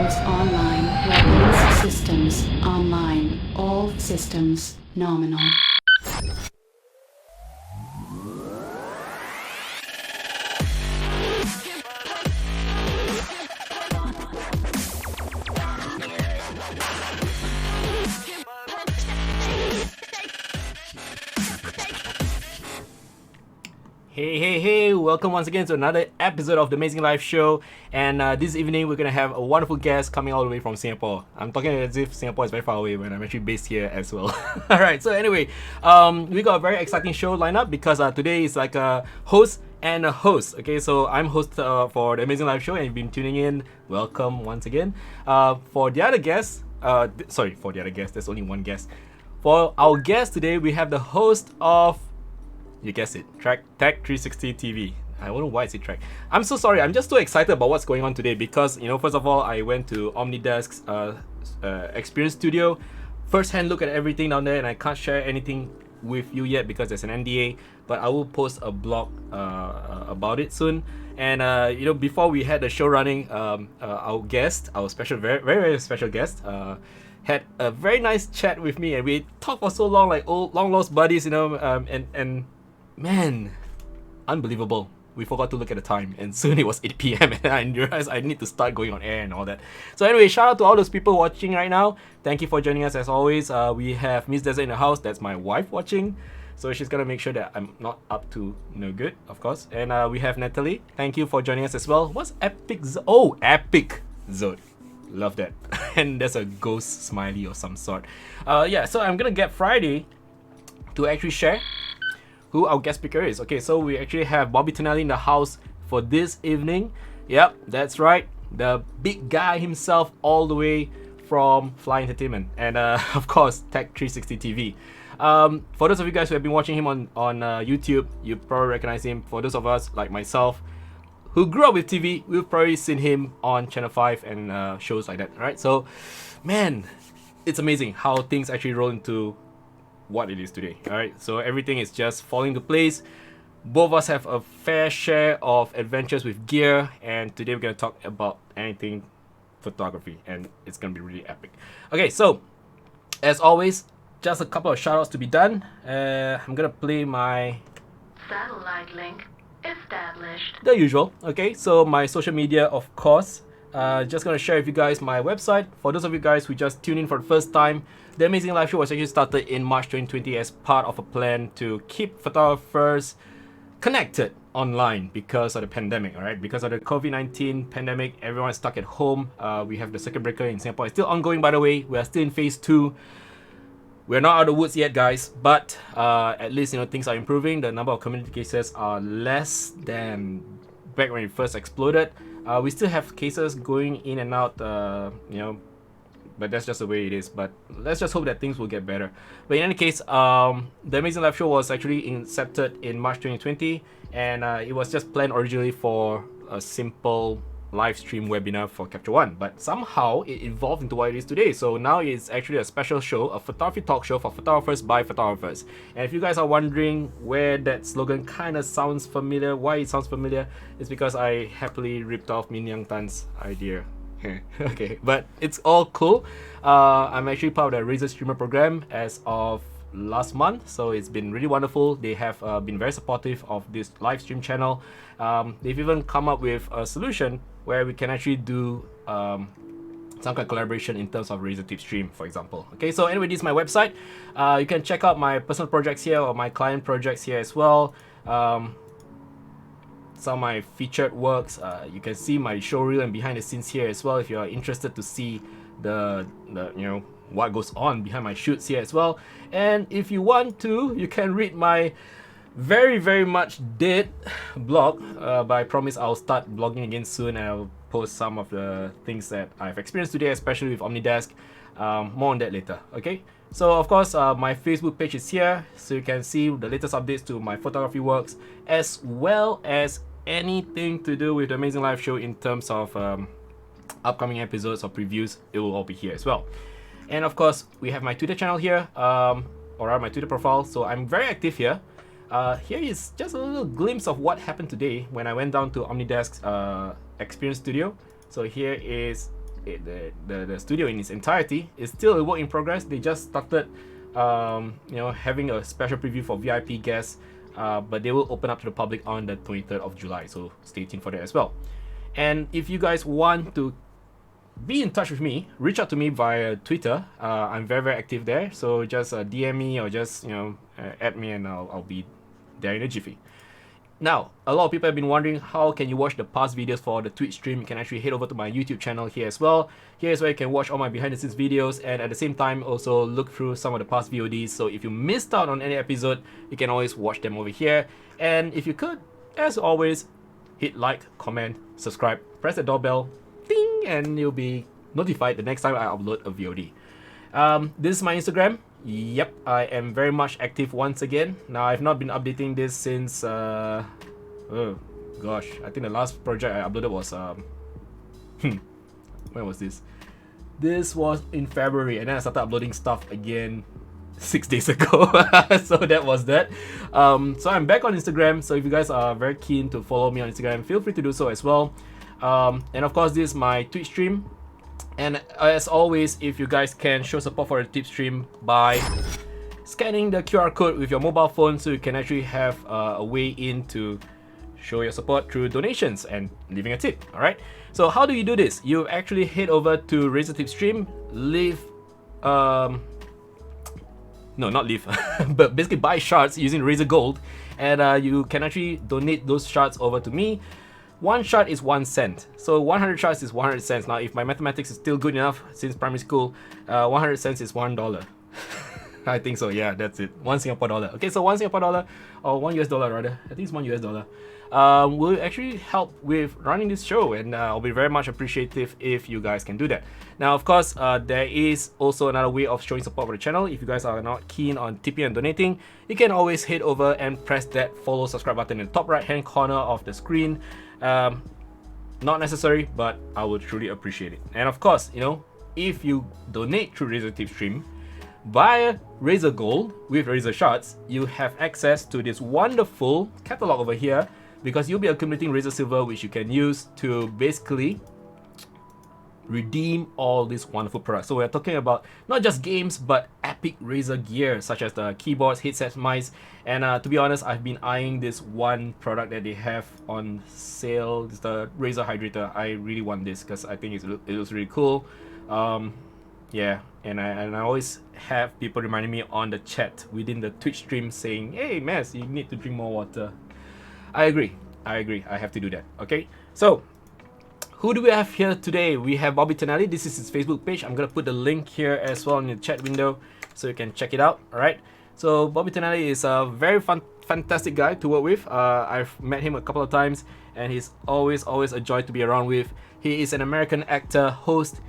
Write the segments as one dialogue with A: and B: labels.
A: systems online. Weapons systems online. All systems nominal.
B: Hey, welcome once again to another episode of the Amazing Life Show. And this evening, we're going to have a wonderful guest coming all the way from Singapore. I'm talking as if Singapore is very far away when I'm actually based here as well. Alright, so anyway, we got a very exciting show lined up because today is like a host and a host. Okay, so I'm host for the Amazing Life Show and you've been tuning in. Welcome once again. For the other guests, for the other guest, there's only one guest. For our guest today, we have the host of, you guessed it, Tech 360 TV. I don't know why I say Track. I'm so sorry. I'm just so excited about what's going on today because, first of all, I went to Omnidesk's experience studio, first-hand look at everything down there, and I can't share anything with you yet because there's an NDA. But I will post a blog about it soon. And before we had the show running, our guest, our special, very, very, very special guest, had a very nice chat with me, and we talked for so long, like old long lost buddies, and man, unbelievable. We forgot to look at the time, and soon it was 8 p.m. and I realized I need to start going on air and all that. So anyway, shout out to all those people watching right now. Thank you for joining us as always. We have Miss Desert in the house. That's my wife watching. So she's gonna make sure that I'm not up to no good, of course. And we have Natalie. Thank you for joining us as well. What's Epic Zone? Oh, Epic Zone. Love that. And there's a ghost smiley of some sort. So I'm gonna get Friday to actually share who our guest speaker is. Okay, so we actually have Bobby Tonelli in the house for this evening. Yep, that's right. The big guy himself, all the way from Fly Entertainment. And of course, Tech 360 TV. For those of you guys who have been watching him on YouTube, you probably recognize him. For those of us, like myself, who grew up with TV, we've probably seen him on Channel 5 and shows like that, right? So, man, it's amazing how things actually roll into what it is today, alright? So everything is just falling into place. Both of us have a fair share of adventures with gear, and today we're going to talk about anything photography, and it's going to be really epic. Okay, so, as always, just a couple of shoutouts to be done. I'm going to play my
A: Satellite link established.
B: the usual. Okay, so my social media, of course. Just gonna share with you guys my website. For those of you guys who just tuned in for the first time, the Amazing Life Show was actually started in March 2020 as part of a plan to keep photographers connected online because of the pandemic, alright? Because of the COVID-19 pandemic, everyone's stuck at home. We have the circuit breaker in Singapore. It's still ongoing, by the way. We are still in phase 2. We're not out of the woods yet, guys, but at least things are improving. The number of community cases are less than back when it first exploded. We still have cases going in and out, but that's just the way it is. But let's just hope that things will get better. But in any case, the Amazing Life Show was actually incepted in March 2020, and it was just planned originally for a simple live stream webinar for Capture One, but somehow it evolved into what it is today. So now it's actually a special show, a photography talk show for photographers by photographers. And if you guys are wondering where that slogan kind of sounds familiar, why it sounds familiar, it's because I happily ripped off Min Young Tan's idea. Okay, but it's all cool. I'm actually part of the Razer Streamer program as of last month, so it's been really wonderful. They have been very supportive of this live stream channel. They've even come up with a solution where we can actually do some kind of collaboration in terms of Razer Tip Stream, for example. Okay, so anyway, this is my website. You can check out my personal projects here or my client projects here as well. Some of my featured works. You can see my showreel and behind the scenes here as well if you are interested to see the what goes on behind my shoots here as well. And if you want to, you can read my very, very much dead blog, but I promise I'll start blogging again soon, and I'll post some of the things that I've experienced today, especially with Omnidesk. More on that later, okay? So of course, my Facebook page is here, so you can see the latest updates to my photography works, as well as anything to do with the Amazing Life Show in terms of upcoming episodes or previews. It will all be here as well. And of course, we have my Twitter channel here, or my Twitter profile, so I'm very active here. Here is just a little glimpse of what happened today when I went down to Omnidesk's Experience Studio. So here is the studio in its entirety is still a work in progress. They just started, having a special preview for VIP guests, but they will open up to the public on the 23rd of July. So stay tuned for that as well. And if you guys want to be in touch with me, reach out to me via Twitter. I'm very, very active there. So just DM me or just add me, and I'll be there in a jiffy. Now, a lot of people have been wondering how can you watch the past videos for the Twitch stream. You can actually head over to my YouTube channel here as well. Here's where you can watch all my behind the scenes videos, and at the same time also look through some of the past VODs. So if you missed out on any episode, you can always watch them over here. And if you could, as always, hit like, comment, subscribe, press the doorbell, ding, and you'll be notified the next time I upload a VOD. This is my Instagram. Yep, I am very much active once again. Now, I've not been updating this since, I think the last project I uploaded was, when was this? This was in February, and then I started uploading stuff again 6 days ago. So that was that. So I'm back on Instagram, so if you guys are very keen to follow me on Instagram, feel free to do so as well. And of course, this is my Twitch stream. And as always, if you guys can show support for the tip stream by scanning the QR code with your mobile phone, so you can actually have a way in to show your support through donations and leaving a tip. All right. So how do you do this? You actually head over to Razer Tip Stream, leave, no, not leave, but basically buy shards using Razer Gold, and you can actually donate those shards over to me. One shard is 1 cent, so 100 shards is 100 cents. Now, if my mathematics is still good enough since primary school, 100 cents is $1. I think so, yeah, that's it. 1 Singapore dollar. Okay, so 1 Singapore dollar, or 1 US dollar rather, I think it's 1 US dollar, will actually help with running this show, and I'll be very much appreciative if you guys can do that. Now, of course, there is also another way of showing support for the channel. If you guys are not keen on tipping and donating, you can always head over and press that follow subscribe button in the top right hand corner of the screen. Not necessary, but I would truly appreciate it. And of course, if you donate through Razer Tip Stream via Razer Gold with Razer Shards, you have access to this wonderful catalog over here, because you'll be accumulating Razer Silver, which you can use to basically redeem all these wonderful products. So we're talking about not just games, but epic Razer gear, such as the keyboards, headsets, mice. And to be honest, I've been eyeing this one product that they have on sale. It's the Razer Hydrator. I really want this because I think it looks really cool. Yeah, and I always have people reminding me on the chat within the Twitch stream saying, "Hey, Mez, you need to drink more water." I agree. I have to do that. Okay, so who do we have here today? We have Bobby Tonelli. This is his Facebook page. I'm gonna put the link here as well in the chat window so you can check it out. All right. So Bobby Tonelli is a very fantastic guy to work with. I've met him a couple of times, and he's always a joy to be around with. He is an American actor, host,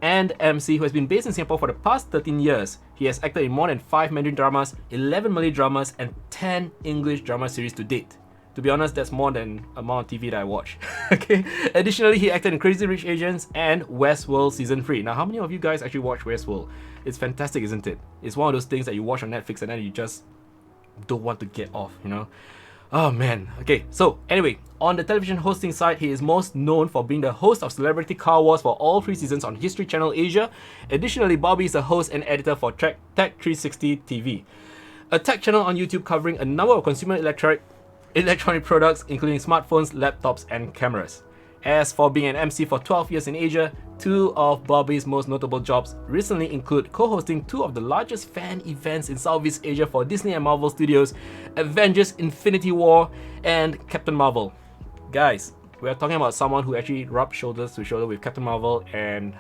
B: and MC who has been based in Singapore for the past 13 years. He has acted in more than 5 Mandarin dramas, 11 Malay dramas, and 10 English drama series to date. To be honest, that's more than amount of TV that I watch. Okay. Additionally, he acted in Crazy Rich Asians and Westworld Season 3. Now, how many of you guys actually watch Westworld? It's fantastic, isn't it? It's one of those things that you watch on Netflix and then you just don't want to get off, Oh man. Okay, so anyway, on the television hosting side, he is most known for being the host of Celebrity Car Wars for all 3 seasons on History Channel Asia. Additionally, Bobby is a host and editor for Tech 360 TV, a tech channel on YouTube covering a number of consumer electronic products, including smartphones, laptops, and cameras. As for being an MC for 12 years in Asia, 2 of Bobby's most notable jobs recently include co-hosting 2 of the largest fan events in Southeast Asia for Disney and Marvel Studios, Avengers Infinity War, and Captain Marvel. Guys, we are talking about someone who actually rubbed shoulders to shoulder with Captain Marvel and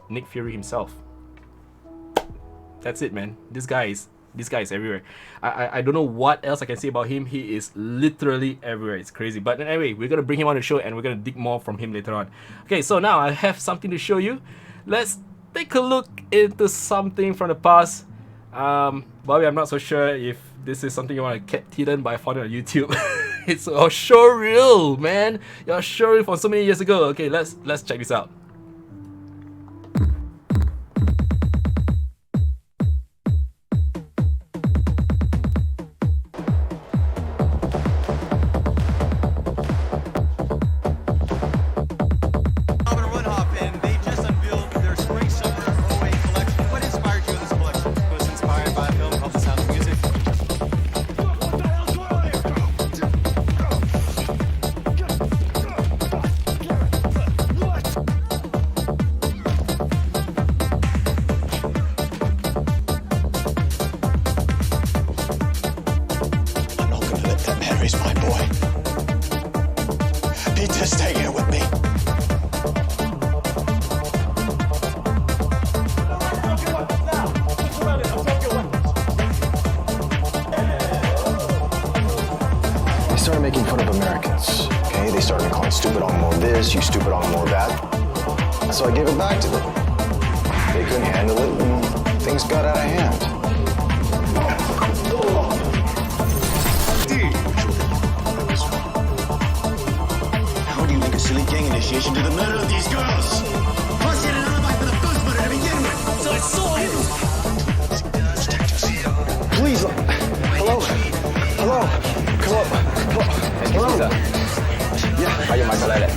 B: Nick Fury himself. That's it, man. This guy is everywhere. I don't know what else I can say about him. He is literally everywhere. It's crazy. But anyway, we're going to bring him on the show and we're going to dig more from him later on. Okay, so now I have something to show you. Let's take a look into something from the past. Bobby, I'm not so sure if this is something you want to keep hidden, but I found it on YouTube. It's a showreel, man. Your showreel from so many years ago. Okay, let's check this out.
C: And they just unveiled front of Americans. Okay, they started calling stupid on more this, you stupid on more that. So I gave it back to them. They couldn't handle it, and things got out of hand.
D: How do you think a silly gang initiation to the murder of these girls? Plus, he had an alibi for the first murder to begin with, so I saw him.
C: Please, hello? Hello? Hello? Yeah.
E: Are you my Tonelli?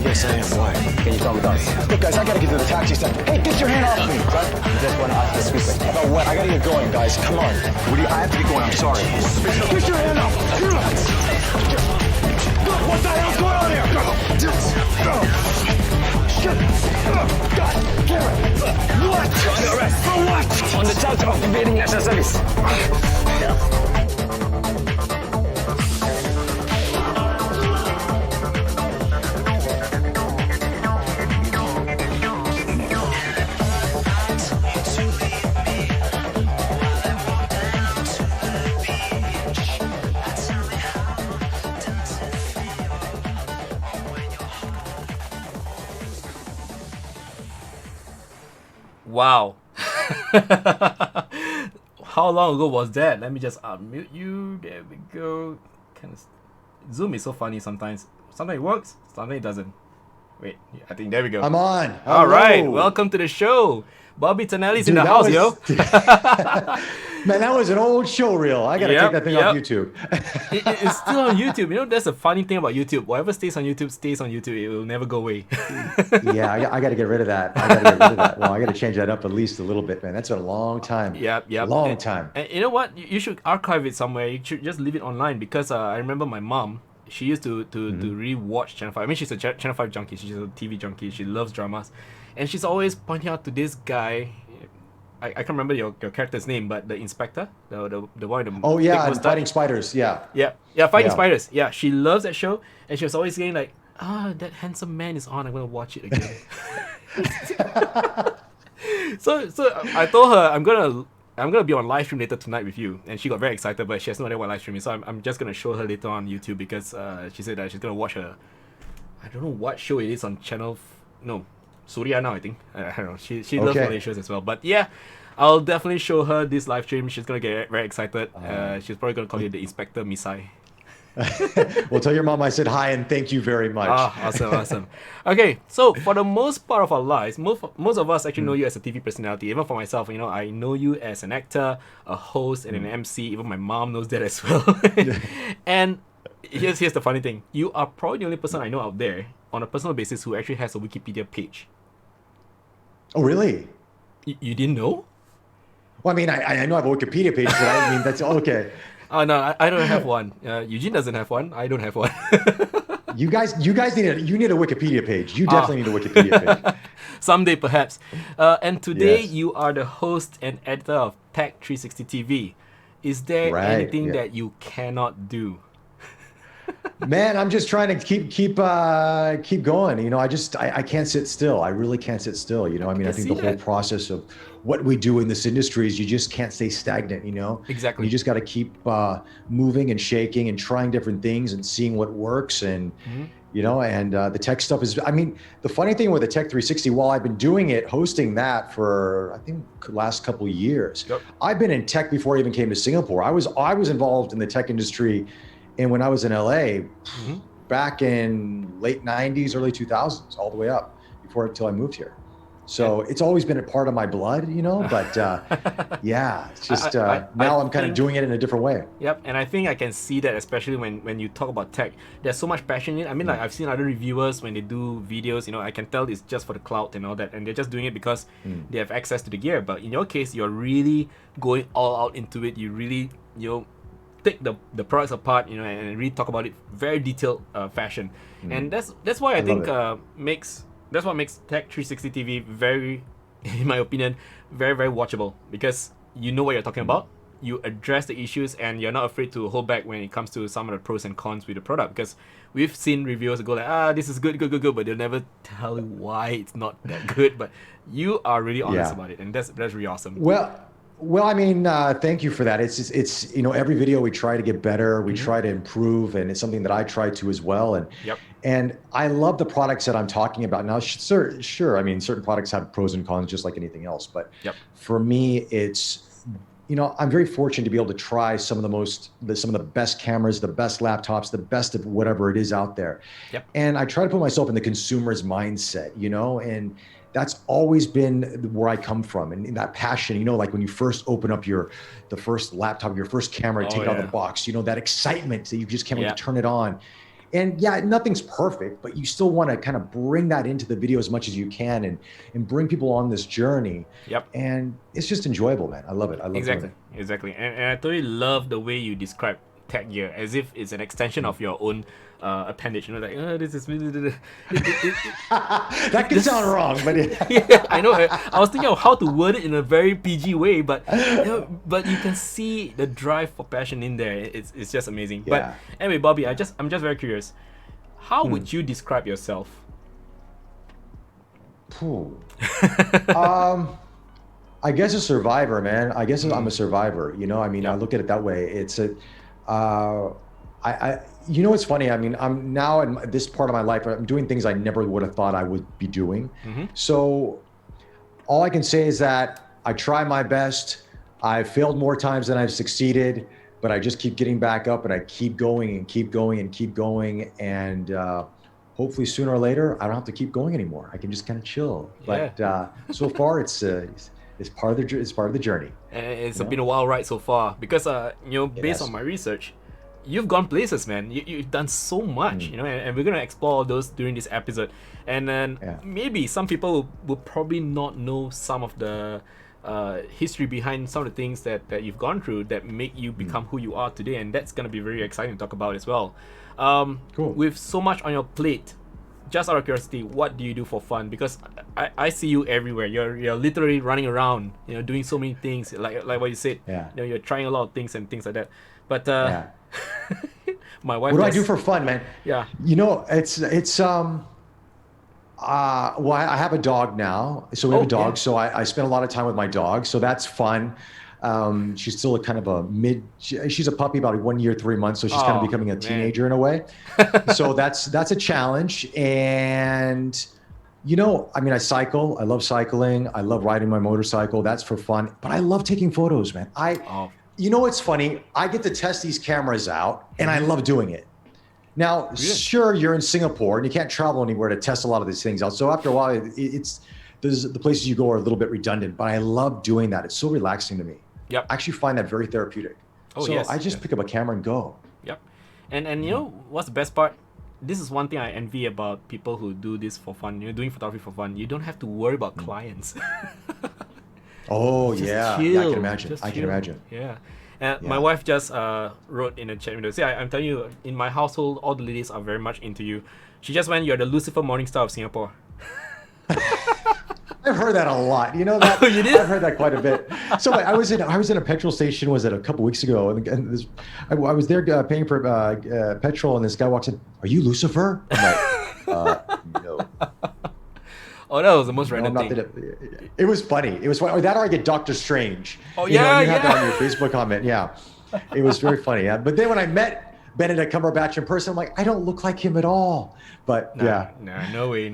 C: Yes, I am. Why?
E: Can you come with us?
C: Look, guys, I gotta get to the taxi stand. Hey, get your hand off me!
E: Son, I just want to ask you a quick question.
C: About what? I gotta get going, guys. Come on. I have to get going. I'm sorry. Get your hand off! What the hell's going on here? God damn it! What?
E: Under arrest.
C: For what?
E: On the charge of evading national service.
B: Wow. How long ago was that? Let me just unmute you. There we go. Zoom is so funny sometimes. Sometimes it works, sometimes it doesn't. Wait, I think there we go.
F: I'm on.
B: All right,
F: Hello.
B: welcome to the show. Bobby Tonelli's in
F: Dude,
B: the
F: that
B: house,
F: was-
B: yo.
F: Man, that was an old show reel. I gotta
B: Yep,
F: take that thing
B: yep.
F: off YouTube.
B: It's still on YouTube. You know, that's the funny thing about YouTube. Whatever stays on YouTube stays on YouTube. It will never go away.
F: Yeah, I gotta get rid of that. I gotta get rid of that. Well, I gotta change that up at least a little bit, man. That's been a long time.
B: Yep.
F: Long time.
B: And you know what? You should archive it somewhere. You should just leave it online because I remember my mom. She used to re-watch Channel 5. I mean, she's a Channel 5 junkie. She's a TV junkie. She loves dramas. And she's always pointing out to this guy. I can't remember your character's name, but the inspector, the one with the
F: Oh yeah,
B: thick
F: and
B: mustache.
F: Fighting Spiders. Yeah.
B: Fighting
F: Yeah.
B: Spiders. Yeah, she loves that show, and she was always saying like, that handsome man is on. I'm gonna watch it again. so I told her I'm gonna be on live stream later tonight with you, and she got very excited, but she has no idea what live stream is. So I'm just gonna show her later on YouTube because she said that she's gonna watch I don't know what show it is on channel. No, Surya now I think. I don't know. She loves
F: Okay.
B: Malay shows as well, but yeah. I'll definitely show her this live stream. She's gonna get very excited. She's probably gonna call you the Inspector Misai.
F: Well, tell your mom I said hi and thank you very much.
B: Awesome. Okay, so for the most part of our lives, most of us actually know you as a TV personality. Even for myself, I know you as an actor, a host, and an MC. Even my mom knows that as well. And here's the funny thing: you are probably the only person I know out there on a personal basis who actually has a Wikipedia page.
F: Oh really?
B: You didn't know?
F: Well, I mean, I know I have a Wikipedia page, but I mean that's okay.
B: Oh no, I don't have one. Eugene doesn't have one. I don't have one.
F: You guys need a Wikipedia page. You definitely need a Wikipedia page.
B: Someday, perhaps. And today,
F: Yes.
B: you are the host and editor of Tech 360 TV. Is there
F: Right,
B: anything
F: yeah.
B: that you cannot do?
F: Man, I'm just trying to keep going. I can't sit still. I really can't sit still. I mean, I think
B: see
F: the whole
B: that.
F: process of what we do in this industry is you just can't stay stagnant.
B: Exactly.
F: You just got to keep moving and shaking and trying different things and seeing what works. And the tech stuff is. I mean, the funny thing with the Tech 360, while I've been doing it, hosting that for I think last couple of years,
B: Yep.
F: I've been in tech before I even came to Singapore. I was involved in the tech industry. And when I was in LA, back in late 90s, early 2000s, all the way up until I moved here. So it's always been a part of my blood, but yeah, it's just now I'm kind of doing it in a different way.
B: Yep, and I think I can see that, especially when you talk about tech. There's so much passion in it. I mean, like I've seen other reviewers when they do videos, I can tell it's just for the clout and all that, and they're just doing it because they have access to the gear. But in your case, you're really going all out into it. You really, take the products apart, and really talk about it very detailed fashion. And that's why I think that's what makes Tech 360 TV very, in my opinion, very, very watchable, because you know what you're talking about. You address the issues and you're not afraid to hold back when it comes to some of the pros and cons with the product, because we've seen reviewers go like, this is good, but they'll never tell you why it's not that good. But you are really honest about it, and that's really awesome.
F: Well, I mean, thank you for that. It's every video we try to get better, we try to improve, and it's something that I try to as well. And
B: Yep.
F: and I love the products that I'm talking about now. Sure. I mean, certain products have pros and cons, just like anything else. But
B: Yep.
F: for me, it's I'm very fortunate to be able to try some of the best cameras, the best laptops, the best of whatever it is out there.
B: Yep.
F: And I try to put myself in the consumer's mindset, and that's always been where I come from, and that passion, like when you first open up the first laptop, your first camera, take it out of the box, that excitement that you just can't wait to turn it on. And yeah, nothing's perfect, but you still want to kind of bring that into the video as much as you can and bring people on this journey.
B: Yep.
F: And it's just enjoyable, man. I love it. I love
B: Exactly.
F: it.
B: Exactly. And I totally love the way you describe tech gear as if it's an extension of your own appendage. This is
F: that could sound wrong, but
B: yeah, I know. I was thinking of how to word it in a very PG way, but but you can see the drive for passion in there. It's just amazing.
F: Yeah.
B: But anyway, Bobby, I'm just very curious. How would you describe yourself?
F: I guess a survivor, man. I guess I'm a survivor. I mean, I look at it that way. It's it's funny. I mean, I'm now in this part of my life, I'm doing things I never would have thought I would be doing. So all I can say is that I try my best. I've failed more times than I've succeeded, but I just keep getting back up and I keep going and keep going and keep going. And hopefully sooner or later, I don't have to keep going anymore. I can just kind of chill. But so far it's part of the journey.
B: And it's been a wild ride so far because based on my research, you've gone places, man. You've done so much, and we're gonna explore all those during this episode. And then maybe some people will probably not know some of the history behind some of the things that you've gone through that make you become who you are today, and that's gonna be very exciting to talk about as well.
F: Cool.
B: With so much on your plate, just out of curiosity, what do you do for fun? Because I see you everywhere. You're literally running around, doing so many things. Like what you said, you're trying a lot of things and things like that. But my wife.
F: What do I do for fun, man?
B: Yeah.
F: It's well, I have a dog now, so we have a dog.
B: Yeah.
F: So I spend a lot of time with my dog, so that's fun. She's still she's a puppy, about 1 year, 3 months, so she's kind of becoming a teenager in a way. So that's a challenge. And I mean, I cycle. I love cycling. I love riding my motorcycle. That's for fun. But I love taking photos, man. It's funny. I get to test these cameras out, and I love doing it. Now, sure, you're in Singapore, and you can't travel anywhere to test a lot of these things out. So after a while, the places you go are a little bit redundant. But I love doing that. It's so relaxing to me.
B: Yep.
F: I actually find that very therapeutic. I just pick up a camera and go.
B: Yep. And what's the best part? This is one thing I envy about people who do this for fun. Doing photography for fun. You don't have to worry about clients.
F: Oh,
B: Just
F: yeah.
B: chill.
F: Yeah, I can imagine.
B: Just
F: I can
B: chill.
F: imagine.
B: Yeah. And my wife just wrote in a chat window. See, I'm telling you, in my household, all the ladies are very much into you. She just went, "You're the Lucifer Morningstar of Singapore."
F: I've heard that a lot. You know that?
B: Oh, you did?
F: I've heard that quite a bit. So I was in a petrol station. Was it a couple weeks ago? And I was there paying for petrol, and this guy walks in. "Are you Lucifer?" I'm like, "No."
B: Oh, that was the most random
F: No,
B: thing.
F: it was funny. It was funny. Or that, or I get Doctor Strange.
B: Oh,
F: you
B: yeah,
F: have that
B: yeah.
F: on your Facebook comment. Yeah, it was very funny. Yeah. But then when I met Benedict Cumberbatch in person, I'm like, I don't look like him at all. But
B: No way.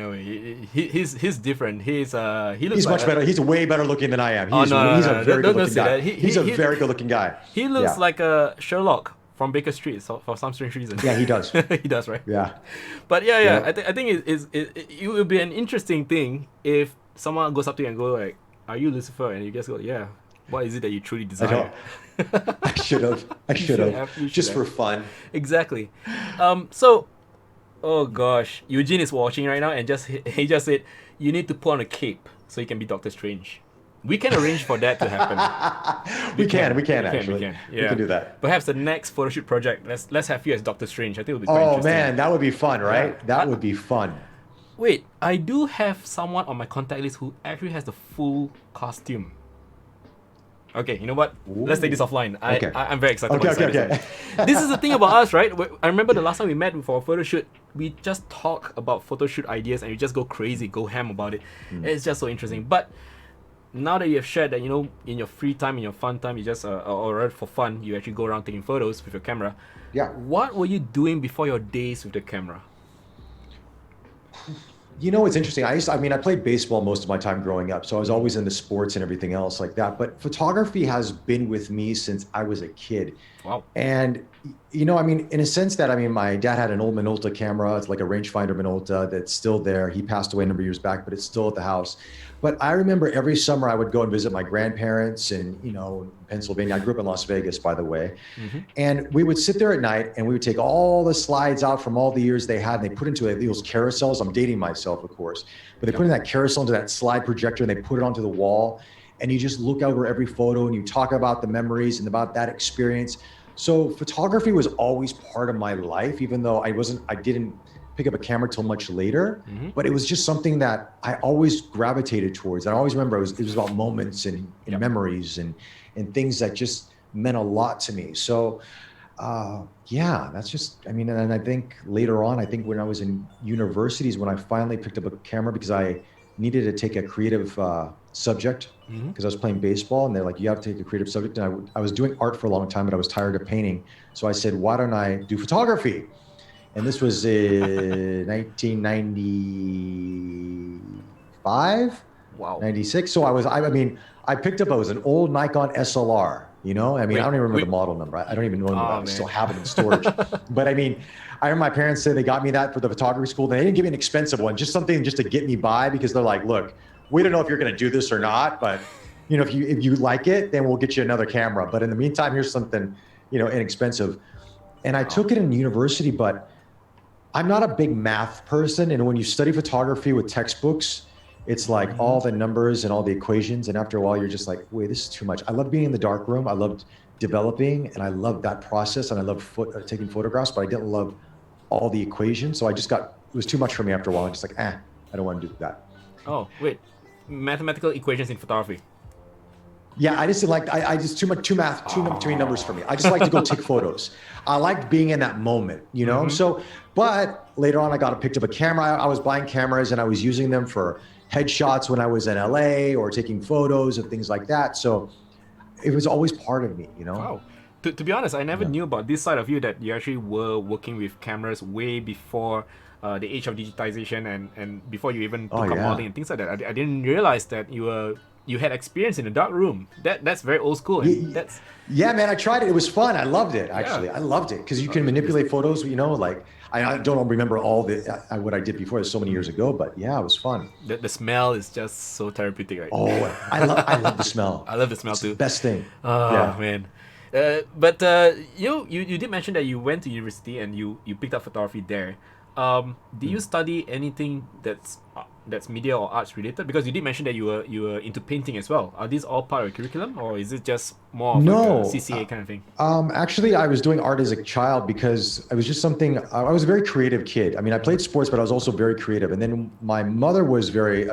B: He's different. He looks
F: he's much better. He's way better looking than I am. He's a very good looking guy. He's a very good looking guy.
B: He looks like a Sherlock from Baker Street, so for some strange reason.
F: Yeah, he does.
B: He does, right?
F: Yeah.
B: But yeah. I think it would be an interesting thing if someone goes up to you and go like, "Are you Lucifer?" And you just go, "Yeah." What is it that you truly desire?
F: I should have. Just for fun.
B: Exactly. So, oh gosh, Eugene is watching right now, and he just said, "You need to put on a cape so you can be Doctor Strange." We can arrange for that to happen.
F: We can actually.
B: Yeah.
F: We can do that.
B: Perhaps the next photo shoot project, let's have you as Doctor Strange. I think it would be quite
F: Oh
B: interesting.
F: man, that would be fun, right?
B: Yeah.
F: That would be fun.
B: Wait, I do have someone on my contact list who actually has the full costume. Okay, you know what? Let's take this offline. I'm very excited about this. This is the thing about us, right? I remember the last time we met for a photo shoot, we just talk about photo shoot ideas and we just go crazy, go ham about it. It's just so interesting. But now that you have shared that, in your free time, in your fun time, you just or for fun, you actually go around taking photos with your camera.
F: Yeah.
B: What were you doing before your days with the camera?
F: It's interesting. I played baseball most of my time growing up, so I was always into sports and everything else like that. But photography has been with me since I was a kid.
B: Wow.
F: And, in a sense that, my dad had an old Minolta camera. It's like a rangefinder Minolta that's still there. He passed away a number of years back, but it's still at the house. But I remember every summer I would go and visit my grandparents in Pennsylvania. I grew up in Las Vegas, by the way.
B: Mm-hmm.
F: And we would sit there at night and we would take all the slides out from all the years they had, and they put into those carousels. I'm dating myself, of course, but they put in that carousel into that slide projector and they put it onto the wall. And you just look over every photo and you talk about the memories and about that experience. So photography was always part of my life, even though I didn't pick up a camera till much later, but it was just something that I always gravitated towards. I always remember it was about moments and memories and things that just meant a lot to me. So that's just, and I think later on, when I was in universities, when I finally picked up a camera because I needed to take a creative subject because I was playing baseball and they're like, you have to take a creative subject. And I was doing art for a long time, but I was tired of painting. So I said, why don't I do photography? And this was in 1995,
B: Wow.
F: 96. So I picked up, it was an old Nikon SLR, I don't even remember the model number. I don't even know I still have it in storage. But I remember my parents said they got me that for the photography school. They didn't give me an expensive one, just something just to get me by, because they're like, look, we don't know if you're going to do this or not, but if you like it, then we'll get you another camera. But in the meantime, here's something, inexpensive. And I took it in university, but I'm not a big math person. And when you study photography with textbooks, it's like all the numbers and all the equations. And after a while, you're just like, wait, this is too much. I love being in the dark room. I loved developing and I loved that process. And I loved taking photographs, but I didn't love all the equations. So it was too much for me after a while. I'm just like, I don't want to do that.
B: Oh, wait. Mathematical equations in photography.
F: Yeah, I just like, I just too many numbers for me. I just like to go take photos. I liked being in that moment, So, but later on, I picked up a camera. I was buying cameras and I was using them for headshots when I was in LA or taking photos and things like that. So it was always part of me,
B: Wow. To be honest, I never knew about this side of you, that you actually were working with cameras way before the age of digitization and before you even took up modeling and things like that. I didn't realize that you had experience in the dark room. That's very old school.
F: Yeah, man, I tried it. It was fun. I loved it, actually. Yeah. I loved it because you can manipulate photos, like I don't remember all what I did before. It was so many years ago, but yeah, it was fun.
B: The smell is just so therapeutic, right?
F: Oh, I love the smell.
B: I love the smell too.
F: The best thing.
B: Oh, man. But you did mention that you went to university and you picked up photography there. Did you study anything that's media or arts related? Because you did mention that you were into painting as well. Are these all part of your curriculum, or is it just more of like a CCA kind of thing?
F: Actually, I was doing art as a child because it was just something. I was a very creative kid. I played sports, but I was also very creative. And then my mother was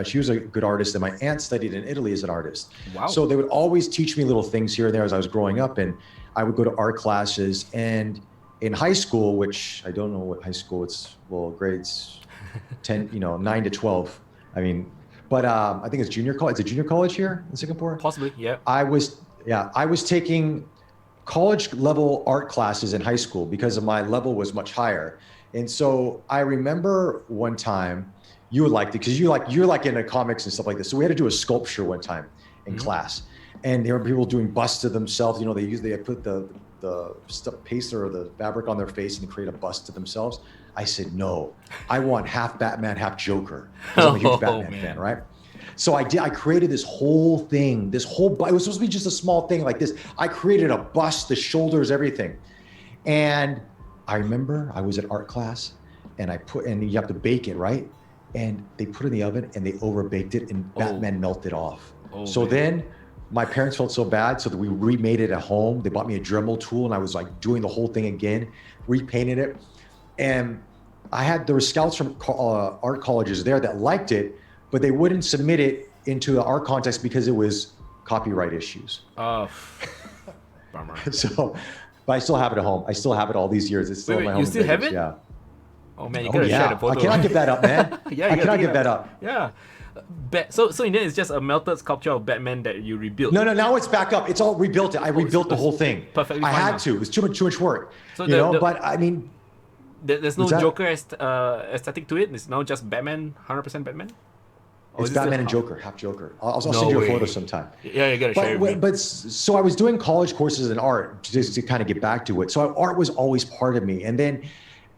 F: she was a good artist, and my aunt studied in Italy as an artist. Wow. So they would always teach me little things here and there as I was growing up, and I would go to art classes. And in high school, which I don't know what high school grades 10, 9 to 12. But I think it's junior college. It's a junior college here in Singapore.
B: Possibly, yeah.
F: I was taking college level art classes in high school because my level was much higher. And so I remember one time, you would like it because you're like into comics and stuff like this. So we had to do a sculpture one time in class, and there were people doing busts of themselves. They put the paste or the fabric on their face and create a bust to themselves. I said, no, I want half Batman, half Joker. I'm a huge Batman fan, right? So I created this whole thing, it was supposed to be just a small thing like this. I created a bust, the shoulders, everything. And I remember I was at art class and you have to bake it, right? And they put it in the oven and they overbaked it and Batman melted off. Then my parents felt so bad, so that we remade it at home. They bought me a Dremel tool and I was like doing the whole thing again, repainted it. And there were scouts from art colleges there that liked it, but they wouldn't submit it into the art contest because it was copyright issues.
B: Oh, bummer.
F: But I still have it at home. I still have it all these years. It's still in my home.
B: You still have it?
F: Yeah.
B: Oh man, you gotta share the photo.
F: I cannot give that up, man.
B: Yeah,
F: I cannot give that up.
B: Yeah. So in the end, it's just a melted sculpture of Batman that you rebuilt.
F: No, now it's back up. It's all rebuilt. I rebuilt the whole thing.
B: Perfectly
F: I
B: fine
F: had
B: now.
F: to. It was too much work.
B: So
F: but I mean,
B: there's no
F: What's that?
B: Joker aesthetic to it. It's now just Batman, 100% Batman. Or
F: it's
B: is this
F: Batman
B: a-
F: and Joker, half Joker. I'll
B: No
F: send you
B: way.
F: a photo sometime.
B: Yeah, you gotta share with me.
F: But so I was doing college courses in art just to kind of get back to it. So art was always part of me. And then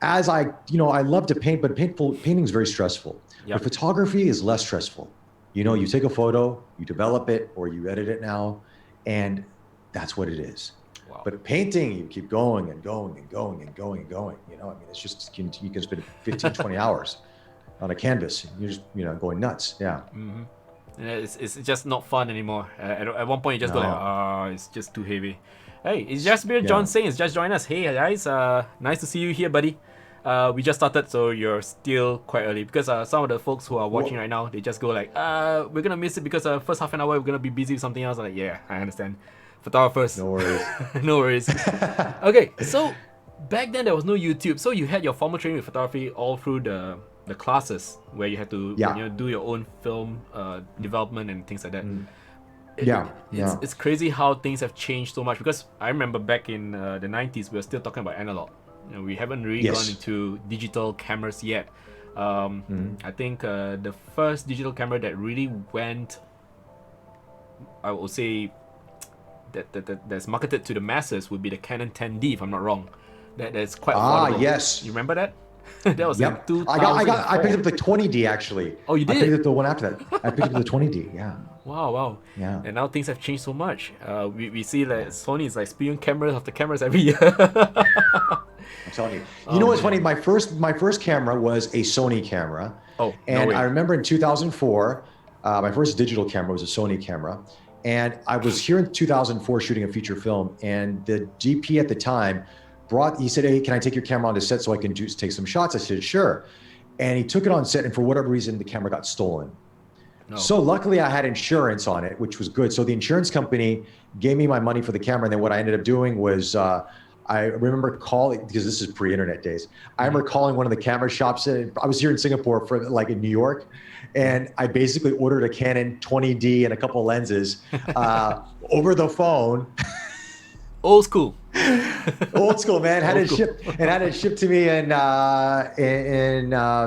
F: as I love to paint, but painting is very stressful.
B: Yep.
F: But photography is less stressful. You take a photo, you develop it, or you edit it now, and that's what it is.
B: Wow.
F: But painting, you keep going and going and going and going and going. It's just, you can spend 15, 20 hours on a canvas. You're just, going nuts. Yeah.
B: Yeah, it's just not fun anymore. At one point, you just go like, it's just too heavy. Hey, it's just Beer John saying, it's just joined us. Hey guys, nice to see you here, buddy. We just started, so you're still quite early because some of the folks who are watching right now, they just go like, we're gonna miss it because first half an hour we're gonna be busy with something else. I'm like, yeah, I understand. Photographers.
F: No worries.
B: No worries. Okay, so back then there was no YouTube, so you had your formal training with photography all through the classes where you had to do your own film development and things like that. It's crazy how things have changed so much because I remember back in the 90s we were still talking about analog. We haven't really gone into digital cameras yet. I think the first digital camera that really went, I would say, that's marketed to the masses would be the Canon 10D, if I'm not wrong. That's quite affordable.
F: Yes.
B: You remember that? That was in 2004.
F: I picked up the 20D actually.
B: Oh, you did?
F: I picked up the one after that. I picked up the 20D. Yeah.
B: Wow.
F: Yeah.
B: And now things have changed so much. We see like Sony is like spewing cameras after cameras every year.
F: I'm telling you. You know what's funny? My first camera was a Sony camera.
B: Oh,
F: and
B: no way.
F: I remember in 2004, my first digital camera was a Sony camera. And I was here in 2004 shooting a feature film, and the DP at the time he said, "Hey, can I take your camera onto set so I can take some shots?" I said, "Sure." And he took it on set, and for whatever reason, the camera got stolen.
B: No.
F: So luckily I had insurance on it, which was good. So the insurance company gave me my money for the camera. And then what I ended up doing was, I remember calling, because this is pre-internet days, I remember calling one of the camera shops. I was here in Singapore in New York. And I basically ordered a Canon 20D and a couple lenses over the phone.
B: Old school.
F: Old school, man. Had it shipped to me in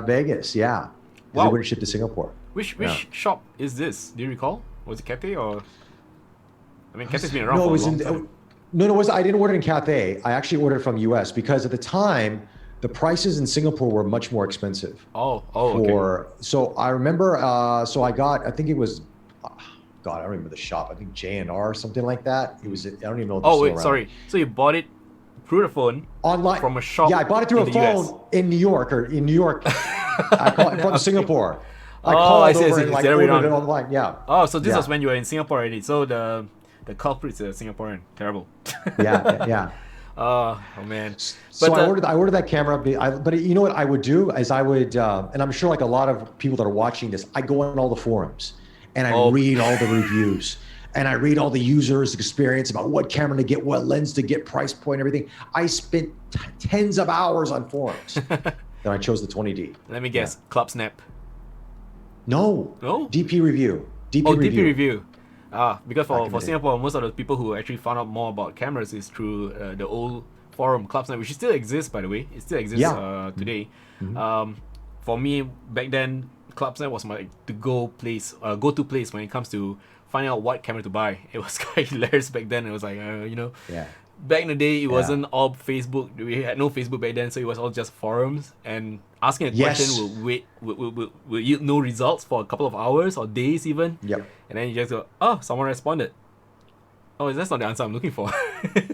F: Vegas. Yeah.
B: Wow.
F: They wouldn't ship to Singapore.
B: Which shop is this? Do you recall? Was it Cathay or? I mean, Cathay's been around for a long time.
F: I didn't order in Cathay. I actually ordered from US because at the time, the prices in Singapore were much more expensive.
B: Okay.
F: So I remember, I think it was, God, I don't remember the shop. I think J&R or something like that. It was, I don't even know if it's still around.
B: Sorry. So you bought it through the phone?
F: Online.
B: From a shop?
F: Yeah, I bought it through
B: in
F: a
B: the
F: phone
B: US.
F: in New York. I called from Singapore. I
B: I
F: called
B: see.
F: over and
B: It's the other way
F: ordered it
B: around.
F: online. Yeah.
B: Oh, so this was when you were in Singapore already. So the culprit's a Singaporean. Terrible.
F: Yeah.
B: Oh man.
F: So I ordered that camera, but you know what I would do is I would, and I'm sure like a lot of people that are watching this, I go on all the forums and I read all the reviews and I read all the users' experience about what camera to get, what lens to get, price point, everything. I spent tens of hours on forums. Then I chose the 20D.
B: Let me guess. Club Snap.
F: No.
B: No?
F: DP Review. DP
B: Review. Because
F: Back in
B: for
F: the day.
B: Singapore, most of the people who actually found out more about cameras is through the old forum Club Snap, which still exists, by the way. It still exists today. For me, back then, Club Snap was my go-to place when it comes to finding out what camera to buy. It was quite hilarious back then. It was like, back in the day, it wasn't all Facebook. We had no Facebook back then, so it was all just forums. And asking a question will yield no results for a couple of hours or days even.
F: Yep.
B: And then you just go, oh, someone responded. Oh, that's not the answer I'm looking for.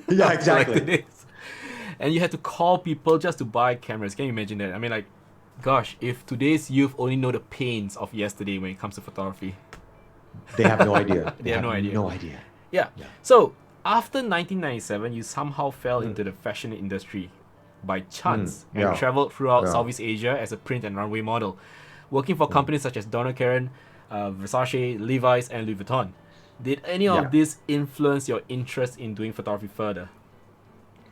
F: Yeah, exactly.
B: Like today's. And you had to call people just to buy cameras. Can you imagine that? I mean, like, gosh, if today's youth only know the pains of yesterday when it comes to photography.
F: They have no idea.
B: They have no idea.
F: No idea.
B: Yeah. So, after 1997, you somehow fell into the fashion industry by chance and traveled throughout Southeast Asia as a print and runway model, working for companies such as Donna Karan, Versace, Levi's, and Louis Vuitton. Did any of this influence your interest in doing photography further?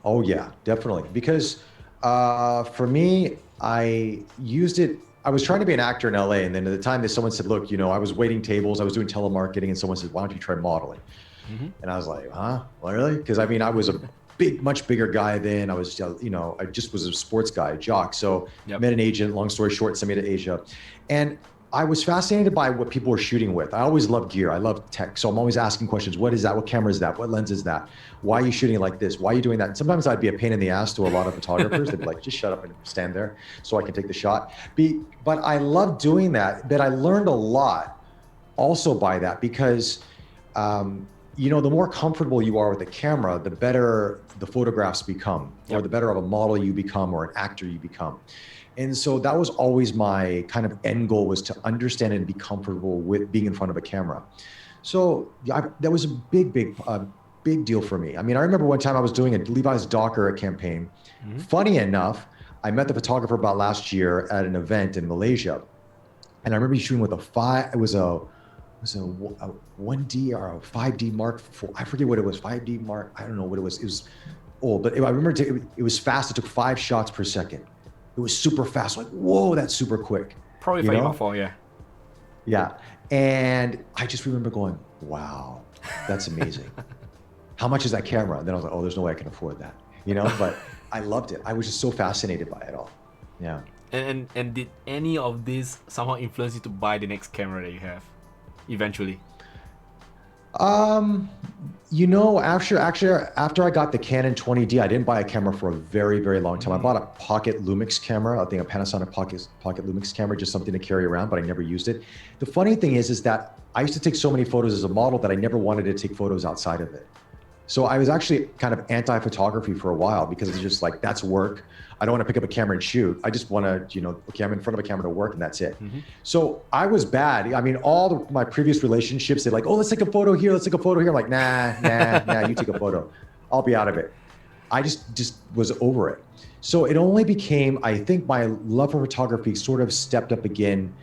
F: Oh yeah, definitely. Because for me, I used it. I was trying to be an actor in LA, and then at the time that someone said, look, I was waiting tables, I was doing telemarketing, and someone said, why don't you try modeling? And I was like, huh? Well, really? Because I mean, I was a much bigger guy then. I was, I just was a sports guy, a jock. So met an agent, long story short, sent me to Asia. And I was fascinated by what people were shooting with. I always loved gear. I love tech. So I'm always asking questions. What is that? What camera is that? What lens is that? Why are you shooting it like this? Why are you doing that? And sometimes I'd be a pain in the ass to a lot of photographers. They'd be like, just shut up and stand there so I can take the shot. But I love doing that. But I learned a lot also by that because, the more comfortable you are with the camera, the better the photographs become, or the better of a model you become or an actor you become. And so that was always my kind of end goal, was to understand and be comfortable with being in front of a camera. So that was a big deal for me. I mean, I remember one time I was doing a Levi's Docker campaign. Funny enough, I met the photographer about last year at an event in Malaysia. And I remember shooting with a 1D or a 5D Mark IV. I forget what it was, 5D Mark, I don't know what it was. It was old, but I remember it was fast. It took 5 shots per second. It was super fast, like, whoa, that's super quick.
B: Probably 5D Mark IV, yeah.
F: Yeah, and I just remember going, wow, that's amazing. How much is that camera? And then I was like, oh, there's no way I can afford that, but I loved it. I was just so fascinated by it all, yeah.
B: And did any of this somehow influence you to buy the next camera that you have, eventually? After I got the Canon 20D, I didn't buy a camera for a very, very long time. I bought a Pocket Lumix camera, I think a Panasonic Pocket Lumix camera, just something to carry around, but I never used it. The funny thing is that I used to take so many photos as a model that I never wanted to take photos outside of it. So I was actually kind of anti-photography for a while because it's just like, that's work. I don't want to pick up a camera and shoot. I just want to, okay, I'm in front of a camera to work and that's it. So I was bad. I mean, my previous relationships, they're like, oh, let's take a photo here. Let's take a photo here. I'm like, nah, you take a photo. I'll be out of it. I just was over it. So it only became, I think my love for photography sort of stepped up again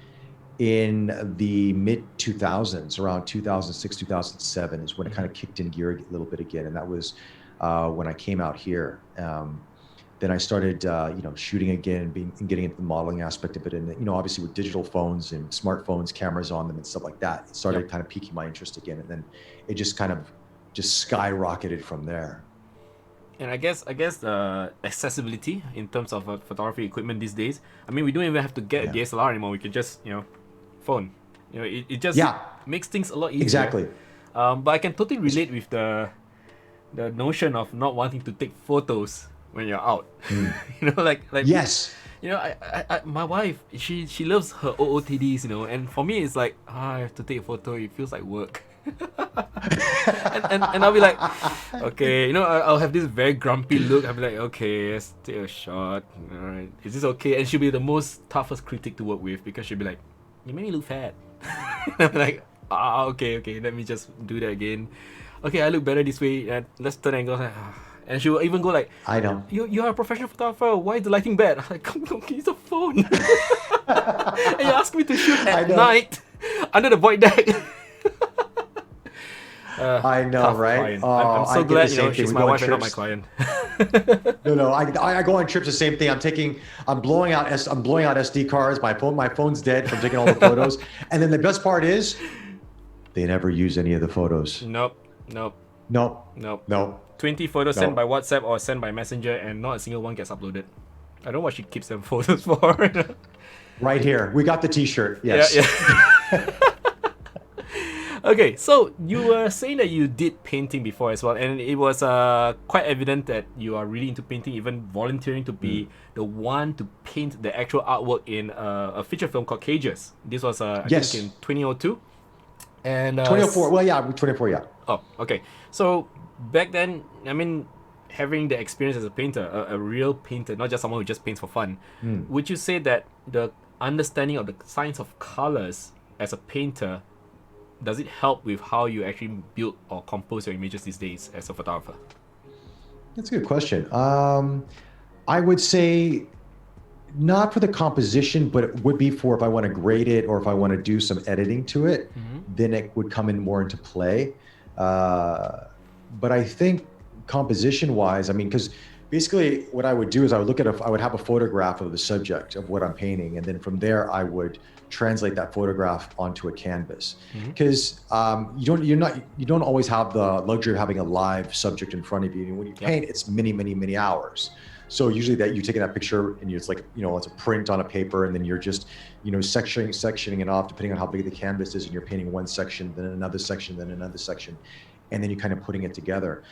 B: in the mid 2000s, around 2006, 2007 is when it kind of kicked in gear a little bit again. And that was when I came out here. Then I started, shooting again, getting into the modeling aspect of it. And, obviously with digital phones and smartphones, cameras on them and stuff like that, it started kind of piquing my interest again. And then it just kind of skyrocketed from there. And I guess accessibility in terms of photography equipment these days. I mean, we don't even have to get a DSLR anymore. We can just, phone. It just makes things a lot easier.
F: Exactly.
B: But I can totally relate with the notion of not wanting to take photos when you're out. Like
F: yes.
B: My wife, she loves her OOTDs, and for me it's like, I have to take a photo. It feels like work. and I'll be like, okay, I'll have this very grumpy look. I'll be like, okay, let's take a shot. All right, is this okay? And she'll be the most toughest critic to work with because she'll be like, you made me look fat. And I'm like, okay, let me just do that again. Okay, I look better this way. And let's turn angles. And she will even go like,
F: I know.
B: You're a professional photographer. Why is the lighting bad? I'm like, come on, use a phone. And you ask me to shoot at night under the void deck.
F: I know, right?
B: I'm so glad she's my wife and not my client.
F: No. I go on trips. The same thing. I'm blowing out SD cards. My phone's dead from taking all the photos. And then the best part is, they never use any of the photos.
B: Nope. 20 photos sent by WhatsApp or sent by Messenger, and not a single one gets uploaded. I don't know what she keeps them photos for.
F: Right here, we got the T-shirt. Yes.
B: Yeah. Okay, so you were saying that you did painting before as well, and it was quite evident that you are really into painting, even volunteering to be the one to paint the actual artwork in a feature film called Cages. This was I think in 2002. And
F: 2004. Well, yeah, 2024. Yeah.
B: Oh, okay. So back then, I mean, having the experience as a painter, a real painter, not just someone who just paints for fun, would you say that the understanding of the science of colors as a painter, does it help with how you actually build or compose your images these days as a photographer?
F: That's a good question. I would say not for the composition, but it would be for if I want to grade it or if I want to do some editing to it, then it would come in more into play. But I think composition-wise, I mean, because basically what I would do is I would have a photograph of the subject of what I'm painting, and then from there I would translate that photograph onto a canvas. Because you don't always have the luxury of having a live subject in front of you. And when you paint, it's many hours. So usually that you're taking that picture and it's like, it's a print on a paper, and then you're just, sectioning it off depending on how big the canvas is, and you're painting one section, then another section, then another section, and then you're kind of putting it together.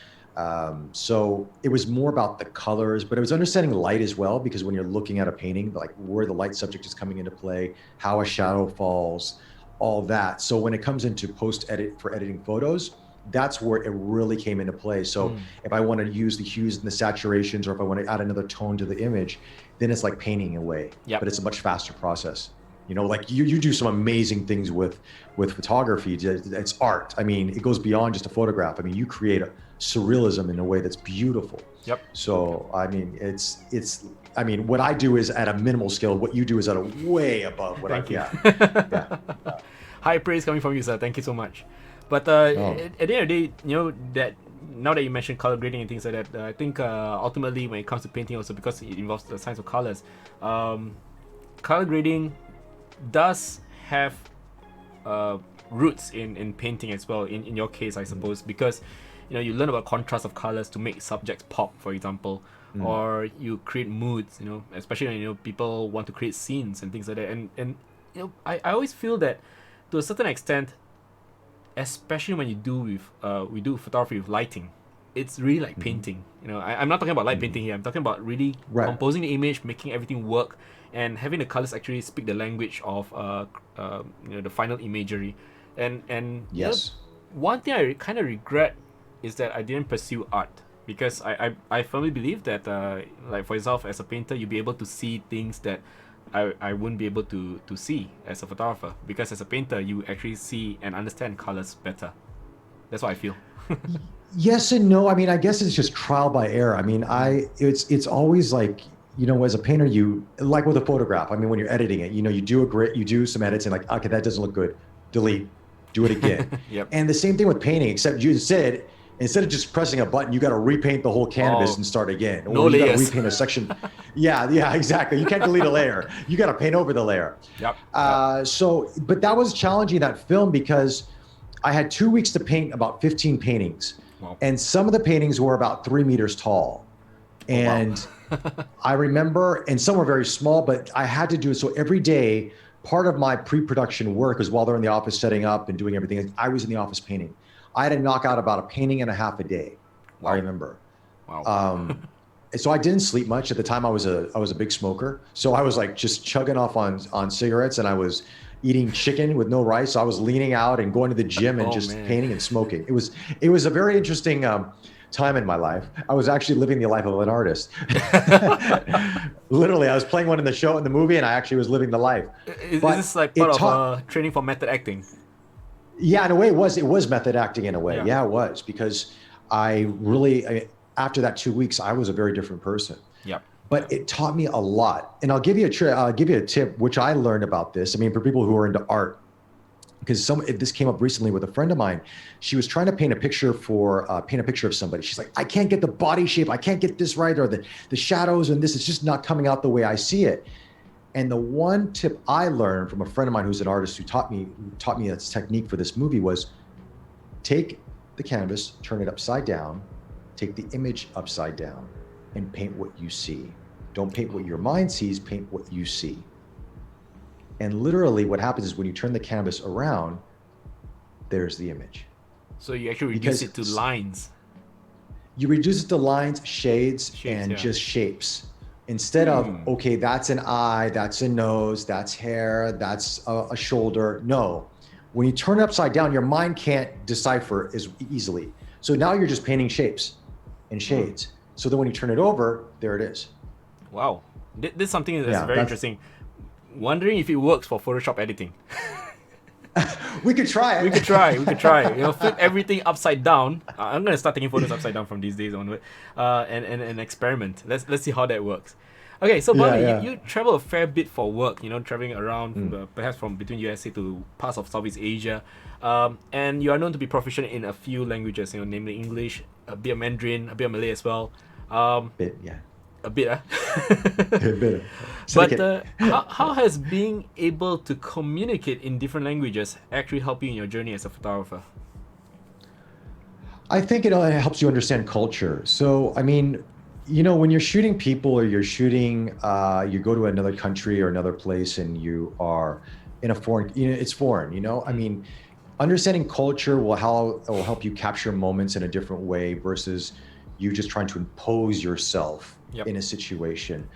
F: So it was more about the colors, but it was understanding light as well, because when you're looking at a painting, like where the light subject is coming into play, how a shadow falls, all that. So when it comes into post-edit for editing photos, that's where it really came into play. So if I want to use the hues and the saturations, or if I want to add another tone to the image, then it's like painting away. But it's a much faster process. Like you do some amazing things with photography. It's art. I mean, it goes beyond just a photograph. I mean, you create a surrealism in a way that's beautiful. So I mean, I mean, what I do is at a minimal scale. What you do is at a way above what
B: Thank you.
F: Yeah.
B: High praise coming from you, sir. Thank you so much. But at the end of the day, that now that you mentioned color grading and things like that, I think ultimately when it comes to painting, also because it involves the science of colors, color grading does have roots in painting as well. In your case, I suppose, because you learn about contrast of colors to make subjects pop, for example, or you create moods. Especially when people want to create scenes and things like that. And I always feel that to a certain extent, especially when we do photography with lighting, it's really like painting. I'm not talking about light painting here. I'm talking about really composing the image, making everything work, and having the colors actually speak the language of the final imagery. And
F: yes,
B: one thing I kind of regret is that I didn't pursue art, because I firmly believe that like for yourself as a painter, you'll be able to see things that I wouldn't be able to see as a photographer, because as a painter you actually see and understand colors better. That's what I feel.
F: Yes and no. I mean, I guess it's just trial by error. I mean, it's always like, as a painter, you like with a photograph. I mean, when you're editing it, you do some edits and like, okay, that doesn't look good. Delete, do it again. And the same thing with painting, except you said, instead of just pressing a button, you got to repaint the whole canvas and start again.
B: No
F: or you
B: layers.
F: got to repaint a section. Yeah, exactly. You can't delete a layer. You got to paint over the layer. But that was challenging, that film, because I had 2 weeks to paint about 15 paintings.
B: Wow.
F: And some of the paintings were about 3 meters tall. And I remember, and some were very small, but I had to do it. So every day, part of my pre-production work was while they're in the office setting up and doing everything, I was in the office painting. I had to knock out about a painting and a half a day. I remember.
B: Wow.
F: So I didn't sleep much at the time. I was a big smoker, so I was like just chugging off on cigarettes, and I was eating chicken with no rice. So I was leaning out and going to the gym and painting and smoking. It was a very interesting time in my life. I was actually living the life of an artist. Literally, I was playing one in the movie, and I actually was living the life.
B: Is this like part of training for method acting?
F: Yeah, in a way, it was method acting in a way. Yeah, it was, because after that 2 weeks, I was a very different person. But it taught me a lot. And I'll give you a tip, which I learned about this. I mean, for people who are into art, because this came up recently with a friend of mine. She was trying to paint a picture of somebody. She's like, I can't get the body shape. I can't get this right, or the shadows, and this is just not coming out the way I see it. And the one tip I learned from a friend of mine who's an artist who taught me this technique for this movie was, take the canvas, turn it upside down, take the image upside down, and paint what you see. Don't paint what your mind sees, paint what you see. And literally what happens is when you turn the canvas around, there's the image.
B: So you actually reduce it to lines.
F: You reduce it to lines, shades and just shapes. Instead of, okay, that's an eye, that's a nose, that's hair, that's a shoulder. No, when you turn it upside down, your mind can't decipher as easily. So now you're just painting shapes and shades. So then when you turn it over, there it is.
B: Wow. This is something that's very interesting. Wondering if it works for Photoshop editing.
F: We could try it.
B: We could try. Flip everything upside down. I'm gonna start taking photos upside down from these days onward, and experiment. Let's see how that works. Okay, so Bobby, you travel a fair bit for work. Traveling around, perhaps from between USA to parts of Southeast Asia, and you are known to be proficient in a few languages. Namely English, a bit of Mandarin, a bit of Malay as well.
F: Bit, yeah.
B: A bit, huh?
F: A bit.
B: But
F: Syndicate.
B: how has being able to communicate in different languages actually helped you in your journey as a photographer?
F: I think it helps you understand culture. So, I mean, when you're shooting people or you're shooting, you go to another country or another place and you are in a foreign, it's foreign, I mean, understanding culture will help you capture moments in a different way versus you just trying to impose yourself
B: Yep.
F: in a situation.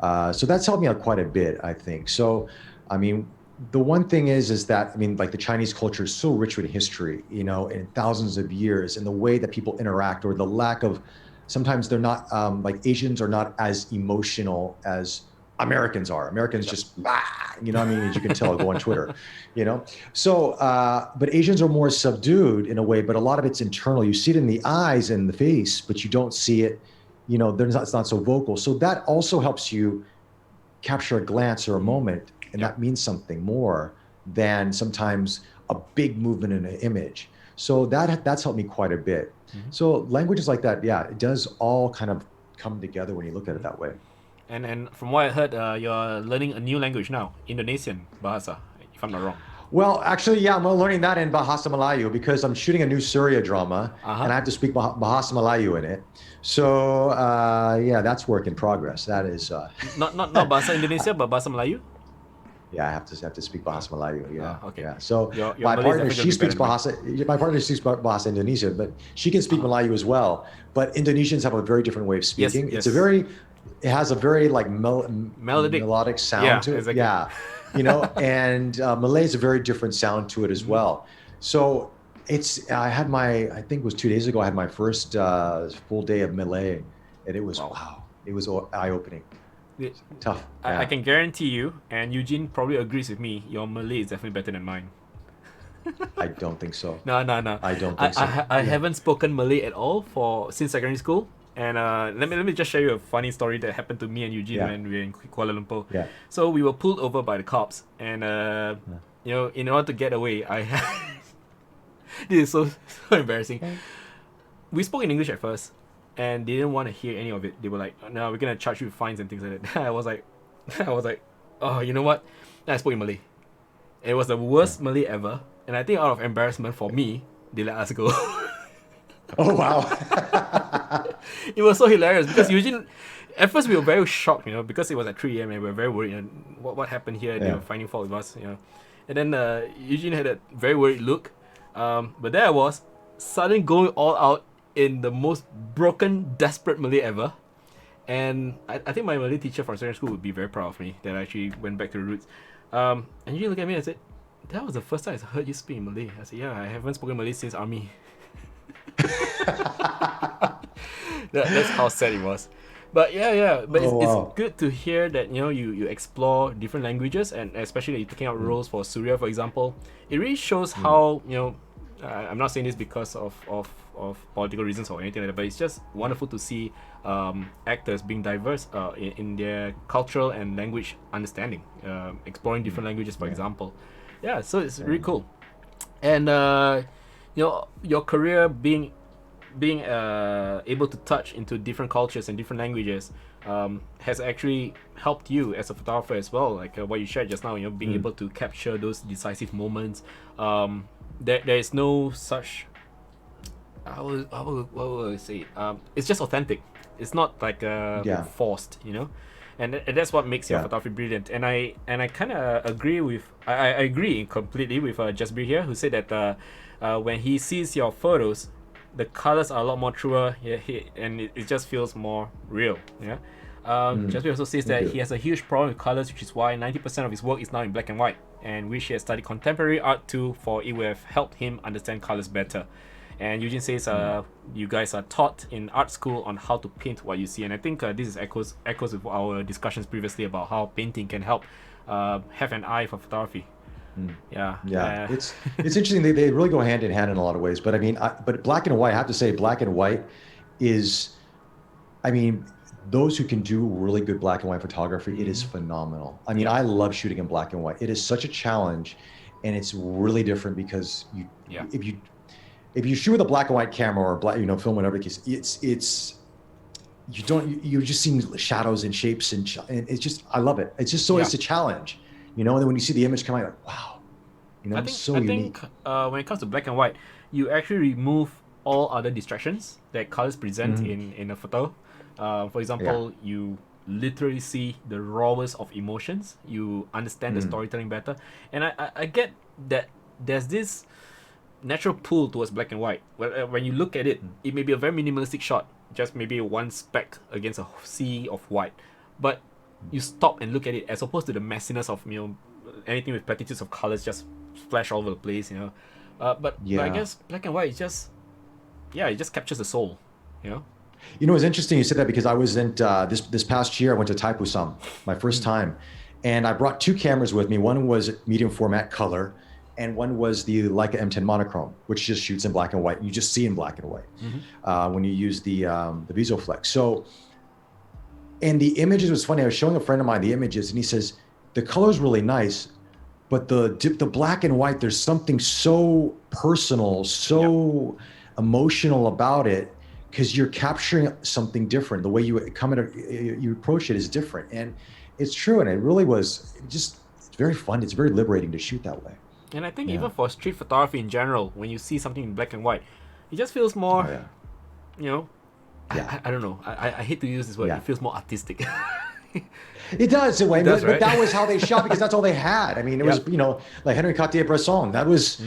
F: So that's helped me out quite a bit, I think. So, I mean, the one thing is that, I mean, like the Chinese culture is so rich with history, and thousands of years, and the way that people interact, or the lack of, sometimes they're not, like Asians are not as emotional as Americans are. Americans just, I mean, as you can tell, go on Twitter, So, but Asians are more subdued in a way, but a lot of it's internal. You see it in the eyes and the face, but you don't see it, it's not so vocal. So that also helps you capture a glance or a moment, and that means something more than sometimes a big movement in an image. So that's helped me quite a bit. So languages like that, yeah, it does all kind of come together when you look at it that way.
B: And from what I heard, you're learning a new language now, Indonesian bahasa, if I'm not wrong.
F: Well, actually, yeah, I'm learning that in Bahasa Melayu because I'm shooting a new Surya drama, and I have to speak Bahasa Melayu in it. So, yeah, that's work in progress. That is
B: Not bahasa Indonesia, but bahasa Melayu.
F: Yeah, I have to speak Bahasa Melayu. Yeah,
B: okay.
F: Yeah. So
B: Your
F: my
B: Malay is
F: partner,
B: definitely
F: she
B: gonna be
F: speaks
B: better
F: Bahasa. My partner speaks Bahasa Indonesia, but she can speak Melayu as well. But Indonesians have a very different way of speaking.
B: Yes.
F: It has a very like
B: Melodic.
F: melodic sound
B: Yeah,
F: to it.
B: exactly.
F: Yeah, and Malay is a very different sound to it as well. So I think it was 2 days ago. I had my first full day of Malay, and it was wow. It was eye-opening. Tough.
B: I can guarantee you, and Eugene probably agrees with me, your Malay is definitely better than mine.
F: I don't think so.
B: No.
F: I don't think so.
B: I haven't spoken Malay at all since secondary school. And let me just share you a funny story that happened to me and Eugene when we were in Kuala Lumpur.
F: Yeah.
B: So we were pulled over by the cops, and in order to get away, this is so embarrassing. We spoke in English at first, and they didn't want to hear any of it. They were like, "No, we're gonna charge you with fines and things like that." I was like, "Oh, you know what?" Then I spoke in Malay. It was the worst Malay ever, and I think out of embarrassment for me, they let us go.
F: Oh wow.
B: It was so hilarious because Eugene, at first we were very shocked, because it was at 3 a.m. and we were very worried. And what happened here? They were finding fault with us, And then Eugene had a very worried look. But there I was, suddenly going all out in the most broken, desperate Malay ever. And I think my Malay teacher from secondary school would be very proud of me that I actually went back to the roots. And Eugene looked at me and said, "That was the first time I heard you speak Malay." I said, "Yeah, I haven't spoken Malay since army." That's how sad it was. But but it's good to hear that you explore different languages, and especially that you're taking out roles for Surya, for example. It really shows how I'm not saying this because of political reasons or anything like that, but it's just wonderful to see actors being diverse in their cultural and language understanding, exploring different languages, for example. Yeah, so it's really cool. And your career being able to touch into different cultures and different languages has actually helped you as a photographer as well, like what you shared just now, being able to capture those decisive moments. There is no such, what would I say, it's just authentic. It's not like forced, and that's what makes your photography brilliant. And I kind of agree with, I agree completely with Jasbir here, who said that when he sees your photos, the colors are a lot more truer, and it just feels more real. Jasbir also says that he has a huge problem with colors, which is why 90% of his work is now in black and white, and wish he had studied contemporary art too, for it would have helped him understand colors better. And Eugene says you guys are taught in art school on how to paint what you see, and I think this is echoes with our discussions previously about how painting can help have an eye for photography. It's
F: interesting. They really go hand in hand in a lot of ways. But I mean, but black and white, I have to say, black and white is, I mean, those who can do really good black and white photography, it is phenomenal. I mean, I love shooting in black and white. It is such a challenge, and it's really different because if you shoot with a black and white camera or black, film, whatever the case, you're just seeing shadows and shapes and it's just, I love it. It's just so,
B: Yeah.
F: it's a challenge, and then when you see the image come out, like, wow, it's so unique.
B: When it comes to black and white, you actually remove all other distractions that colors present in a photo. For example, you literally see the rawest of emotions. You understand the storytelling better, and I get that there's this natural pull towards black and white. When you look at it, it may be a very minimalistic shot, just maybe one speck against a sea of white, but you stop and look at it as opposed to the messiness of anything with platitudes of colors just splash all over the place. But I guess black and white is just it just captures the soul.
F: It's interesting you said that, because I was in this past year I went to Taipusam, my first time, and I brought two cameras with me. One was medium format color, and one was the Leica M10 monochrome, which just shoots in black and white. You just see in black and white when you use the VisoFlex. So, and the images was funny. I was showing a friend of mine the images, and he says the color's really nice, but the black and white, there's something so personal, so emotional about it, because you're capturing something different. The way you approach it is different, and it's true. And it really was it's very fun. It's very liberating to shoot that way.
B: And I think even for street photography in general, when you see something in black and white, it just feels more, I don't know. I hate to use this word. It feels more artistic.
F: It does in a way, but
B: right?
F: that was how they shot, because that's all they had. I mean, it was, like Henry Cartier-Bresson, that was,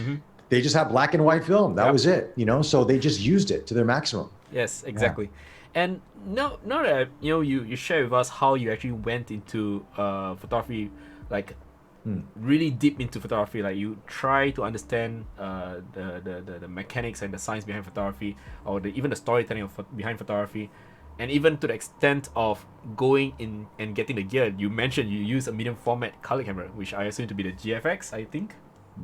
F: they just had black and white film. That was it, so they just used it to their maximum.
B: Yes, exactly. And now that, you share with us how you actually went into photography, like really deep into photography, like you try to understand the mechanics and the science behind photography, or even the storytelling behind photography, and even to the extent of going in and getting the gear. You mentioned you use a medium format color camera, which I assume to be the GFX, I think.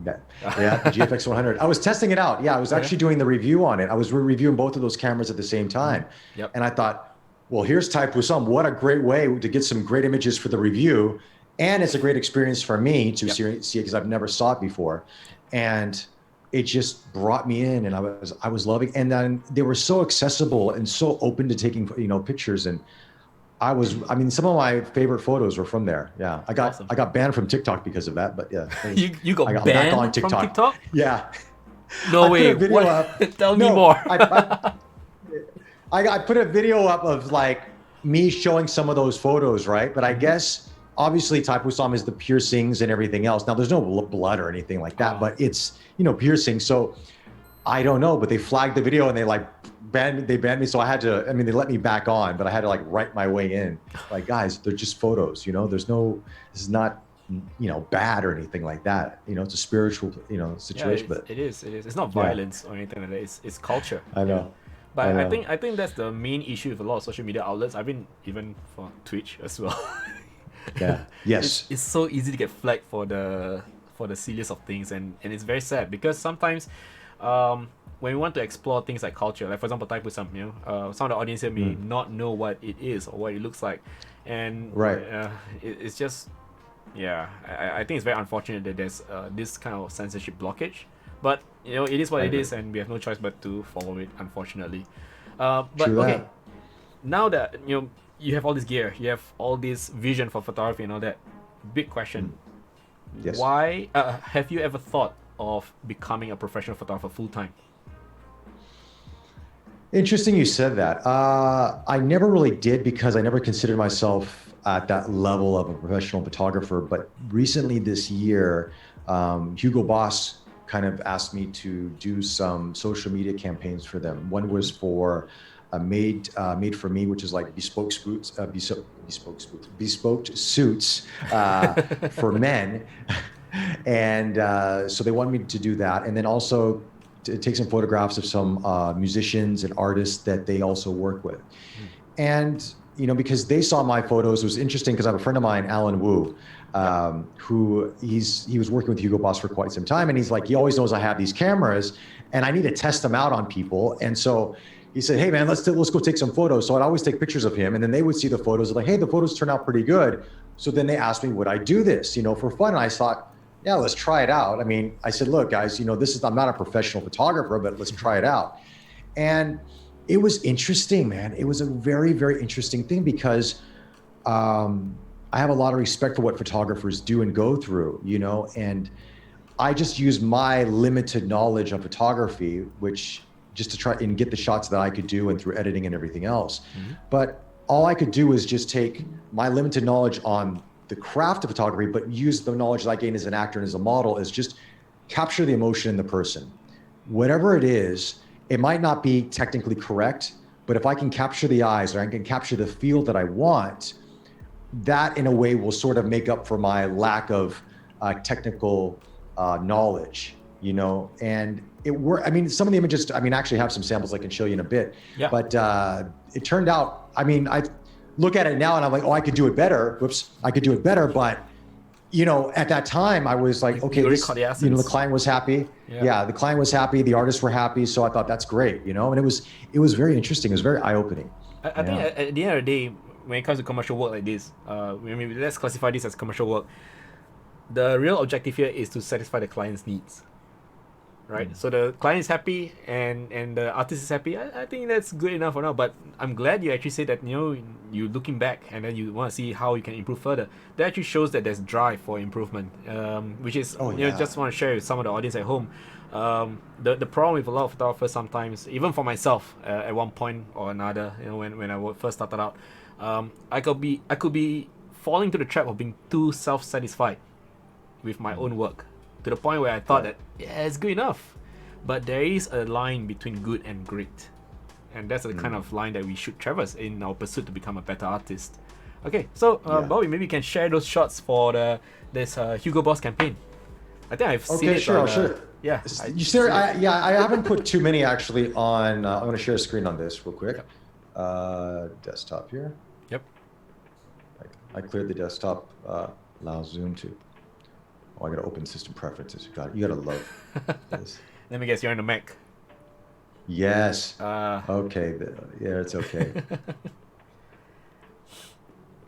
F: The GFX 100. I was testing it out. I was actually doing the review on it. I was reviewing both of those cameras at the same time. And I thought, well, here's Taipusam. What a great way to get some great images for the review. And it's a great experience for me to see it, because I've never saw it before. And it just brought me in, and I was loving. And then they were so accessible and so open to taking pictures. And some of my favorite photos were from there. I got banned from TikTok because of that, but
B: you got banned
F: back on
B: from TikTok?
F: Yeah.
B: No way. Tell me more.
F: I put a video up of like me showing some of those photos, right? But I guess obviously Taipusam is the piercings and everything else. Now there's no blood or anything like that, but it's piercing. So I don't know, but they flagged the video and they banned me. So I had to, they let me back on, but I had to write my way in. Like, guys, they're just photos, this is not, bad or anything like that. It's a spiritual, situation.
B: But it is. It's not violence or anything like that. It's culture.
F: I know.
B: But I think that's the main issue with a lot of social media outlets. I mean, even for Twitch as well.
F: Yes.
B: It's so easy to get flagged for the silliest of things, and it's very sad, because sometimes when we want to explore things like culture, like for example Taipusam, some of the audience here may not know what it is or what it looks like, and it's just I think it's very unfortunate that there's this kind of censorship blockage, but it is what it is, and we have no choice but to follow it, unfortunately. But okay, now that you have all this gear, you have all this vision for photography and all that, big question.
F: Yes.
B: Why have you ever thought of becoming a professional photographer full-time?
F: Interesting you said that. I never really did, because I never considered myself at that level of a professional photographer. But recently this year, Hugo Boss kind of asked me to do some social media campaigns for them. One was for made for me, which is like bespoke suits for men, and so they wanted me to do that, and then also to take some photographs of some musicians and artists that they also work with. And because they saw my photos, it was interesting, because I have a friend of mine, Alan Wu, who he was working with Hugo Boss for quite some time, and he's like, he always knows I have these cameras and I need to test them out on people. And so he said, hey man, let's go take some photos. So I'd always take pictures of him, and then they would see the photos, like, hey, the photos turn out pretty good. So then they asked me, would I do this, for fun? And I thought, yeah, let's try it out. I said, look guys, I'm not a professional photographer, but let's try it out. And It was interesting, man. It was a very, very interesting thing because I have a lot of respect for what photographers do and go through, you know, and I just use my limited knowledge of photography, which just to try and get the shots that I could do and through editing and everything else. But all I could do is just take my limited knowledge on the craft of photography, but use the knowledge that I gained as an actor and as a model is just capture the emotion in the person. Whatever it is, it might not be technically correct, but if I can capture the eyes or I can capture the feel that I want, that in a way will sort of make up for my lack of technical knowledge, you know, and it worked. I mean, some of the images, I mean, I actually have some samples I can show you in a bit, but it turned out, I mean, I look at it now and I'm like, oh, I could do it better. Whoops, I could do it better. But, you know, at that time I was like, okay, this, you know, the client was happy. Yeah, the client was happy. The artists were happy. So I thought that's great, you know, and it was very interesting. It was very eye-opening.
B: I think at the end of the day, when it comes to commercial work like this, maybe let's classify this as commercial work. The real objective here is to satisfy the client's needs, right? So the client is happy and the artist is happy. I think that's good enough for now. But I'm glad you actually said that, you know, you're looking back and then you want to see how you can improve further. That actually shows that there's drive for improvement, which is, you know, just want to share with some of the audience at home. The problem with a lot of photographers sometimes, even for myself, at one point or another, you know, when I first started out, I could be falling to the trap of being too self-satisfied with my own work, to the point where I thought that, yeah, it's good enough. But there is a line between good and great. And that's the kind of line that we should traverse in our pursuit to become a better artist. Okay, so Bobby, maybe you can share those shots for this Hugo Boss campaign. I think I've seen it.
F: Sure.
B: Yeah.
F: I haven't put too many actually on. I'm going to share a screen on this real quick. Desktop here.
B: Yep.
F: I cleared the desktop. Allow Zoom to. Oh, I got to open system preferences. You got to love this.
B: Let me guess, you're on the Mac.
F: Yes. Okay. Yeah, it's okay.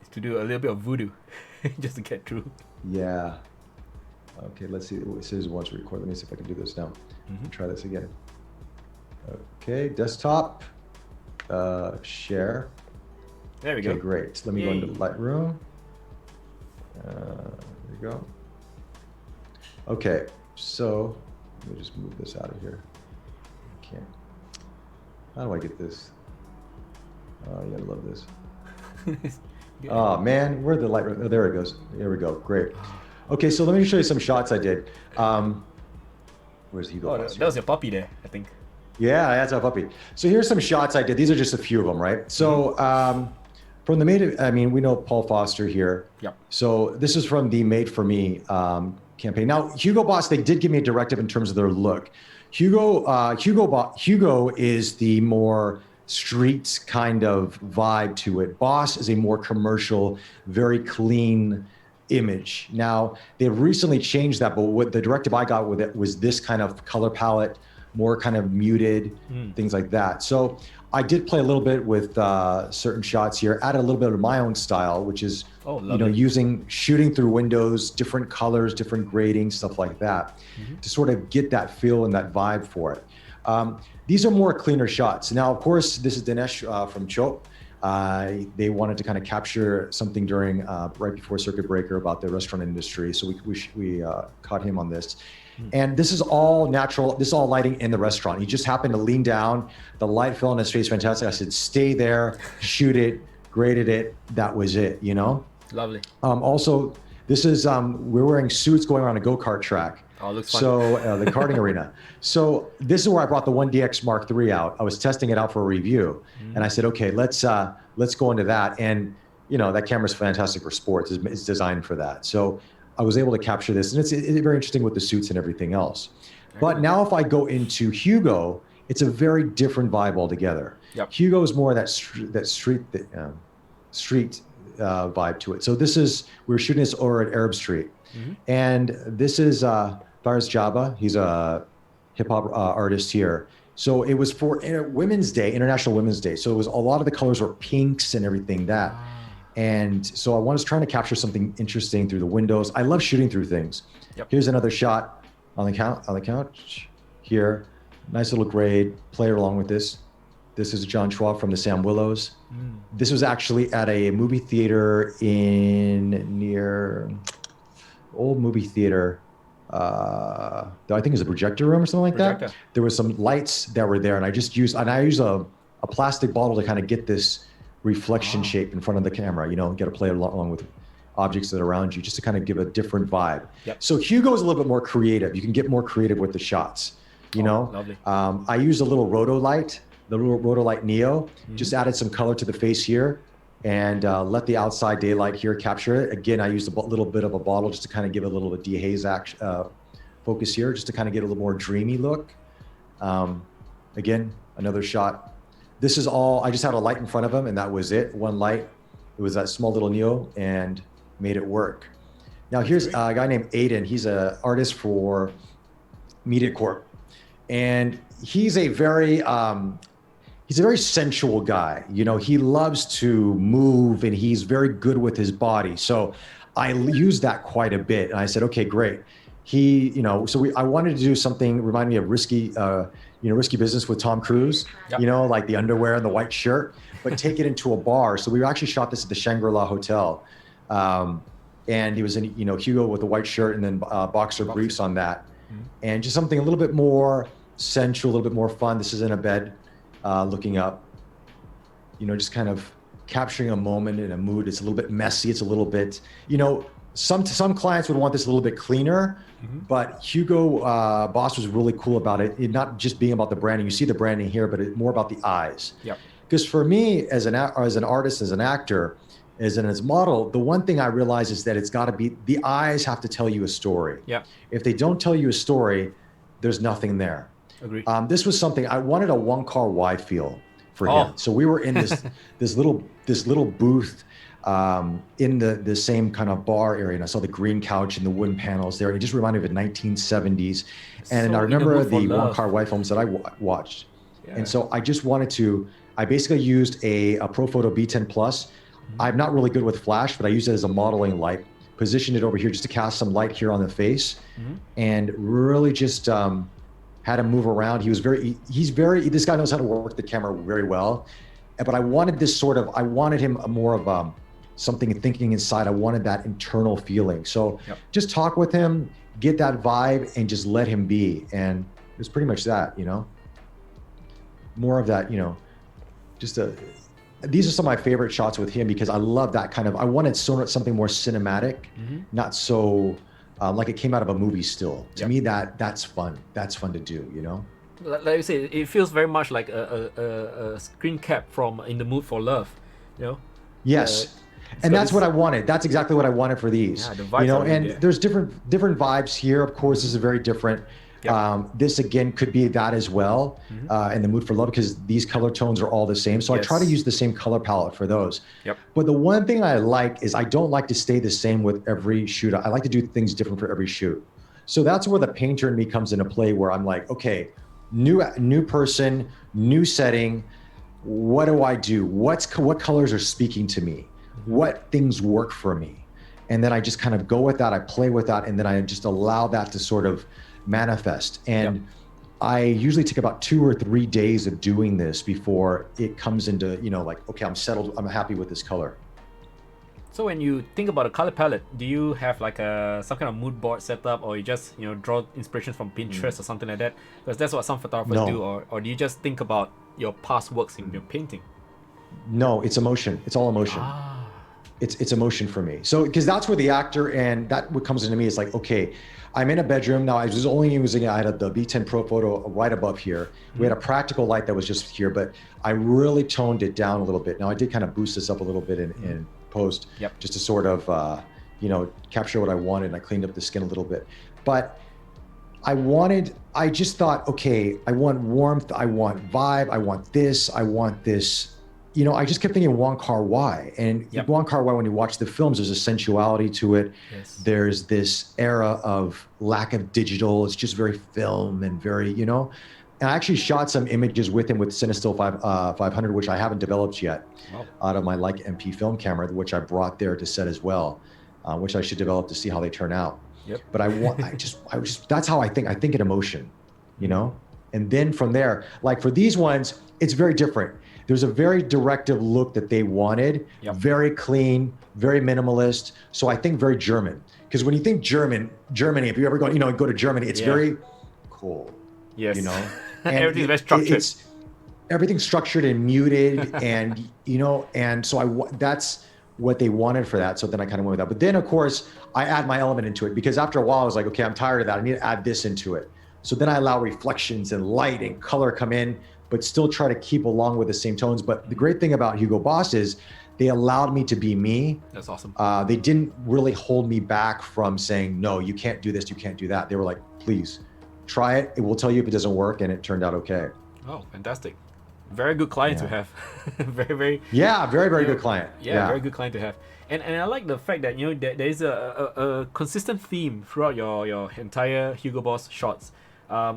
B: It's to do a little bit of voodoo, just to get through.
F: Yeah. Okay, let's see. It says once record. Let me see if I can do this now. Try this again. Okay, desktop. Share.
B: There we go.
F: Okay, great. Let me go into Lightroom. There we go. Okay, so let me just move this out of here. I can't. How do I get this? Oh, you gotta love this. Oh man, where'd the Lightroom? Oh, there it goes. There we go. Great. Okay, so let me show you some shots I did. Where's Hugo?
B: Oh, that was your puppy there, I think.
F: Yeah, that's a puppy. So here's some shots I did. These are just a few of them, right? So from the Made, I mean, we know Paul Foster here.
B: Yep.
F: So this is from the Made for Me campaign. Now, Hugo Boss, they did give me a directive in terms of their look. Hugo is the more street kind of vibe to it. Boss is a more commercial, very clean image. Now, they've recently changed that, but what the directive I got with it was this kind of color palette, more kind of muted, things like that. So I did play a little bit with certain shots here, added a little bit of my own style, which is, you know, shooting through windows, different colors, different grading, stuff like that, to sort of get that feel and that vibe for it. These are more cleaner shots. Now, of course, this is Dinesh from Chop. They wanted to kind of capture something during right before Circuit Breaker about the restaurant industry, so we caught him on this. And this is all natural. This is all lighting in the restaurant. He just happened to lean down. The light fell on his face. Fantastic. I said, stay there, shoot it, graded it. That was it, you know?
B: Lovely.
F: Also, this is, we're wearing suits going around a go-kart track.
B: Oh, looks fun.
F: So the karting arena. So this is where I brought the 1DX Mark III out. I was testing it out for a review. And I said, okay, let's go into that. And, you know, that camera's fantastic for sports. It's designed for that. So I was able to capture this, and it's very interesting with the suits and everything else. But now if I go into Hugo, it's a very different vibe altogether.
B: Yep.
F: Hugo is more that street vibe to it. So this is, we're shooting this over at Arab Street. And this is Faraz Jabba. He's a hip hop artist here. So it was for Women's Day, International Women's Day. So it was, a lot of the colors were pinks and everything that. And so I was trying to capture something interesting through the windows. I love shooting through things.
B: Yep.
F: Here's another shot on the couch here. Nice little grade, play along with this. This is John Schwab from the Sam Willows. This was actually at a movie theater near old movie theater. I think it was a projector room or something like that. There was some lights that were there, and I used a plastic bottle to kind of get this reflection shape in front of the camera. You know, get to play along with objects that are around you, just to kind of give a different vibe. So Hugo is a little bit more creative. You can get more creative with the shots. You know,
B: lovely.
F: I used a little Rotolight, the little Rotolight Neo. Just added some color to the face here, and let the outside daylight here capture it. Again, I used a little bit of a bottle just to kind of give a little dehaze focus here, just to kind of get a little more dreamy look. Again, another shot. This is all, I just had a light in front of him, and that was it. One light. It was that small little Neo, and made it work. Now here's a guy named Aiden. He's an artist for MediaCorp, and he's a very sensual guy. You know, he loves to move, and he's very good with his body. So I used that quite a bit, and I said, okay, great. I wanted to do something remind me of Risky Business with Tom Cruise. You know, like the underwear and the white shirt, but take it into a bar. So we actually shot this at the Shangri-La Hotel. And he was in, Hugo with the white shirt and then boxer briefs on that. And just something a little bit more sensual, a little bit more fun. This is in a bed, looking up, just kind of capturing a moment and a mood. It's a little bit messy. It's a little bit, some clients would want this a little bit cleaner, but Hugo Boss was really cool about it. It not just being about the branding. You see the branding here, but more about the eyes. Because for me, as an artist, as an actor, as a model, the one thing I realize is that it's got to be, the eyes have to tell you a story. If they don't tell you a story, there's nothing there.
B: Agreed.
F: This was something I wanted, a one car wide feel for him. So we were in this little booth in the same kind of bar area, and I saw the green couch and the wooden panels there, and it just reminded me of the 1970s. And I remember the one car wide films that I watched. And so I just wanted to, I basically used a Profoto B10 Plus. I'm not really good with flash, but I used it as a modeling light, positioned it over here just to cast some light here on the face, and really just had him move around. This guy knows how to work the camera very well. But I wanted I wanted him more of something thinking inside. I wanted that internal feeling. So just talk with him, get that vibe, and just let him be. And it was pretty much that, more of that, these are some of my favorite shots with him, because I love that kind of, I wanted something more cinematic, not so like it came out of a movie still. To me, that's fun. That's fun to do,
B: Like you say, it feels very much like a screen cap from In the Mood for Love,
F: Yes. And that's what I wanted. That's exactly what I wanted for these.
B: The vibes
F: there's different vibes here. Of course, this is very different. This again could be that as well, in the Mood for Love, because these color tones are all the same. So I try to use the same color palette for those. But the one thing I like is I don't like to stay the same with every shoot. I like to do things different for every shoot. So that's where the painter in me comes into play, where I'm like, okay, new person, new setting. What do I do? What colors are speaking to me? What things work for me? And then I just kind of go with that. I play with that, and then I just allow that to sort of manifest. And I usually take about 2 or 3 days of doing this before it comes into, like, okay, I'm settled. I'm happy with this color.
B: So when you think about a color palette, do you have like some kind of mood board set up, or you just draw inspiration from Pinterest or something like that? Because that's what some photographers do. Or do you just think about your past works in your painting?
F: No, it's emotion. It's all emotion. It's emotion for me. So because that's where the actor, and that what comes into me is like, okay, I'm in a bedroom now. I was only using, I had the B10 Pro Photo right above here. We had a practical light that was just here, but I really toned it down a little bit. Now I did kind of boost this up a little bit in post, just to sort of, capture what I wanted. And I cleaned up the skin a little bit, but I just thought, okay, I want warmth, I want vibe, I want this. I just kept thinking Wong Kar-wai, and Wong Kar-wai, when you watch the films, there's a sensuality to it. There's this era of lack of digital. It's just very film and very, and I actually shot some images with him with Cinestill 500, which I haven't developed yet, out of my Leica MP film camera, which I brought there to set as well, which I should develop to see how they turn out. But that's how I think. I think in emotion, And then from there, like for these ones, it's very different. There's a very directive look that they wanted, very clean, very minimalist. So I think very German. Because when you think Germany, if you ever go, go to Germany, it's very cold.
B: Yes.
F: And
B: everything's very structured.
F: Everything's structured and muted, and and so that's what they wanted for that. So then I kind of went with that. But then of course I add my element into it, because after a while I was like, okay, I'm tired of that. I need to add this into it. So then I allow reflections and light and color come in, but still try to keep along with the same tones. But the great thing about Hugo Boss is they allowed me to be me.
B: That's awesome.
F: They didn't really hold me back from saying, no, you can't do this, you can't do that. They were like, please try it. We'll tell you if it doesn't work. And it turned out okay.
B: Oh, fantastic. Very good client to have. very
F: very good client.
B: Very good client to have. And I like the fact that there is a consistent theme throughout your entire Hugo Boss shots.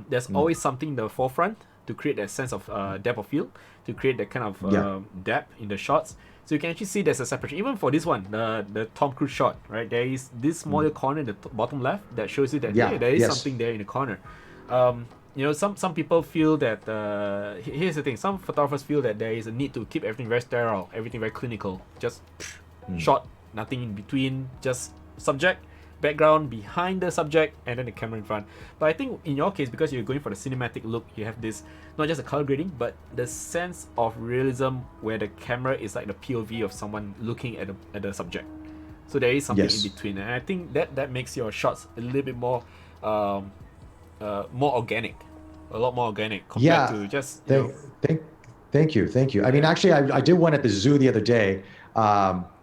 B: There's always something in the forefront to create that sense of depth of field, to create that kind of depth in the shots. So you can actually see there's a separation. Even for this one, the Tom Cruise shot, right? There is this smaller corner in the bottom left that shows you that there is something there in the corner. Some people feel that here's the thing. Some photographers feel that there is a need to keep everything very sterile, everything very clinical, just shot, nothing in between, just subject, background behind the subject, and then the camera in front. But I think in your case, because you're going for the cinematic look, you have this not just a color grading, but the sense of realism where the camera is like the POV of someone looking at the subject. So there is something in between, and I think that makes your shots a little bit more more organic, a lot more organic compared to just
F: Thank you. I mean, actually, I did one at the zoo the other day.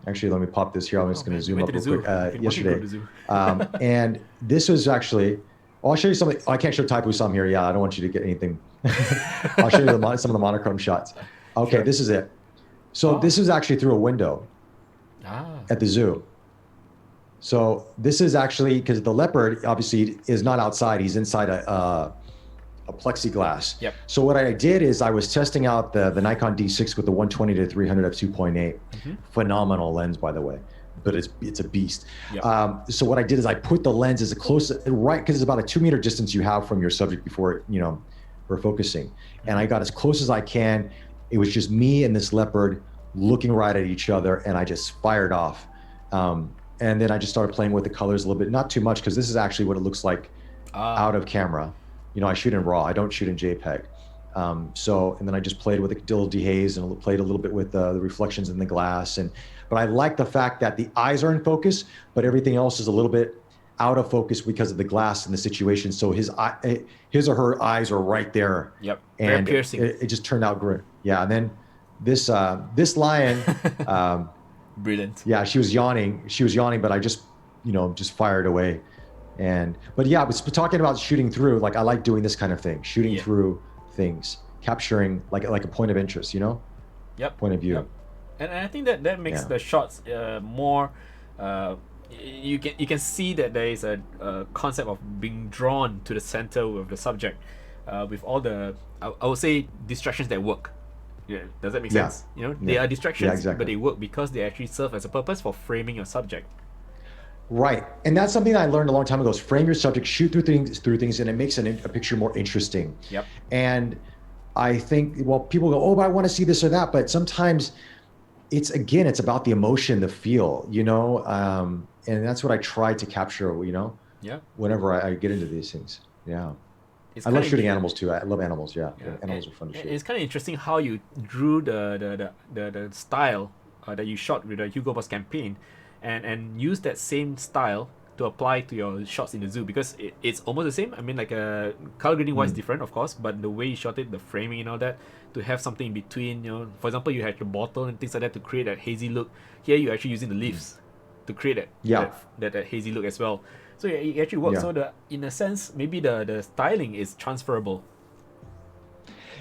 F: Actually, let me pop this here. I'm just going to zoom up real quick. Yesterday, and this was actually. I'll show you something. I can't show Taipu some here. Yeah, I don't want you to get anything. I'll show you some of the monochrome shots. Okay, this is it. So this is actually through a window at the zoo. So this is actually, because the leopard obviously is not outside. He's inside a plexiglass.
B: Yep.
F: So what I did is I was testing out the Nikon D6 with the 120 to 300 f2.8. Phenomenal lens, by the way, but it's a beast.
B: Yep.
F: So what I did is I put the lens as close, right, because it's about a 2 meter distance you have from your subject before we're focusing, and I got as close as I can. It was just me and this leopard looking right at each other, and I just fired off. And then I just started playing with the colors a little bit, not too much, because this is actually what it looks like out of camera. I shoot in RAW. I don't shoot in JPEG. And then I just played with the little dehaze and played a little bit with the reflections in the glass. But I like the fact that the eyes are in focus, but everything else is a little bit out of focus because of the glass and the situation. So his or her eyes are right there.
B: Yep.
F: And
B: very piercing.
F: It just turned out great. Yeah. And then this lion.
B: Brilliant.
F: Yeah, she was yawning, but I just fired away. But yeah, but talking about shooting through, like I like doing this kind of thing, shooting through things, capturing like a point of interest,
B: Yep.
F: Point of view.
B: Yep. And I think that makes the shots more. You can see that there is a concept of being drawn to the center of the subject, with all the I would say distractions that work. Yeah, does that make sense? They are distractions, but they work because they actually serve as a purpose for framing your subject.
F: Right, and that's something I learned a long time ago. Is frame your subject, shoot through things, and it makes a picture more interesting.
B: Yep.
F: And I think, people go, oh, but I want to see this or that, but sometimes it's about the emotion, the feel, and that's what I try to capture,
B: Yeah.
F: Whenever I get into these things. Yeah.
B: It's
F: I love shooting animals too. I love animals. Yeah. Animals are fun to shoot.
B: It's kind of interesting how you drew the style that you shot with the Hugo Boss campaign, and use that same style to apply to your shots in the zoo, because it's almost the same. I mean, like color grading wise different, of course, but the way you shot it, the framing and all that, to have something in between. For example, you had your bottle and things like that to create that hazy look. Here you're actually using the leaves to create that hazy look as well. So it actually works. So in a sense, maybe the styling is transferable.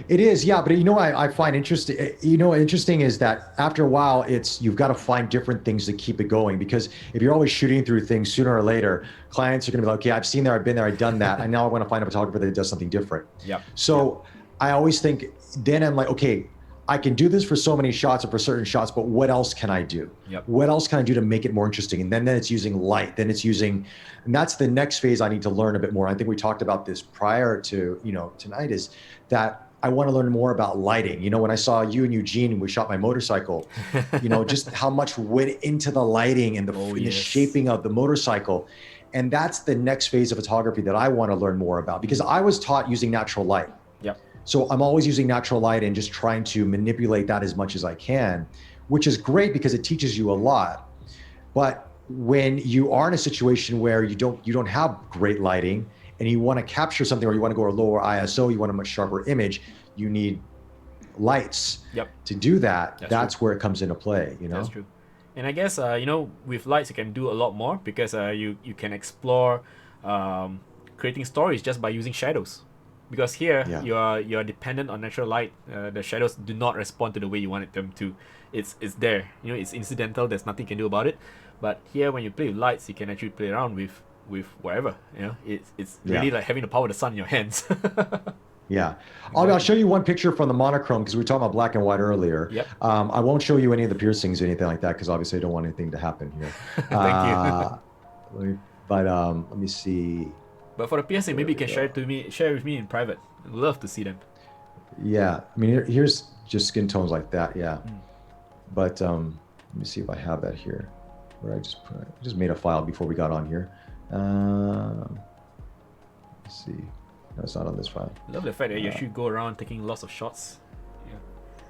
F: It is, yeah. But I find interesting. Interesting is that after a while, you've got to find different things to keep it going, because if you're always shooting through things, sooner or later, clients are going to be like, okay, I've seen there, I've been there, I've done that, and now I want to find a photographer that does something different.
B: Yeah.
F: So I always think, then I'm like, okay, I can do this for so many shots or for certain shots, but what else can I do?
B: Yep.
F: What else can I do to make it more interesting? And then it's using light. Then it's using, and that's the next phase I need to learn a bit more. I think we talked about this prior to, tonight, is that I want to learn more about lighting. When I saw you and Eugene, we shot my motorcycle, just how much went into the lighting and the shaping of the motorcycle. And that's the next phase of photography that I want to learn more about, because I was taught using natural light.
B: Yep.
F: So I'm always using natural light and just trying to manipulate that as much as I can, which is great because it teaches you a lot. But when you are in a situation where you don't have great lighting and you want to capture something, or you want to go to lower ISO, you want a much sharper image, you need lights to do that. That's where it comes into play.
B: That's true. And I guess with lights you can do a lot more, because you can explore creating stories just by using shadows. Because here you are dependent on natural light. The shadows do not respond to the way you wanted them to. It's there. It's incidental. There's nothing you can do about it. But here, when you play with lights, you can actually play around with whatever. It's really like having the power of the sun in your hands.
F: Yeah. I'll show you one picture from the monochrome, because we were talking about black and white earlier.
B: Yep.
F: I won't show you any of the piercings or anything like that, because obviously I don't want anything to happen here.
B: Thank you.
F: Let me see.
B: But for the piercing, maybe you can share with me in private. I'd love to see them.
F: Yeah. I mean, here's just skin tones like that. Yeah. But let me see if I have that here. Where I just made a file before we got on here. Let's see. No, it's not on this file.
B: I love the fact that you actually go around taking lots of shots. Yeah.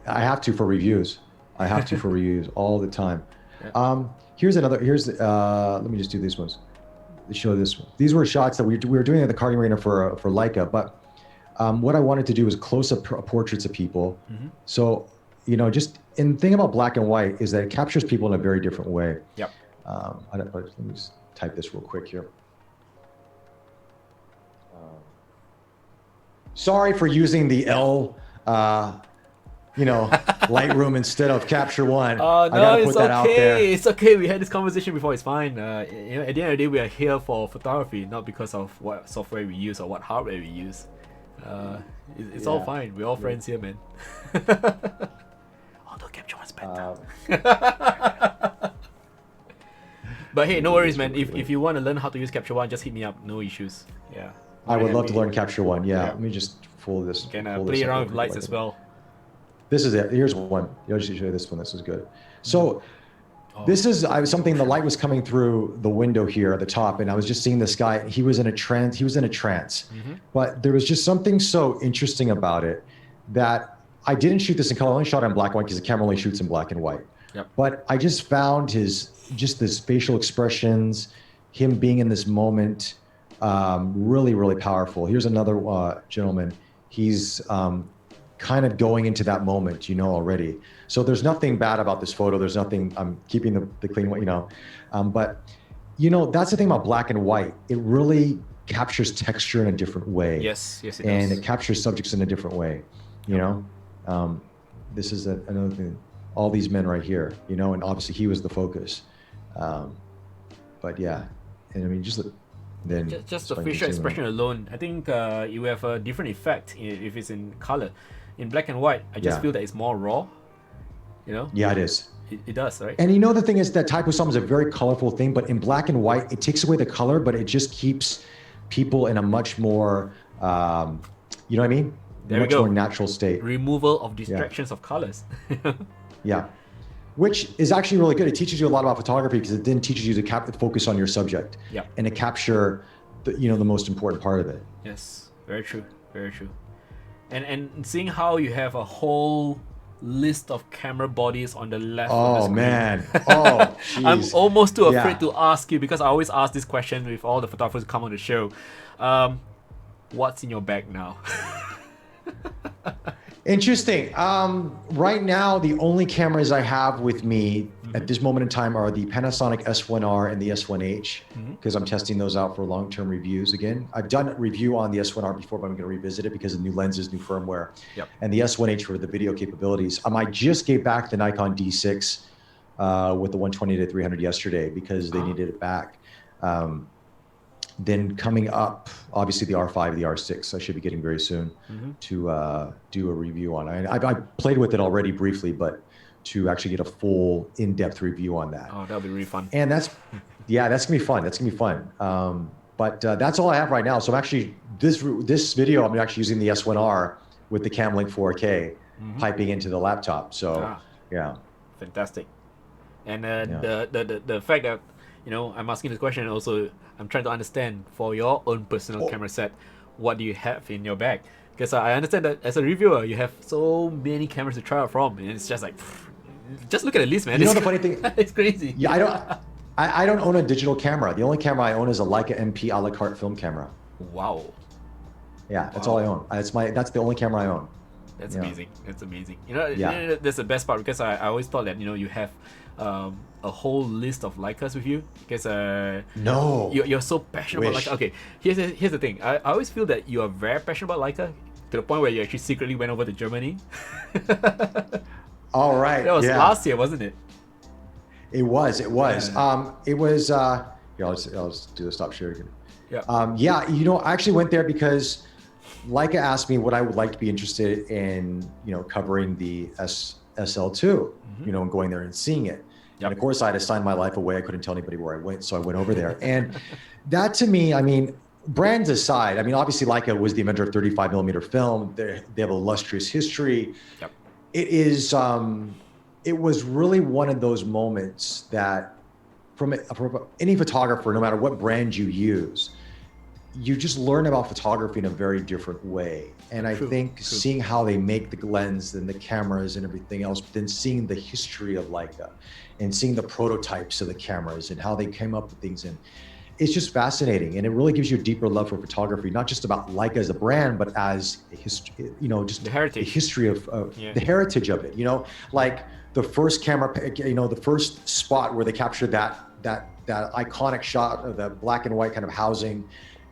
F: I have to for reviews. All the time. Yeah. Here's let me just do these ones. Show this one. These were shots that we were doing at the karting arena for Leica, but what I wanted to do was close-up portraits of people.
B: Mm-hmm.
F: So, and the thing about black and white is that it captures people in a very different way.
B: Yep.
F: Let me just type this real quick here. Sorry for using the L, Lightroom instead of Capture One.
B: Oh, no,
F: I gotta
B: it's
F: put that out there.
B: It's okay. We had this conversation before. It's fine. At the end of the day, we are here for photography, not because of what software we use or what hardware we use. It's all fine. We're all friends here, man. Although Capture One's better. But hey, no worries, man. If you want to learn how to use Capture One, just hit me up. No issues. Yeah.
F: I would love to learn Capture One. Yeah. Let me just pull this.
B: You can play around with lights as well.
F: This is it. Here's one. I'll just show you this one. This is good. So this is something. The light was coming through the window here at the top, and I was just seeing this guy. He was in a trance.
B: Mm-hmm.
F: But there was just something so interesting about it that I didn't shoot this in color. I only shot it in black and white because the camera only shoots in black and white.
B: Yep.
F: But I just found his facial expressions, him being in this moment, really, really powerful. Here's another gentleman. He's kind of going into that moment, already. So there's nothing bad about this photo. There's nothing, I'm keeping the clean, but that's the thing about black and white. It really captures texture in a different way.
B: Yes, it does.
F: And it captures subjects in a different way, This is another thing. All these men right here, and obviously he was the focus. But yeah, and I mean, just
B: the facial expression alone, I think it will have a different effect if it's in color. In black and white, I just feel that it's more raw.
F: Yeah, it is.
B: It does, right?
F: And the thing is that type of film is a very colorful thing, but in black and white, it takes away the color, but it just keeps people in a much more, you know what I mean? Much more natural state.
B: Removal of distractions of colors.
F: Yeah. Which is actually really good. It teaches you a lot about photography because it then teaches you to focus on your subject and to capture the most important part of it.
B: Yes, very true, very true. And seeing how you have a whole list of camera bodies on the left of the screen.
F: Man. Oh, jeez.
B: I'm almost too afraid to ask you, because I always ask this question with all the photographers who come on the show. What's in your bag now?
F: Interesting. Right now, the only cameras I have with me at this moment in time are the Panasonic S1R and the S1H, because I'm testing those out for long-term reviews again. I've done a review on the S1R before, but I'm going to revisit it because of new lenses, new firmware, and the S1H for the video capabilities. I just gave back the Nikon D6 with the 120-300 yesterday because they needed it back. then coming up, obviously the R5, the R6, I should be getting very soon to do a review on. I played with it already briefly, but to actually get a full in-depth review on that.
B: Oh, that'll be really fun.
F: And that's gonna be fun. That's gonna be fun. But that's all I have right now. So I'm actually this video I'm actually using the S1R with the Camlink 4K piping into the laptop. So yeah,
B: fantastic. And the fact that I'm asking this question, and also I'm trying to understand for your own personal camera set, what do you have in your bag? Because I understand that as a reviewer, you have so many cameras to try out from, and it's just like, just look at the list, man.
F: You know the funny thing?
B: It's crazy.
F: Yeah, I don't own a digital camera. The only camera I own is a Leica MP a la carte film camera.
B: Wow.
F: Yeah, that's all I own. That's the only camera I own.
B: That's amazing. That's amazing.
F: Yeah.
B: That's the best part, because I always thought that you have a whole list of Leicas with you, because
F: no,
B: you're so passionate about Leica. Okay, here's the thing. I always feel that you are very passionate about Leica, to the point where you actually secretly went over to Germany.
F: All right.
B: That was last year, wasn't it?
F: It was.
B: Yeah.
F: It was. Here, I'll just do the stop share again.
B: Yeah.
F: I actually went there because Leica asked me what I would like to be interested in, covering the SL2, and going there and seeing it.
B: Yep.
F: And of course, I had to sign my life away. I couldn't tell anybody where I went, so I went over there. And that, to me, I mean, brands aside, I mean, obviously Leica was the inventor of 35 millimeter film. They have an illustrious history.
B: Yep.
F: It is. It was really one of those moments that, from any photographer, no matter what brand you use, you just learn about photography in a very different way. And I think seeing how they make the lens and the cameras and everything else, but then seeing the history of Leica and seeing the prototypes of the cameras and how they came up with things, and it's just fascinating. And it really gives you a deeper love for photography, not just about Leica as a brand, but as a history, just
B: the heritage,
F: the history of the heritage of it. Like the first camera, the first spot where they captured that iconic shot of the black and white kind of housing.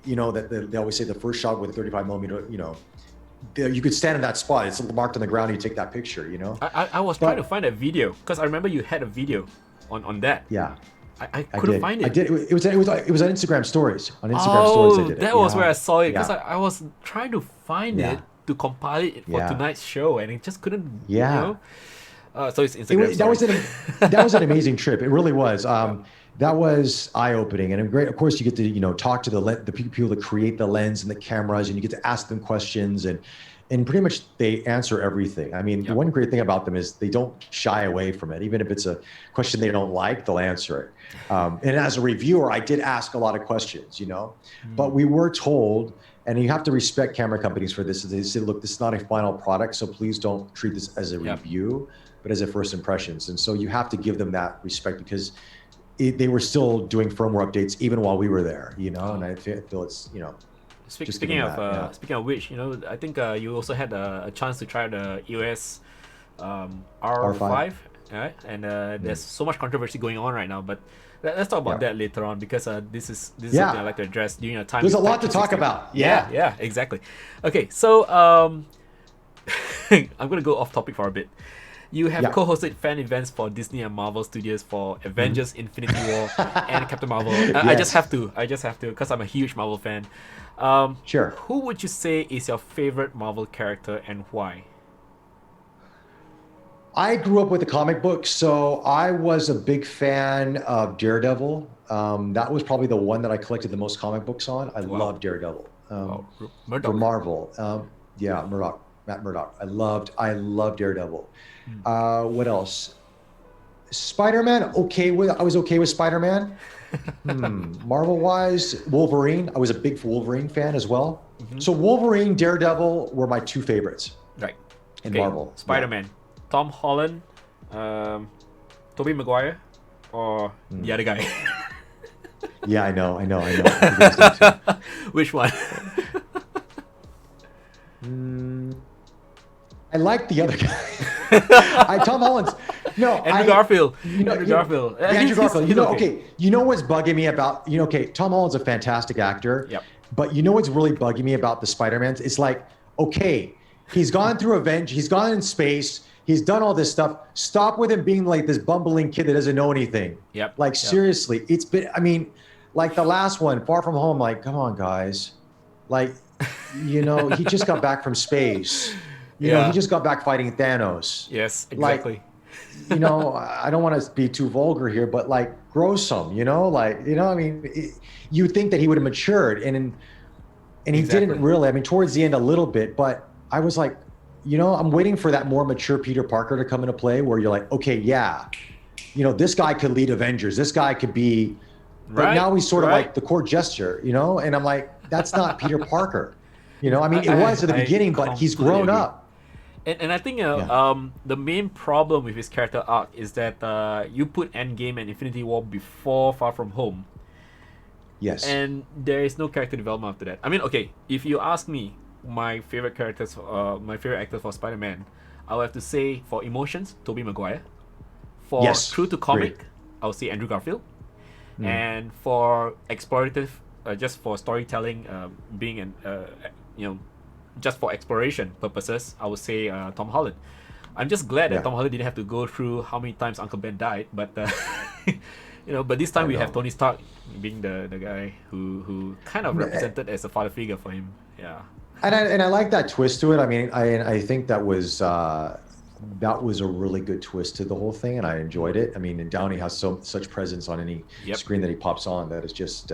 F: That they always say the first shot with 35 millimeter, you could stand in that spot. It's marked on the ground. And you take that picture.
B: I was trying to find a video, because I remember you had a video on that.
F: Yeah.
B: I couldn't find it.
F: I did. It was on Instagram stories. On Instagram stories, I did it.
B: That was where I saw it, because
F: Yeah.
B: I was trying to find it to compile it for tonight's show, and it just couldn't.
F: Yeah.
B: So it's Instagram.
F: That was an amazing trip. It really was. That was eye-opening, and great. Of course, you get to talk to the people that create the lens and the cameras, and you get to ask them questions, and pretty much they answer everything. I mean, the one great thing about them is they don't shy away from it. Even if it's a question they don't like, they'll answer it. And as a reviewer, I did ask a lot of questions, but we were told, and you have to respect camera companies for this. They say, look, this is not a final product, so please don't treat this as a review, but as a first impressions. And so you have to give them that respect, because they were still doing firmware updates even while we were there, and I feel it's,
B: Speaking of which, I think you also had a chance to try the EOS R5, right? And there's so much controversy going on right now, but let's talk about that later on, because this is something I'd like to address during a time.
F: There's a lot to talk about.
B: Yeah, exactly. Okay, so I'm gonna go off topic for a bit. You have co-hosted fan events for Disney and Marvel Studios for Avengers, Infinity War, and Captain Marvel. I just have to, because I'm a huge Marvel fan.
F: Sure.
B: Who would you say is your favorite Marvel character, and why?
F: I grew up with the comic books, so I was a big fan of Daredevil. That was probably the one that I collected the most comic books on. I love Daredevil.
B: Murdoch.
F: For Marvel. Murdoch. Matt Murdock. I loved Daredevil. What else? Spider-Man. I was okay with Spider-Man. Marvel-wise, Wolverine. I was a big Wolverine fan as well. So Wolverine, Daredevil were my two favorites.
B: Right.
F: In Marvel.
B: Spider-Man. Tom Holland, Tobey Maguire, or the other guy?
F: Yeah, I know.
B: Which one?
F: I like the other guy. Tom Holland's. No,
B: Andrew Garfield. Andrew Garfield.
F: Andrew Garfield.
B: Okay.
F: You know what's bugging me about? Tom Holland's a fantastic actor.
B: Yep.
F: But you know what's really bugging me about the Spider-Mans? It's like, okay, he's gone through Avengers. He's gone in space. He's done all this stuff. Stop with him being like this bumbling kid that doesn't know anything.
B: Yep.
F: Like seriously, it's been. I mean, like the last one, Far From Home. Like, come on, guys. Like, you know, he just got back from space. You know, he just got back fighting Thanos.
B: Yes, exactly.
F: Like, you know, I don't want to be too vulgar here, but like, grow some. You know, like, you know, I mean, you think that he would have matured, and he didn't really. I mean, towards the end a little bit, but I was like, you know, I'm waiting for that more mature Peter Parker to come into play, where you're like, okay, yeah, you know, this guy could lead Avengers. This guy could be. But now he's sort of like the court gesture, you know, and I'm like, that's not Peter Parker. You know, I mean, it was at the beginning, but he's grown up.
B: And I think the main problem with his character arc is that you put Endgame and Infinity War before Far From Home.
F: Yes.
B: And there is no character development after that. I mean, okay, if you ask me my favorite characters, my favorite actors for Spider-Man, I would have to say for emotions, Tobey Maguire. For true to comic, I would say Andrew Garfield. And for explorative, just for storytelling, being an you know, just for exploration purposes, I would say Tom Holland. I'm just glad that Tom Holland didn't have to go through how many times Uncle Ben died, but you know, but this time we have Tony Stark being the guy who kind of represented as a father figure for him. Yeah.
F: And I like that twist to it. I mean, I think that was a really good twist to the whole thing, and I enjoyed it. I mean, and Downey has such presence on any screen that he pops on that is just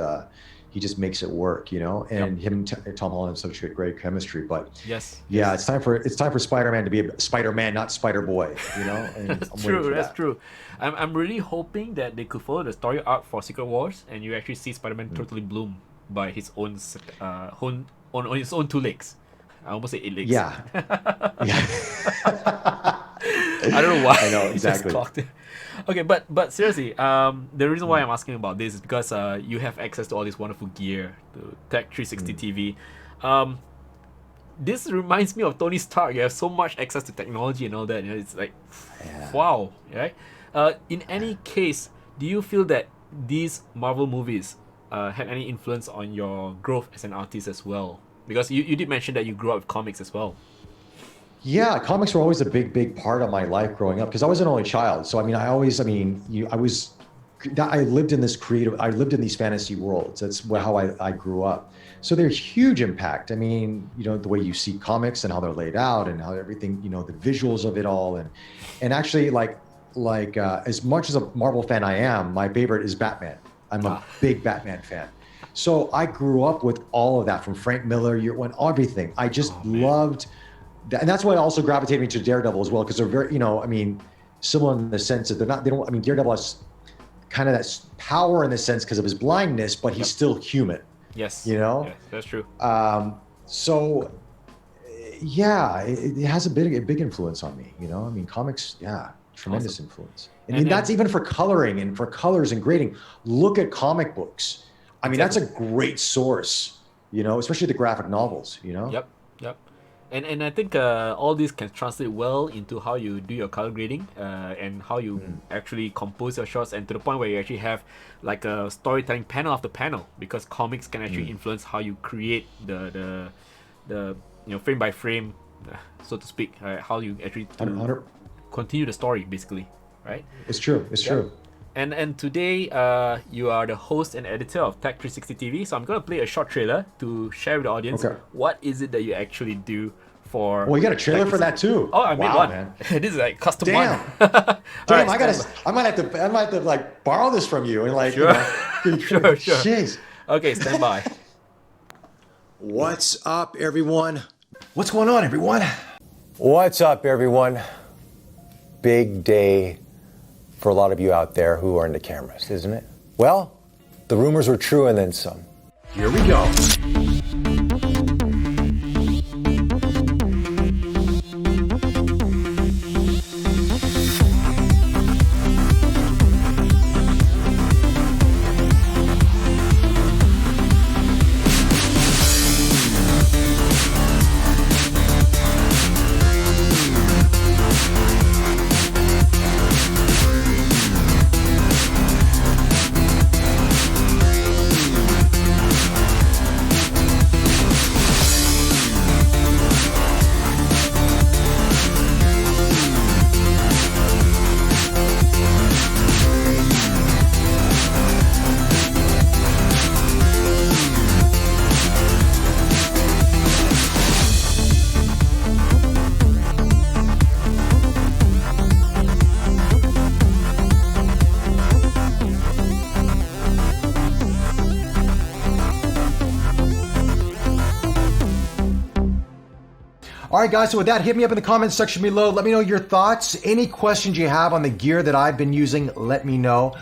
F: he just makes it work, you know. And him and Tom Holland have such a great chemistry. But it's time for Spider-Man to be a Spider-Man, not Spider-Boy, you know. And
B: that's true. That's true. I'm really hoping that they could follow the story arc for Secret Wars, and you actually see Spider-Man totally bloom by his own on his own 2 legs. I almost say 8 legs. Yeah. I don't know why.
F: I know, exactly.
B: Okay, but seriously, the reason why I'm asking about this is because you have access to all this wonderful gear, the Tech 360 TV. This reminds me of Tony Stark. You have so much access to technology and all that. You know, it's like, wow, right? In any case, do you feel that these Marvel movies had any influence on your growth as an artist as well? Because you did mention that you grew up with comics as well.
F: Yeah, comics were always a big part of my life growing up because I was an only child. So I mean, I lived in these fantasy worlds. That's how I grew up. So they're huge impact. I mean, you know, the way you see comics and how they're laid out and how everything, you know, the visuals of it all, and actually like as much as a Marvel fan I am, my favorite is Batman. I'm a big Batman fan. So I grew up with all of that from Frank Miller, everything. I just loved that. And that's why it also gravitated me to Daredevil as well, because they're very, you know, I mean, similar in the sense that Daredevil has kind of that power in the sense because of his blindness, but he's still human.
B: Yes.
F: You know?
B: Yes, that's true.
F: So yeah, it has a big influence on me, you know? I mean, comics, tremendous influence. And that's even for coloring and for colors and grading. Look at comic books. I mean, that's a great source, you know, especially the graphic novels, you know?
B: Yep. And I think all this can translate well into how you do your color grading and how you actually compose your shots, and to the point where you actually have like a storytelling panel after panel, because comics can actually influence how you create the you know, frame by frame, so to speak, how you actually continue the story, basically, right?
F: It's true. True.
B: And today, you are the host and editor of Tech 360 TV. So I'm going to play a short trailer to share with the audience. Okay. What is it that you actually do for?
F: Well, you got a trailer for that too.
B: Oh, I made one. Man. This is like custom one.
F: Damn, I might have to like borrow this from you and like.
B: Sure.
F: You know,
B: sure.
F: Jeez.
B: Okay, stand by.
G: What's up, everyone?
C: What's going on, everyone?
G: What's up, everyone? Big day for a lot of you out there who are into cameras, isn't it? Well, the rumors were true and then some.
C: Here we go.
G: All right, guys, so with that, hit me up in the comments section below. Let me know your thoughts. Any questions you have on the gear that I've been using, let me know.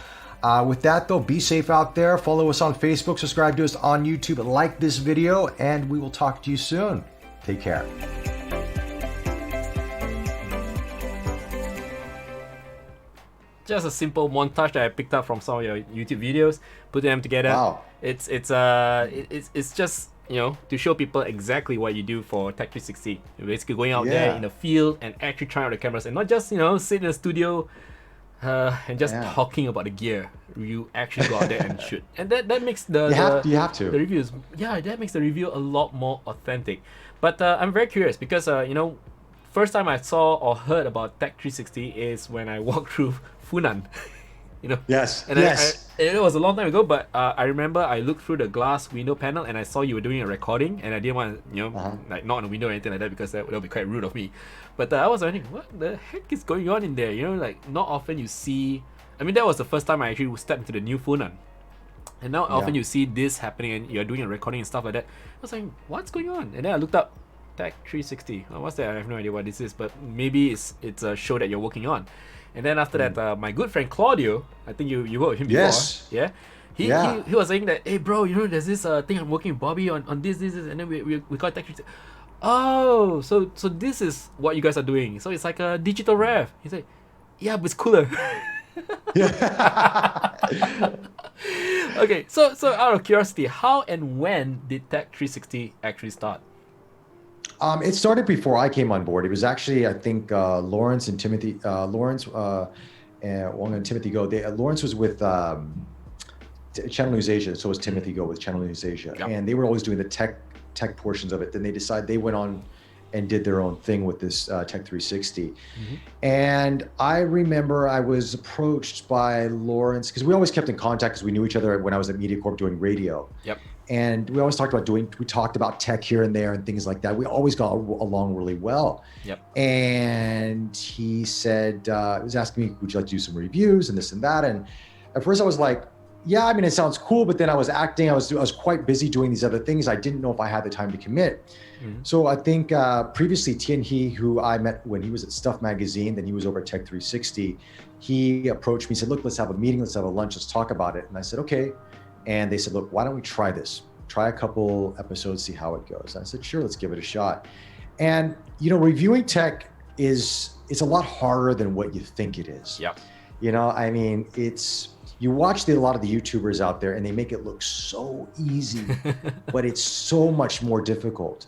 G: With that, though, be safe out there. Follow us on Facebook, subscribe to us on YouTube, like this video, and we will talk to you soon. Take care.
B: Just a simple montage that I picked up from some of your YouTube videos, put them together.
F: Wow.
B: It's just, you know, to show people exactly what you do for Tech 360. You're basically going out there in the field and actually trying out the cameras, and not just, you know, sit in the studio and just talking about the gear. You actually go out there and shoot, and that makes the the reviews, that makes the review a lot more authentic. But I'm very curious because you know, first time I saw or heard about Tech 360 is when I walked through Funan. You know.
F: Yes.
B: And it was a long time ago, but I remember I looked through the glass window panel and I saw you were doing a recording, and I didn't want to, you know, like not on the window or anything like that, because that would be quite rude of me. But I was wondering, what the heck is going on in there? You know, like not often you see. I mean, that was the first time I actually stepped into the new Funan, and now often you see this happening and you're doing a recording and stuff like that. I was like, what's going on? And then I looked up Tech 360. What's that? I have no idea what this is, but maybe it's a show that you're working on. And then after that, my good friend Claudio, I think you worked with him before.
F: Yes.
B: Yeah. He was saying that, hey bro, you know, there's this thing I'm working with Bobby on this, and then we got Tech 360. Oh, so this is what you guys are doing. So it's like a digital rev. He's like, yeah, but it's cooler. Okay, so out of curiosity, how and when did Tech 360 actually start?
F: It started before I came on board. It was actually, I think, Lawrence and Timothy. Lawrence and Timothy Go. Lawrence was with Channel News Asia, so was Timothy Go with Channel News Asia, and they were always doing the tech portions of it. Then they went on and did their own thing with this Tech 360. And I remember I was approached by Lawrence, because we always kept in contact because we knew each other when I was at MediaCorp doing radio. And we always talked about tech here and there and things like that. We always got along really well. And he said, he was asking me, would you like to do some reviews and this and that? And at first I was like, yeah, I mean, it sounds cool, but then I was acting, I was quite busy doing these other things. I didn't know if I had the time to commit. So I think previously Tien He, who I met when he was at Stuff Magazine, then he was over at Tech 360, he approached me and said, look, let's have a meeting, let's have a lunch, let's talk about it. And I said, okay. And they said, look, why don't we try this? Try a couple episodes, see how it goes. And I said, sure, let's give it a shot. And, you know, reviewing tech it's a lot harder than what you think it is. You know, I mean, you watch a lot of the YouTubers out there and they make it look so easy, but it's so much more difficult.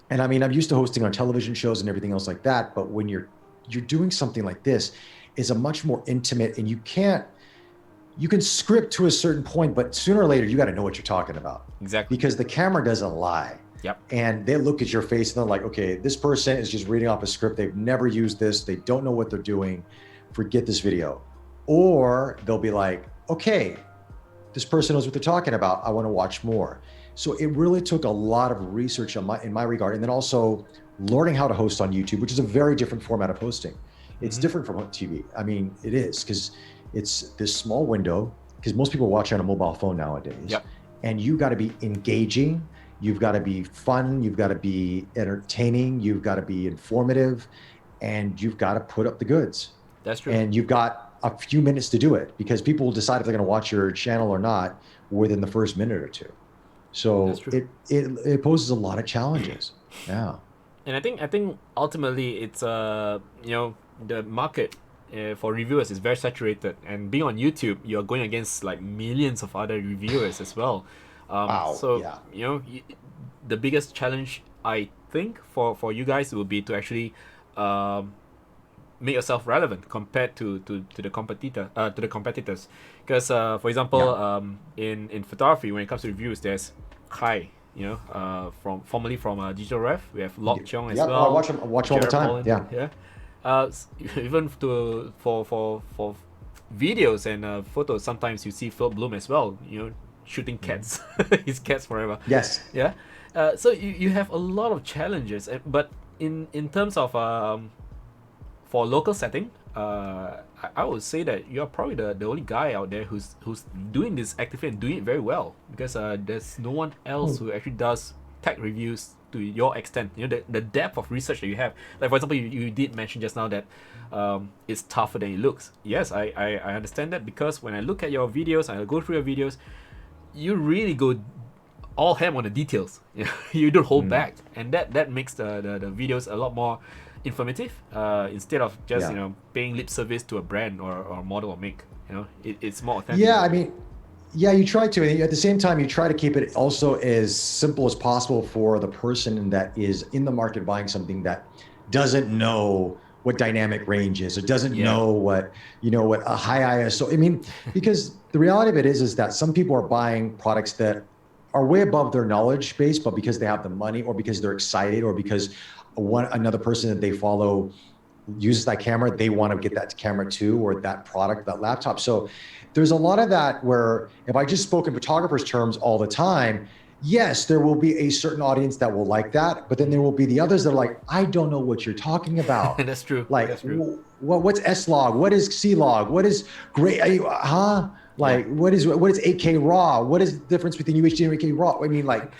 F: And I mean, I'm used to hosting on television shows and everything else like that, but when you're doing something like this, it's a much more intimate, and you can script to a certain point, but sooner or later you got to know what you're talking about.
B: Exactly.
F: Because the camera doesn't lie. And they look at your face and they're like, okay, this person is just reading off a script. They've never used this. They don't know what they're doing. Forget this video. Or they'll be like, okay, this person knows what they're talking about. I want to watch more. So it really took a lot of research in my regard. And then also learning how to host on YouTube, which is a very different format of hosting. It's different from TV. I mean, it is, because it's this small window, because most people watch on a mobile phone nowadays. And you got to be engaging. You've got to be fun. You've got to be entertaining. You've got to be informative, and you've got to put up the goods.
B: That's true.
F: And you've got a few minutes to do it, because people will decide if they're going to watch your channel or not within the first minute or two. So it poses a lot of challenges. And
B: I think ultimately it's you know, the market for reviewers is very saturated, and being on YouTube, you're going against like millions of other reviewers as well. You know, the biggest challenge I think for you guys will be to actually make yourself relevant compared to the competitors. Because for example, in photography, when it comes to reviews, there's Kai, you know, formerly from Digital Rev. We have Lok Cheong as well.
F: I watch him all the time.
B: Even for videos and photos, sometimes you see Phil Bloom as well, you know, shooting cats. His cats forever. So you have a lot of challenges, but in terms of for local setting, I would say that you're probably the only guy out there who's doing this actively and doing it very well, because there's no one else who actually does tech reviews to your extent. You know, the depth of research that you have. Like for example, you did mention just now that it's tougher than it looks. Yes, I understand that, because when I look at your videos, I go through your videos, you really go all ham on the details. You don't hold back, and that makes the videos a lot more informative, instead of just paying lip service to a brand or model or make. You know, it's more authentic.
F: Yeah, I mean, yeah, you try to. At the same time, you try to keep it also as simple as possible for the person that is in the market buying something that doesn't know what dynamic range is, or doesn't know what a high ISO. I mean, because the reality of it is that some people are buying products that are way above their knowledge base, but because they have the money, or because they're excited, or because another person that they follow uses that camera, they want to get that camera too, or that product, that laptop. So there's a lot of that where if I just spoke in photographers' terms all the time, yes, there will be a certain audience that will like that, but then there will be the others that are like, I don't know what you're talking about.
B: That's true.
F: Like,
B: that's true.
F: What's S-Log? What is C-Log? What is great? Like, what is 8K RAW? What is the difference between UHD and 8K RAW? I mean, like,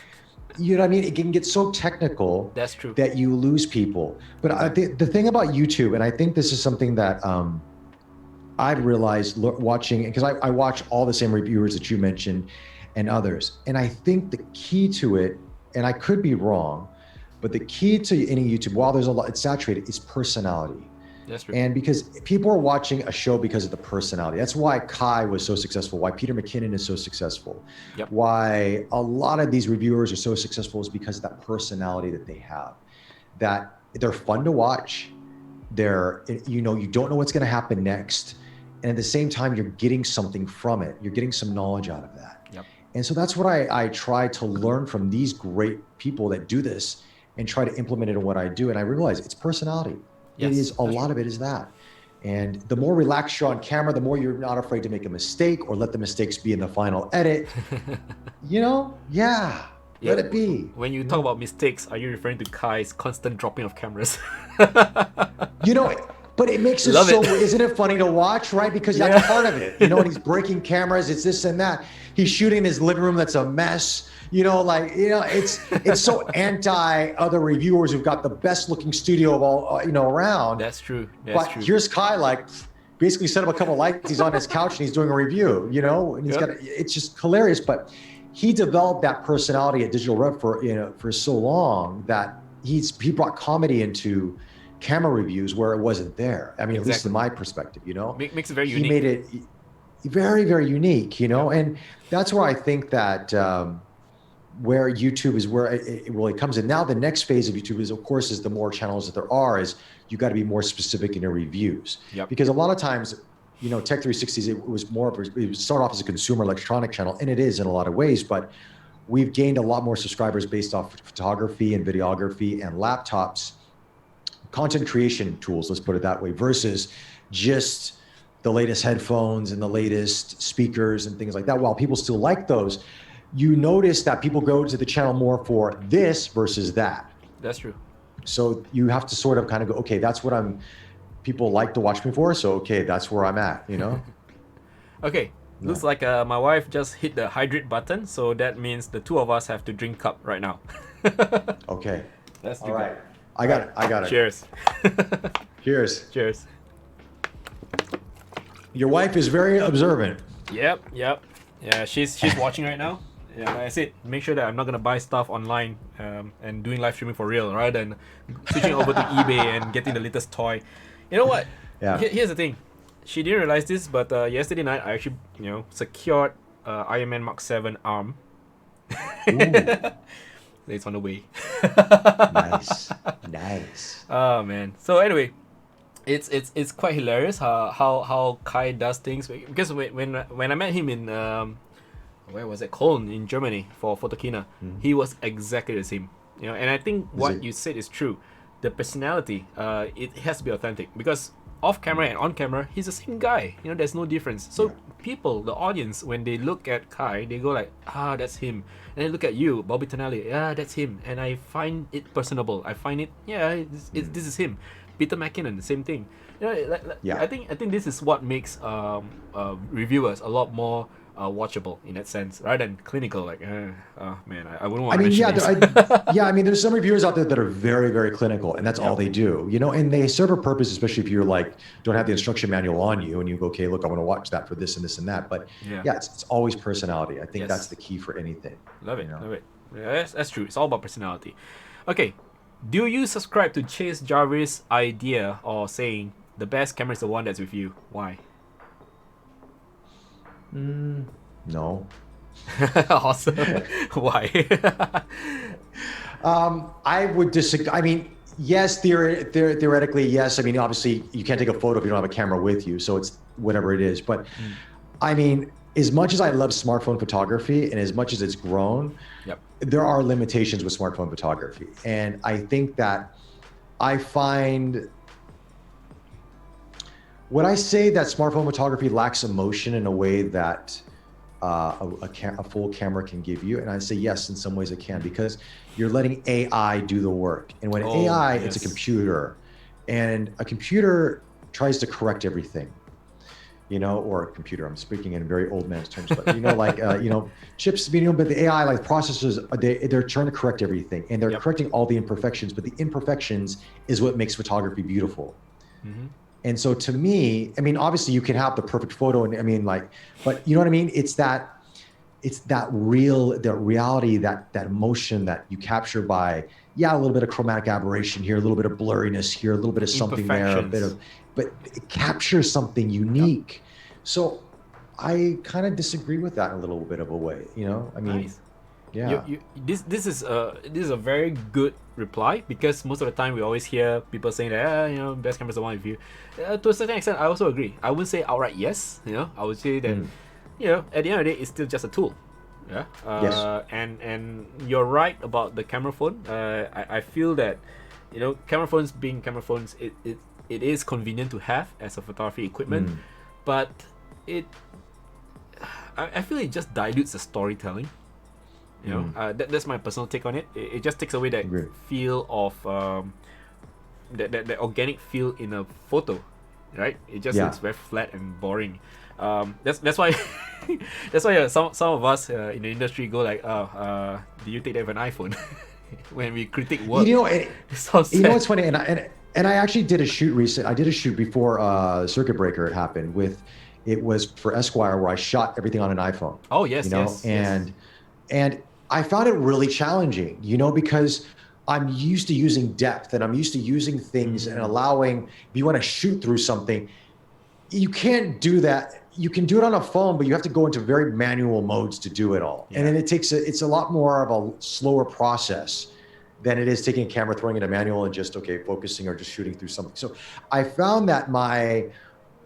F: you know what I mean? It can get so technical.
B: That's true.
F: That you lose people. But I think the thing about YouTube, and I think this is something that I've realized watching, because I watch all the same reviewers that you mentioned and others. And I think the key to it, and I could be wrong, but the key to any YouTube, while there's a lot, it's saturated, is personality.
B: That's true.
F: And because people are watching a show because of the personality. That's why Kai was so successful, why Peter McKinnon is so successful, why a lot of these reviewers are so successful, is because of that personality that they have, that they're fun to watch. They're, you don't know what's going to happen next. And at the same time, you're getting something from it. You're getting some knowledge out of that.
B: Yep.
F: And so that's what I try to learn from these great people that do this, and try to implement it in what I do. And I realize it's personality.
B: Yes,
F: it is a lot of it is that. And the more relaxed you're on camera, the more you're not afraid to make a mistake or let the mistakes be in the final edit. Let it be.
B: When you talk about mistakes, are you referring to Kai's constant dropping of cameras?
F: But it makes it isn't it funny to watch, right? Because that's part of it. And he's breaking cameras, it's this and that. He's shooting in his living room that's a mess. It's so anti other reviewers who've got the best looking studio of all, around.
B: That's true.
F: Here's Kai, like, basically set up a couple of lights. He's on his couch and he's doing a review, and he's it's just hilarious. But he developed that personality at Digital Rev for so long that he brought comedy into camera reviews where it wasn't there. I mean, at least in my perspective,
B: makes it very unique.
F: He made it very, very unique, and that's where I think that where YouTube is where it really comes in. Now the next phase of YouTube is, of course, is the more channels that there are, is you got to be more specific in your reviews. Because a lot of times, Tech 360s, it was it started off as a consumer electronic channel, and it is in a lot of ways, but we've gained a lot more subscribers based off photography and videography and laptops, content creation tools, let's put it that way, versus just the latest headphones and the latest speakers and things like that. While people still like those, you notice that people go to the channel more for this versus that.
B: That's true.
F: So you have to sort of kind of go, okay, that's what people like to watch me for. So, okay, that's where I'm at,
B: Okay. Looks like my wife just hit the hydrate button. So that means the two of us have to drink cup right now.
F: Okay.
B: Let's do
F: All right. I got it.
B: Cheers.
F: Cheers. Your wife is very observant.
B: Yep. Yeah, she's watching right now. Yeah, like I said, make sure that I'm not gonna buy stuff online and doing live streaming for real, rather than switching over to eBay and getting the latest toy. You know what?
F: Yeah.
B: Here's the thing. She didn't realize this, but yesterday night I actually, secured Iron Man Mark 7 arm. It's on the way.
F: Nice.
B: Oh man. So anyway, it's quite hilarious how Kai does things, because when I met him in where was it, Cologne in Germany for Photokina, he was exactly the same. And I think what you said is true. The personality, it has to be authentic, because off camera and on camera, he's the same guy. There's no difference. So people, the audience, when they look at Kai, they go like, that's him. And they look at you, Bobby Tonelli, that's him. And I find it personable. I find it, this is him. Peter McKinnon, the same thing. I think this is what makes reviewers a lot more watchable in that sense, rather than clinical. Like, man, I wouldn't want
F: I
B: to
F: mean,
B: mention
F: yeah, I mean, there's some reviewers out there that are very, very clinical, and that's all they do, you know, and they serve a purpose, especially if you're like, don't have the instruction manual on you and you go, okay, look, I want to watch that for this and this and that. But yeah, it's always personality. I think that's the key for anything.
B: Love it,
F: you know?
B: love it. Yeah, that's true. It's all about personality. Okay, do you subscribe to Chase Jarvis' idea or saying the best camera is the one that's with you? Why?
F: No.
B: Awesome. Why?
F: I would disagree. I mean, yes, theoretically, yes. I mean, obviously, you can't take a photo if you don't have a camera with you, so it's whatever it is. But I mean, as much as I love smartphone photography and as much as it's grown, there are limitations with smartphone photography. And I think that I find when I say that smartphone photography lacks emotion in a way that a full camera can give you, and I say yes, in some ways it can, because you're letting AI do the work. And when AI, it's a computer, and a computer tries to correct everything, you know, or a computer, I'm speaking in very old man's terms, but you know, like, you know, chips, you know, but the AI, like processors, they're trying to correct everything, and they're correcting all the imperfections, but the imperfections is what makes photography beautiful. And so to me, I mean, obviously you can have the perfect photo, and I mean, like, but you know what I mean? It's that reality, that emotion that you capture by, a little bit of chromatic aberration here, a little bit of blurriness here, a little bit of something there, but it captures something unique. So I kind of disagree with that in a little bit of a way, you know? I mean,
B: this is a very good reply, because most of the time we always hear people saying that you know, best camera is the one with you. To a certain extent, I also agree. I wouldn't say outright yes. You know, I would say that you know, at the end of the day, it's still just a tool. And you're right about the camera phone. I feel that, you know, camera phones being camera phones, it is convenient to have as a photography equipment, but I feel it just dilutes the storytelling. You know, that's my personal take on it. It just takes away that feel of that organic feel in a photo, right? It just looks very flat and boring. That's why that's why some of us in the industry go like, do you take that with an iPhone? When we critique work, you know,
F: you know what's funny, and I actually did a shoot recent. I did a shoot before Circuit Breaker happened it was for Esquire, where I shot everything on an iPhone.
B: Oh yes,
F: you know, and I found it really challenging, you know, because I'm used to using depth, and I'm used to using things and allowing, if you want to shoot through something, you can't do that. You can do it on a phone, but you have to go into very manual modes to do it all. And then it's a lot more of a slower process than it is taking a camera, throwing it in a manual and just, focusing or just shooting through something. So I found that my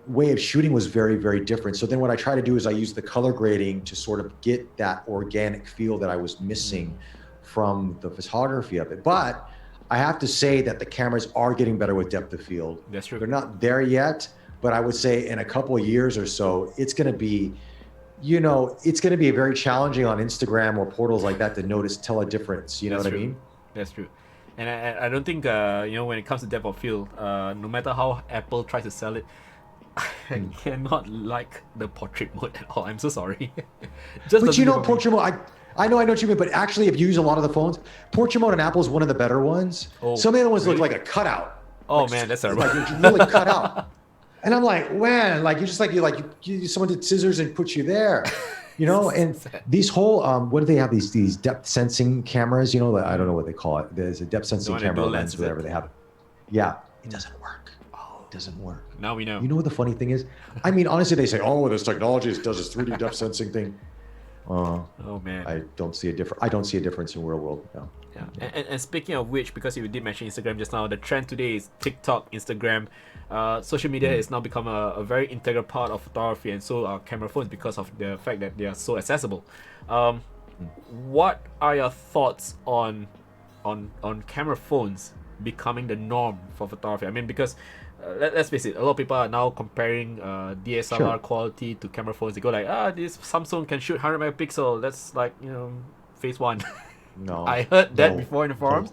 F: way of shooting was very, very different. So then what I try to do is I use the color grading to sort of get that organic feel that I was missing from the photography of it. But I have to say that the cameras are getting better with depth of field.
B: That's true.
F: They're not there yet, but I would say in a couple of years or so, it's going to be, you know, it's going to be very challenging on Instagram or portals like that to tell a difference. You know what I mean?
B: That's true. And I don't think, you know, when it comes to depth of field, no matter how Apple tries to sell it, I cannot like the portrait mode at all. I'm so sorry.
F: But you know, portrait mode, I know what you mean, but actually, if you use a lot of the phones, portrait mode on Apple is one of the better ones. Some of the other ones look like a cutout.
B: Man, that's terrible.
F: Like it's really cut out. And I'm like, man, like you're just like someone did scissors and put you there, you know. And these whole what do they have, these depth sensing cameras? You know, I don't know what they call it. There's a depth sensing camera lens, whatever they have. Yeah, it doesn't work. It doesn't work.
B: Now we know.
F: You know what the funny thing is? I mean, honestly, they say, "Oh, this technology does this 3D depth sensing thing."
B: Oh man,
F: I don't see a difference in real world. No.
B: Yeah. And speaking of which, because you did mention Instagram just now, the trend today is TikTok, Instagram. Social media has now become a very integral part of photography, and so are camera phones, because of the fact that they are so accessible. What are your thoughts on camera phones becoming the norm for photography? I mean, because let's face it, a lot of people are now comparing DSLR quality to camera phones. They go like, this Samsung can shoot 100 megapixel. That's like, you know, phase one.
F: No,
B: I heard that before in the forums.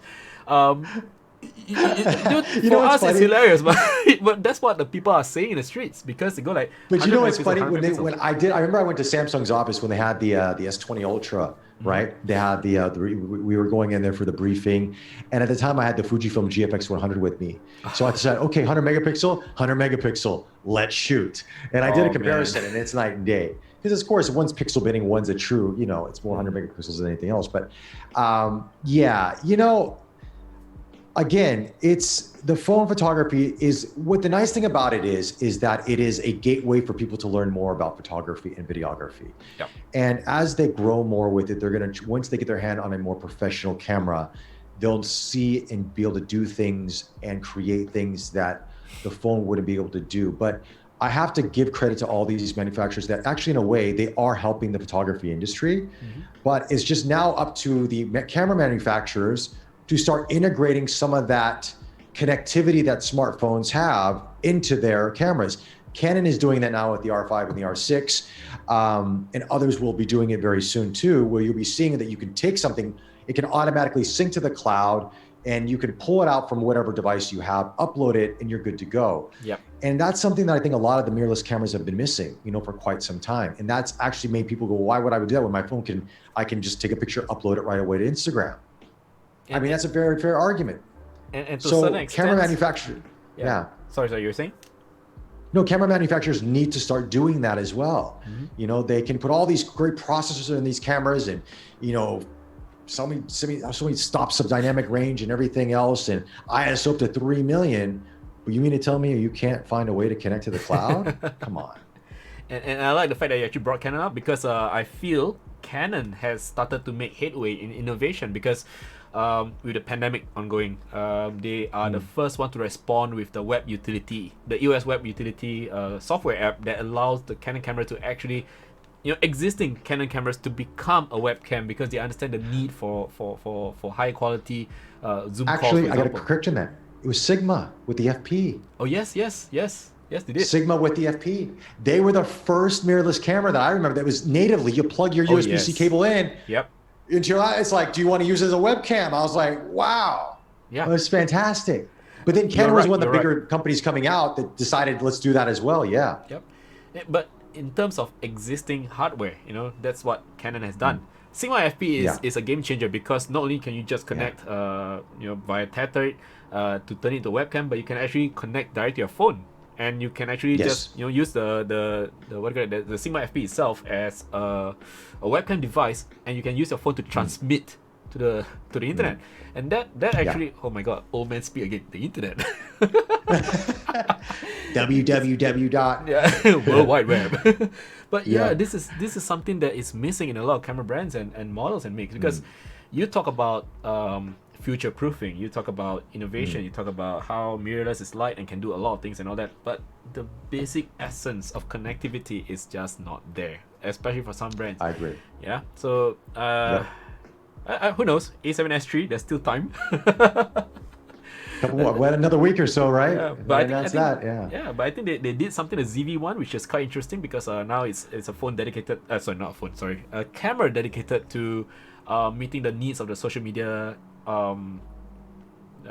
B: Dude,
F: You know
B: for
F: what's
B: us it's
F: funny?
B: hilarious, but that's what the people are saying in the streets because they go like.
F: But you know what's
B: 100
F: funny?
B: megapixels, 100
F: When
B: megapixels.
F: I remember I went to Samsung's office when they had the S20 Ultra, right? They had we were going in there for the briefing, and at the time I had the Fujifilm GFX 100 with me. So I said, okay, 100 megapixel, 100 megapixel, let's shoot. And I did a
B: Oh,
F: comparison,
B: man.
F: and it's night and day. Because of course, one's pixel binning, one's a true. It's more 100 megapixels than anything else. But yeah, again, it's the phone photography is what the nice thing about it is that it is a gateway for people to learn more about photography and videography.
B: Yep.
F: And as they grow more with it, they're going to, once they get their hand on a more professional camera, they'll see and be able to do things and create things that the phone wouldn't be able to do. But I have to give credit to all these manufacturers that actually, in a way, they are helping the photography industry. But it's just now up to the camera manufacturers to start integrating some of that connectivity that smartphones have into their cameras. Canon is doing that now with the R5 and the R6, and others will be doing it very soon too, where you'll be seeing that you can take something, it can automatically sync to the cloud, and you can pull it out from whatever device you have, upload it, and you're good to go.
B: Yep.
F: And that's something that I think a lot of the mirrorless cameras have been missing, for quite some time. And that's actually made people go, why would I do that when my phone I can just take a picture, upload it right away to Instagram? I mean, that's a very fair argument.
B: And to a
F: So
B: certain extent,
F: camera manufacturers, yeah.
B: Sorry, you were saying?
F: No, camera manufacturers need to start doing that as well. They can put all these great processors in these cameras and, so many stops of dynamic range and everything else and ISO up to 3 million. But you mean to tell me you can't find a way to connect to the cloud? Come on.
B: And I like the fact that you actually brought Canon up because I feel Canon has started to make headway in innovation because with the pandemic ongoing, they are the first one to respond with the web utility, the EOS web utility software app that allows the Canon camera to actually, existing Canon cameras to become a webcam because they understand the need for high quality Zoom calls.
F: Actually,
B: for
F: I got to
B: example.
F: correction that. It was Sigma with the FP.
B: Oh yes, they did.
F: Sigma with the FP. They were the first mirrorless camera that I remember that was natively, you plug your USB-C
B: yes.
F: cable in
B: Yep.
F: into your, it's like, do you want to use it as a webcam? I was like, wow.
B: Yeah.
F: It was fantastic. But then Canon was
B: right,
F: one of the
B: you're
F: bigger companies coming out that decided, let's do that as well. Yeah.
B: Yep. But in terms of existing hardware, that's what Canon has done. Sigma FP is a game changer because not only can you just connect, via Tether to turn it into a webcam, but you can actually connect directly to your phone, and you can actually just use the Sigma FP itself as a webcam device, and you can use your phone to transmit to the internet, and that actually, oh my god, old man speak again, the internet.
F: www.
B: World Wide Web. But this is something that is missing in a lot of camera brands and models and makes because you talk about future proofing, you talk about innovation, you talk about how mirrorless is light and can do a lot of things and all that, but the basic essence of connectivity is just not there, especially for some brands.
F: I agree.
B: Yeah. So who knows? A7S3, there's still time.
F: What, another week or so, right?
B: Yeah, but I think,
F: yeah.
B: But I think they did something the ZV-1, which is quite interesting because now it's a phone dedicated. A camera dedicated to meeting the needs of the social media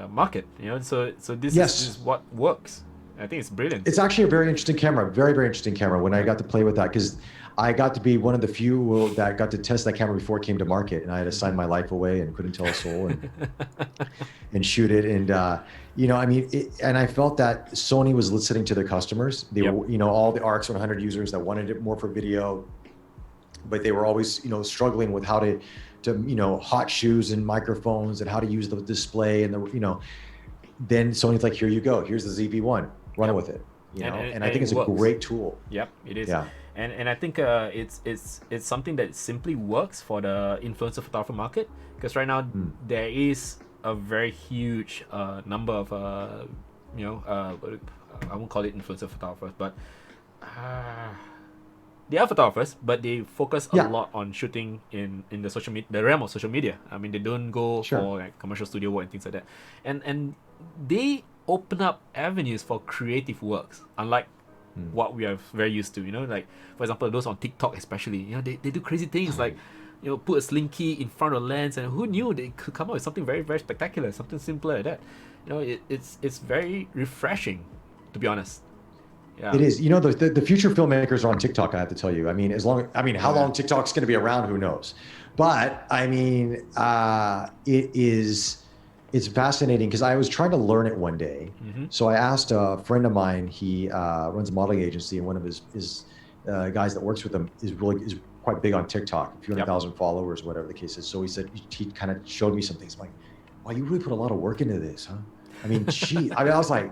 B: market. So this is what works. I think it's brilliant.
F: It's actually a very interesting camera, very, very interesting camera when I got to play with that because I got to be one of the few that got to test that camera before it came to market, and I had to sign my life away and couldn't tell a soul and shoot it. And and I felt that Sony was listening to their customers. They were, all the RX 100 users that wanted it more for video, but they were always, struggling with how to hot shoes and microphones and how to use the display and Then Sony's like, here you go, here's the ZV-1, run with it. And I think it's a great tool.
B: Yep, it is.
F: Yeah.
B: And I think it's something that simply works for the influencer photographer market because right now there is a very huge number of I won't call it influencer photographers, but they are photographers, but they focus a lot on shooting in the the realm of social media. I mean, they don't go for like commercial studio work and things like that, and they open up avenues for creative works, unlike what we are very used to. Like for example, those on TikTok especially, they do crazy things like put a slinky in front of the lens, and who knew they could come up with something very, very spectacular, something simpler like that. it's very refreshing, to be honest. Yeah.
F: It is. The future filmmakers are on TikTok. I have to tell you. How long TikTok's going to be around? Who knows? But it's fascinating because I was trying to learn it one day. So I asked a friend of mine. He runs a modeling agency, and one of his guys that works with him is quite big on TikTok, a few 100,000 followers, whatever the case is. So he said he kind of showed me some things. I'm like, wow, you really put a lot of work into this, huh? I was like,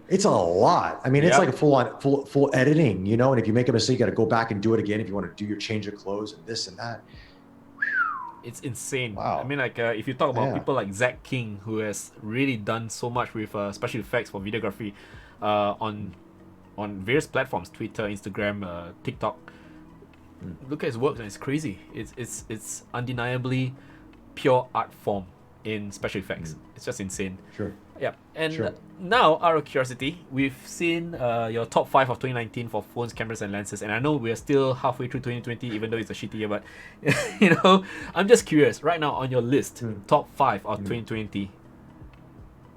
F: it's a lot. It's like a full editing, and if you make a mistake, you got to go back and do it again if you want to do your change of clothes and this and that.
B: It's insane.
F: Wow.
B: If you talk about people like Zach King, who has really done so much with special effects for videography on various platforms, Twitter, Instagram, TikTok. Look at his work, and it's crazy. It's undeniably pure art form in special effects. It's just insane.
F: Sure.
B: Yeah. And now, out of curiosity, we've seen your top 5 of 2019 for phones, cameras, and lenses. And I know we're still halfway through 2020, even though it's a shitty year. But, I'm just curious. Right now on your list, top 5 of 2020.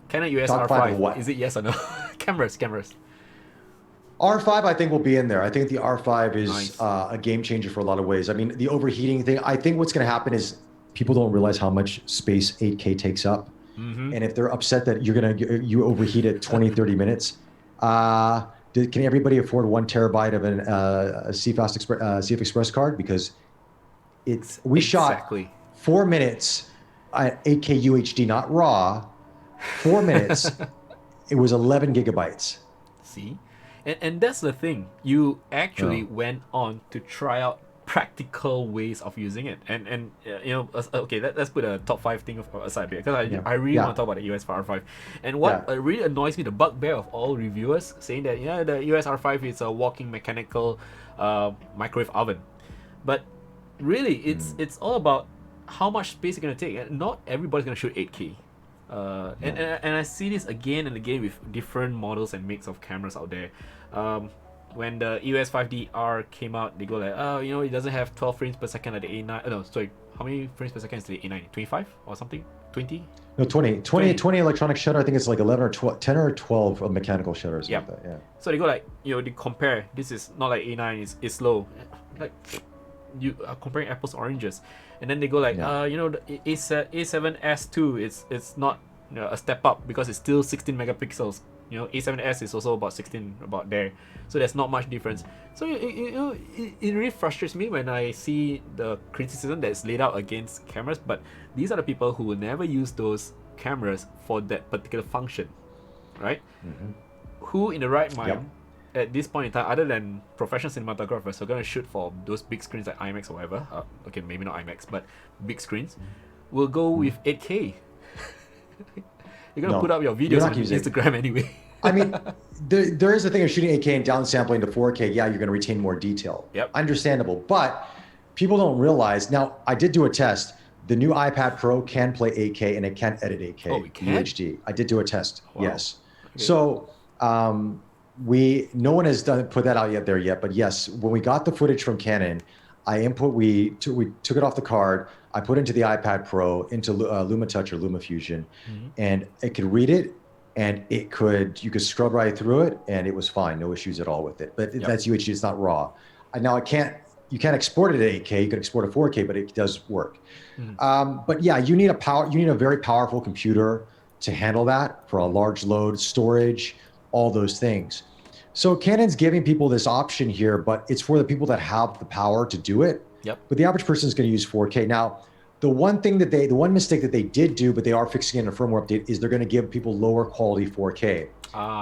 B: Canon EOS
F: Top 5 of
B: R5.
F: what?
B: Is it yes or no? Cameras.
F: R5, I think, will be in there. I think the R5 is a game changer for a lot of ways. The overheating thing, I think what's going to happen is people don't realize how much space 8K takes up. And if they're upset that you overheat it 20, 30 minutes, can everybody afford 1 terabyte of a CF Express card? Because we shot 4 minutes at 8K UHD, not RAW. 4 minutes, it was 11 gigabytes.
B: See? And that's the thing. You actually went on to try out practical ways of using it, and okay, let's put a top 5 thing aside because I really want to talk about the EOS R5. And what really annoys me, the bugbear of all reviewers, saying that the EOS R5 is a walking mechanical microwave oven, but really it's all about how much space you're gonna take, and not everybody's gonna shoot 8K. And I see this again and again with different models and makes of cameras out there. When the EOS 5D-R came out, they go like, it doesn't have 12 frames per second like the A9. No, sorry, how many frames per second is the A9? 25 or something? 20?
F: No, 20 electronic shutter. I think it's like 11 or 12, 10 or 12 of mechanical shutters.
B: Yeah.
F: Like that, yeah.
B: So they go like, they compare. This is not like A9, it's slow. Like, you are comparing apples to oranges. And then they go like, the A7S2, it's not a step up because it's still 16 megapixels. A7S is also about 16, about there. So there's not much difference. So it really frustrates me when I see the criticism that's laid out against cameras. But these are the people who will never use those cameras for that particular function, right? Who in the right mind at this point in time, other than professional cinematographers who are going to shoot for those big screens like IMAX or whatever, okay, maybe not IMAX, but big screens, will go with 8K. You're going to put up your videos on Instagram anyway.
F: There is a thing of shooting 8K and downsampling to 4K. Yeah, you're going to retain more detail.
B: Yep.
F: Understandable. But people don't realize. Now, I did do a test. The new iPad Pro can play 8K and it can edit 8K
B: it can?
F: UHD. I did do a test.
B: Wow.
F: Yes.
B: Okay.
F: So no one has put that out yet. But yes, when we got the footage from Canon, we took it off the card. I put into the iPad Pro into LumaTouch or LumaFusion, and it could read it, and you could scrub right through it, and it was fine, no issues at all with it. But that's UHD, it's not RAW. Now you can't export it at 8K. You can export it 4K, but it does work. But yeah, you need a very powerful computer to handle that for a large load, storage, all those things. So Canon's giving people this option here, but it's for the people that have the power to do it.
B: Yep.
F: But the average person is going to use 4K. Now, the one mistake that they did do, but they are fixing it in a firmware update, is they're going to give people lower quality 4K,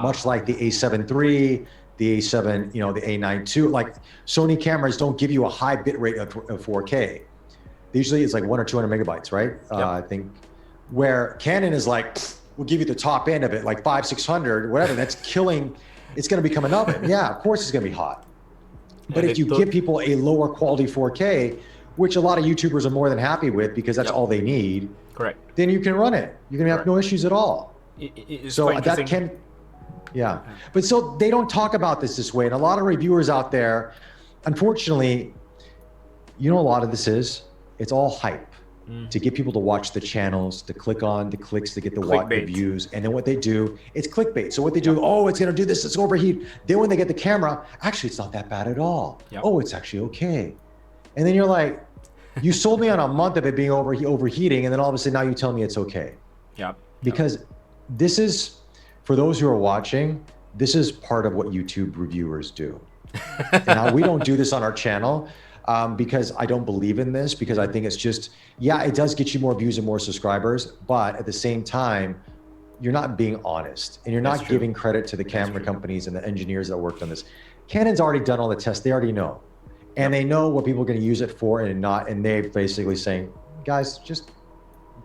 F: much like the A7 III, the A7, the A9 II. Like Sony cameras don't give you a high bit rate of 4K. Usually it's like 100 or 200 megabytes, right?
B: Yep.
F: I think. Where Canon is like, we'll give you the top end of it, like 500, 600, whatever. That's killing. It's going to become an oven. Yeah, of course it's going to be hot. But if you give people a lower quality 4K, which a lot of YouTubers are more than happy with because that's all they need,
B: correct,
F: then you can run it. You're going to have no issues at all.
B: So that
F: can, But so they don't talk about this way. And a lot of reviewers out there, unfortunately, a lot of this it's all hype. to get people to watch the channels, to click on the clicks, to get the
B: Clickbait.
F: views. And then what they do, it's clickbait. So what they do, oh, it's going to do this, it's overheat. Then when they get the camera, actually, it's not that bad at all.
B: Yep.
F: Oh, it's actually okay. And then you're like, you sold me on a month of it being overheating, and then all of a sudden now you tell me it's okay.
B: Yep.
F: Because this is, for those who are watching, this is part of what YouTube reviewers do. And we don't do this on our channel because I don't believe in this, because I think it's just, yeah, it does get you more views and more subscribers, but at the same time, you're not being honest, and you're not giving credit to the camera companies and the engineers that worked on this. Canon's already done all the tests. They already know. And they know what people are going to use it for and not, and they're basically saying, guys, just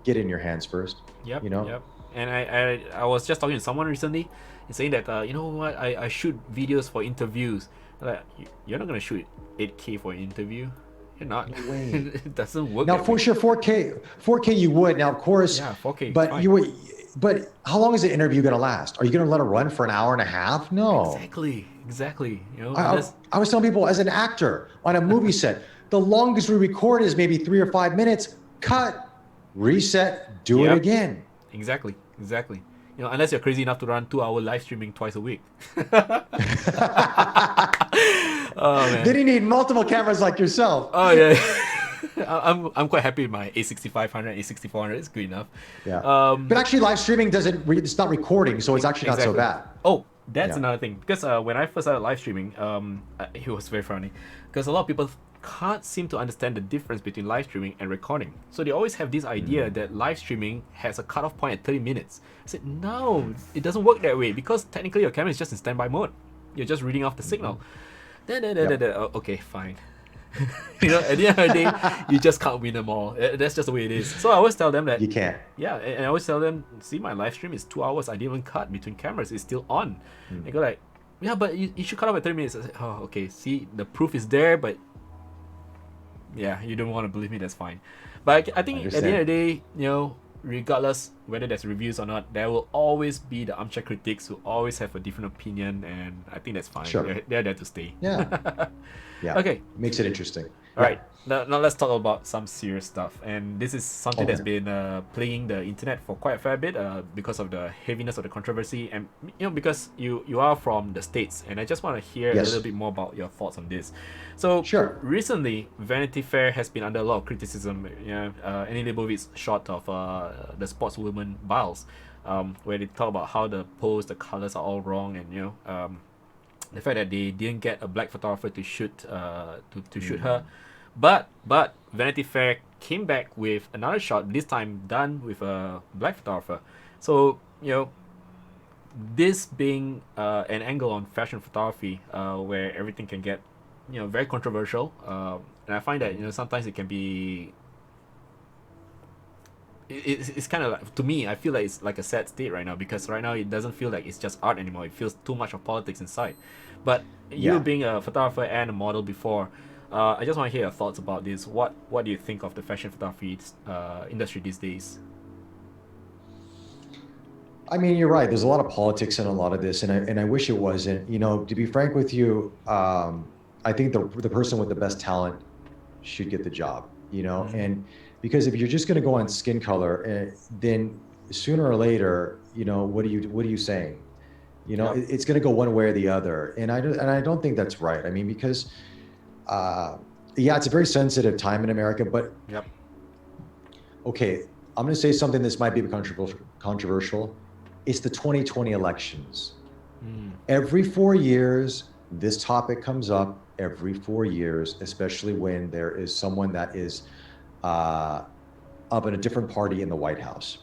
F: get it in your hands first.
B: Yep.
F: You know?
B: Yep. And I was just talking to someone recently and saying that, you know what, I shoot videos for interviews. Like, you're not going to shoot 8K for an interview. You're not.
F: No way.
B: It doesn't work.
F: Now,
B: that
F: for
B: way.
F: sure, 4K you would. Now, of course,
B: Yeah, 4K.
F: but
B: fine.
F: you would. But how long is the interview going to last? Are you going to let it run for an hour and a half? No.
B: Exactly. You know,
F: I was telling people, as an actor on a movie set, the longest we record is maybe 3 or 5 minutes. Cut, reset, do it again.
B: Exactly. You know, unless you're crazy enough to run 2-hour live streaming twice a week. Oh man.
F: Then you need multiple cameras like yourself.
B: Oh yeah. I'm quite happy with my A6500, A6400. It's good enough.
F: Yeah.
B: But
F: actually, live streaming it's not recording, so it's actually not so bad.
B: Oh, that's
F: Yeah.
B: another thing. Because when I first started live streaming, it was very funny. Because a lot of people can't seem to understand the difference between live streaming and recording. So they always have this idea that live streaming has a cutoff point at 30 minutes. I said, no, it doesn't work that way, because technically your camera is just in standby mode. You're just reading off the signal. Oh, okay, fine. You know, at the end of the day, you just can't win them all. That's just the way it is. So I always tell them that
F: You can't.
B: yeah, and I always tell them, see, my live stream is 2 hours. I didn't even cut between cameras. It's still on. They go like, yeah, but you should cut off at 30 minutes. I say, oh, okay. See, the proof is there, but yeah, you don't want to believe me. That's fine. But I think at the end of the day, you know, regardless whether there's reviews or not, there will always be the armchair critics who always have a different opinion, and I think that's fine.
F: Sure.
B: They're there to stay.
F: Yeah. Yeah.
B: Okay.
F: Makes it interesting.
B: All right, now let's talk about some serious stuff. And this is something that's been plaguing the internet for quite a fair bit because of the heaviness of the controversy, and you know, because you are from the States, and I just want to hear a little bit more about your thoughts on this. So recently, Vanity Fair has been under a lot of criticism. You know, any Leibovitz shot of the sportswoman Biles, where they talk about how the pose, the colors are all wrong, and you know, the fact that they didn't get a black photographer to shoot to shoot her. But Vanity Fair came back with another shot, this time done with a black photographer. So, you know, this being an angle on fashion photography where everything can get, you know, very controversial. And I find that, you know, sometimes it can be... It's kind of like, to me, I feel like it's like a sad state right now, because right now it doesn't feel like it's just art anymore. It feels too much of politics inside. But you being a photographer and a model before, I just want to hear your thoughts about this. What do you think of the fashion photography industry these days?
F: I mean, you're right. There's a lot of politics in a lot of this, and I wish it wasn't. You know, to be frank with you, I think the person with the best talent should get the job. You know, and because if you're just going to go on skin color, then sooner or later, you know, what are you saying? You know, it's going to go one way or the other, and I don't think that's right. I mean, because it's a very sensitive time in America, but okay, I'm going to say something that's might be controversial. It's the 2020 elections. Every 4 years, this topic comes up. Every 4 years, especially when there is someone that is up in a different party in the White House.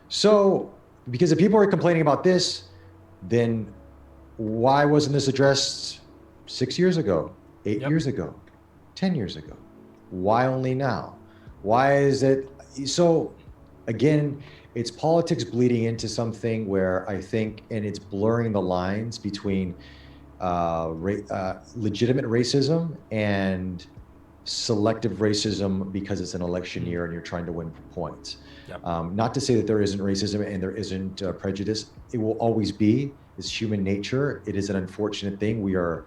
F: So, because if people are complaining about this, then why wasn't this addressed 6 years ago, 8 years ago, 10 years ago? Why only now? Why is it? So again, it's politics bleeding into something where I think, and it's blurring the lines between legitimate racism and selective racism because it's an election year and you're trying to win points. Not to say that there isn't racism and there isn't prejudice. It will always be. It's human nature. It is an unfortunate thing. We are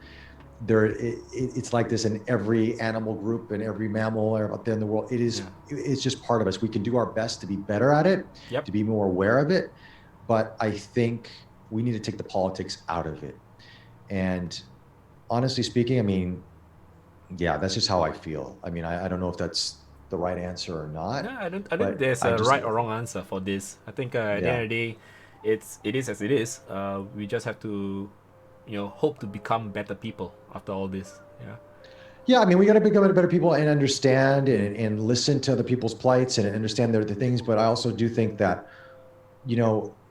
F: it's like this in every animal group and every mammal out there in the world. It's just part of us. We can do our best to be better at it,
B: Yep.
F: to be more aware of it, but I think we need to take the politics out of it. And honestly speaking, I mean, yeah, that's just how I feel. I mean, I don't know if that's the right answer or not.
B: No, I think
F: but
B: there's
F: I
B: a
F: just-
B: right or wrong answer for this. I think at the end of the day, it is as it is. We just have to, hope to become better people after all this. Yeah.
F: Yeah, I mean, we got to become better people and understand and listen to other people's plights and understand the things. But I also do think that,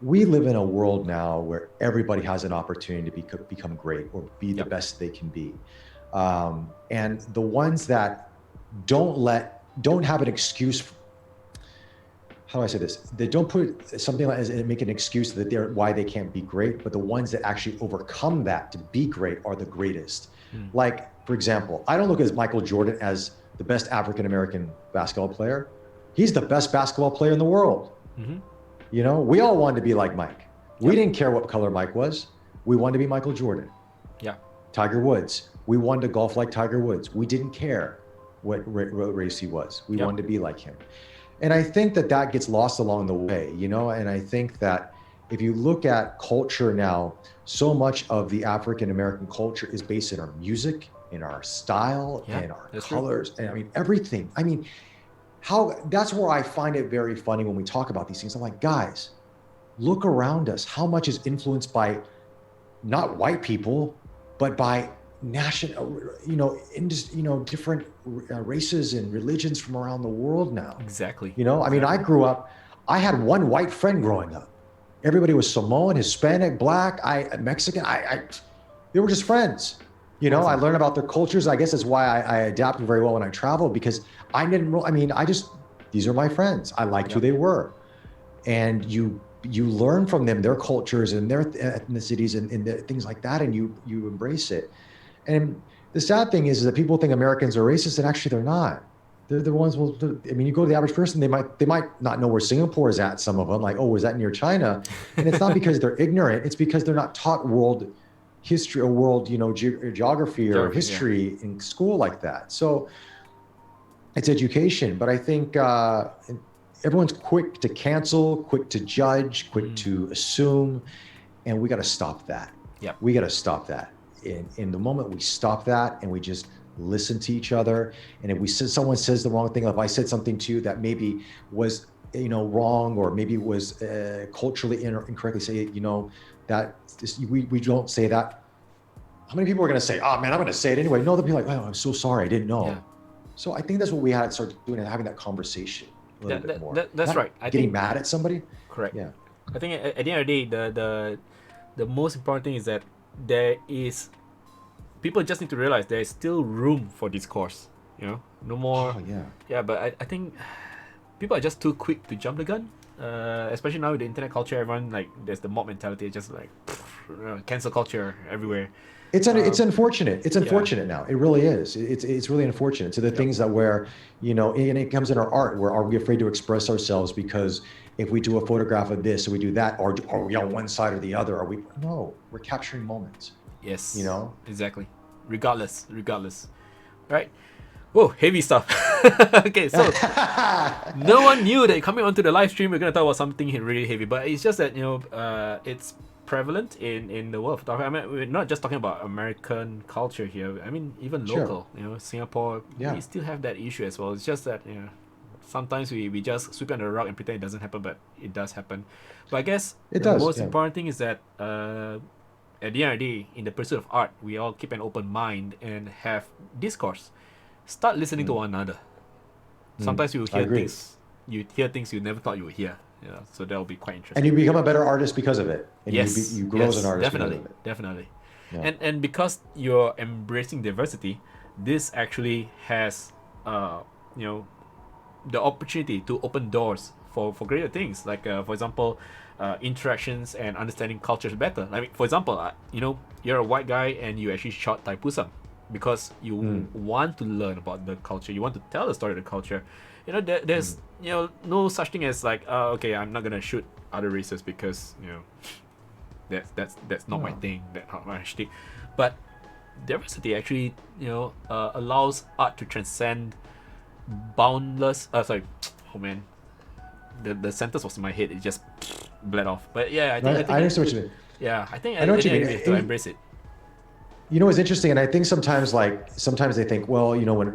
F: we live in a world now where everybody has an opportunity to become great or be the best they can be. And the ones that don't have an excuse. How do I say this? They don't put something like as make an excuse that why they can't be great, but the ones that actually overcome that to be great are the greatest. Like, for example, I don't look at Michael Jordan as the best African-American basketball player. He's the best basketball player in the world.
B: Mm-hmm.
F: We all wanted to be like Mike. We didn't care what color Mike was. We wanted to be Michael Jordan.
B: Yeah.
F: Tiger Woods. We wanted to golf like Tiger Woods. We didn't care what race he was. We wanted to be like him. And I think that gets lost along the way, and I think that if you look at culture now, so much of the African-American culture is based in our music, in our style, and our colors, and I mean, everything. I mean, that's where I find it very funny when we talk about these things. I'm like, guys, look around us. How much is influenced by not white people, but by national, different races and religions from around the world now.
B: Exactly.
F: I mean, I grew up, I had one white friend growing up. Everybody was Samoan, Hispanic, Black, Mexican. They were just friends. I learned about their cultures. I guess that's why I adapted very well when I traveled, because these are my friends. I liked who they were. And you learn from them, their cultures and their ethnicities and things like that, and you embrace it. And the sad thing is that people think Americans are racist, and actually they're not. They're the ones. You go to the average person, they might not know where Singapore is at. Some of them, like, oh, is that near China? And it's not because they're ignorant. It's because they're not taught world history or world, geography or history in school like that. So it's education. But I think everyone's quick to cancel, quick to judge, quick to assume, and we got to stop that.
B: Yeah,
F: we got to stop that. In the moment we stop that and we just listen to each other, and if someone says the wrong thing, if I said something to you that maybe was wrong or maybe was culturally incorrectly, say that we don't say that. How many people are going to say, oh man, I'm going to say it anyway? No, they'll be like, oh, I'm so sorry, I didn't know. Yeah. So I think that's what we had to start doing, and having that conversation a little bit more.
B: That's right.
F: Getting mad at somebody.
B: Correct.
F: Yeah.
B: I think at the end of the day, the most important thing is that people just need to realize there is still room for discourse. No more.
F: Oh, yeah.
B: Yeah, but I think people are just too quick to jump the gun. Especially now with the internet culture, everyone there's the mob mentality, just cancel culture everywhere.
F: It's unfortunate. It's unfortunate now. It really is. It's really unfortunate. So the things that where, and it comes in our art, where are we afraid to express ourselves because if we do a photograph of this or we do that, or are we on one side or the other? No, we're capturing moments.
B: Yes.
F: Exactly.
B: Regardless. Right. Whoa, heavy stuff. Okay, so no one knew that coming onto the live stream we're gonna talk about something really heavy, but it's just that it's prevalent in the world of photography. I mean, we're not just talking about American culture here. I mean, even local. Singapore, we still have that issue as well. It's just that sometimes we just sweep it under the rug and pretend it doesn't happen, but it does happen. But I guess the most important thing is that at the end of the day, in the pursuit of art, we all keep an open mind and have discourse. Start listening to one another. Sometimes you hear things you never thought you would hear. So that'll be quite interesting.
F: And you become a better artist because of it. And you grow as an artist.
B: Definitely.
F: Yeah.
B: And because you're embracing diversity, this actually has the opportunity to open doors for greater things. Like for example, interactions and understanding cultures better. Like for example, you're a white guy and you actually shot Taipusam because you want to learn about the culture. You want to tell the story of the culture. There's no such thing as okay, I'm not gonna shoot other races because that's not my thing, that's not my shtick. But diversity actually, allows art to transcend boundless. Sorry, oh man, the sentence was in my head. It just bled off. But yeah, I think
F: I understand what you mean.
B: Yeah, I think
F: I know what you mean.
B: we have to embrace it.
F: You know, it's interesting, and I think sometimes they think, well, when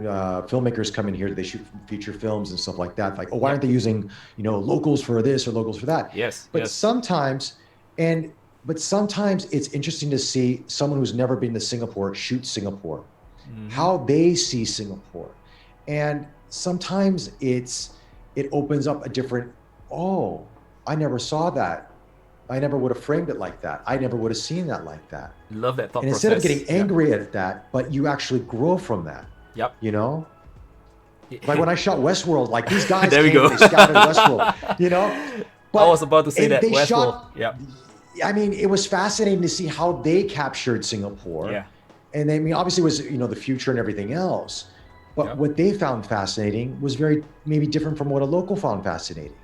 F: filmmakers come in here, they shoot feature films and stuff like that. Like, oh, why aren't they using locals for this or locals for that?
B: Yes.
F: But
B: yes.
F: sometimes it's interesting to see someone who's never been to Singapore shoot Singapore, how they see Singapore, and sometimes it opens up a different. Oh, I never saw that. I never would have framed it like that. I never would have seen that like that.
B: Love that thought
F: and
B: process.
F: Instead of getting angry at that, but you actually grow from that.
B: Yep.
F: Like when I shot Westworld, like these guys
B: there we
F: came,
B: go.
F: they scouted Westworld, But,
B: I was about to say that
F: they
B: Westworld.
F: shot.
B: Yep.
F: I mean, it was fascinating to see how they captured Singapore.
B: Yeah.
F: And I mean, obviously, it was the future and everything else. But what they found fascinating was very maybe different from what a local found fascinating.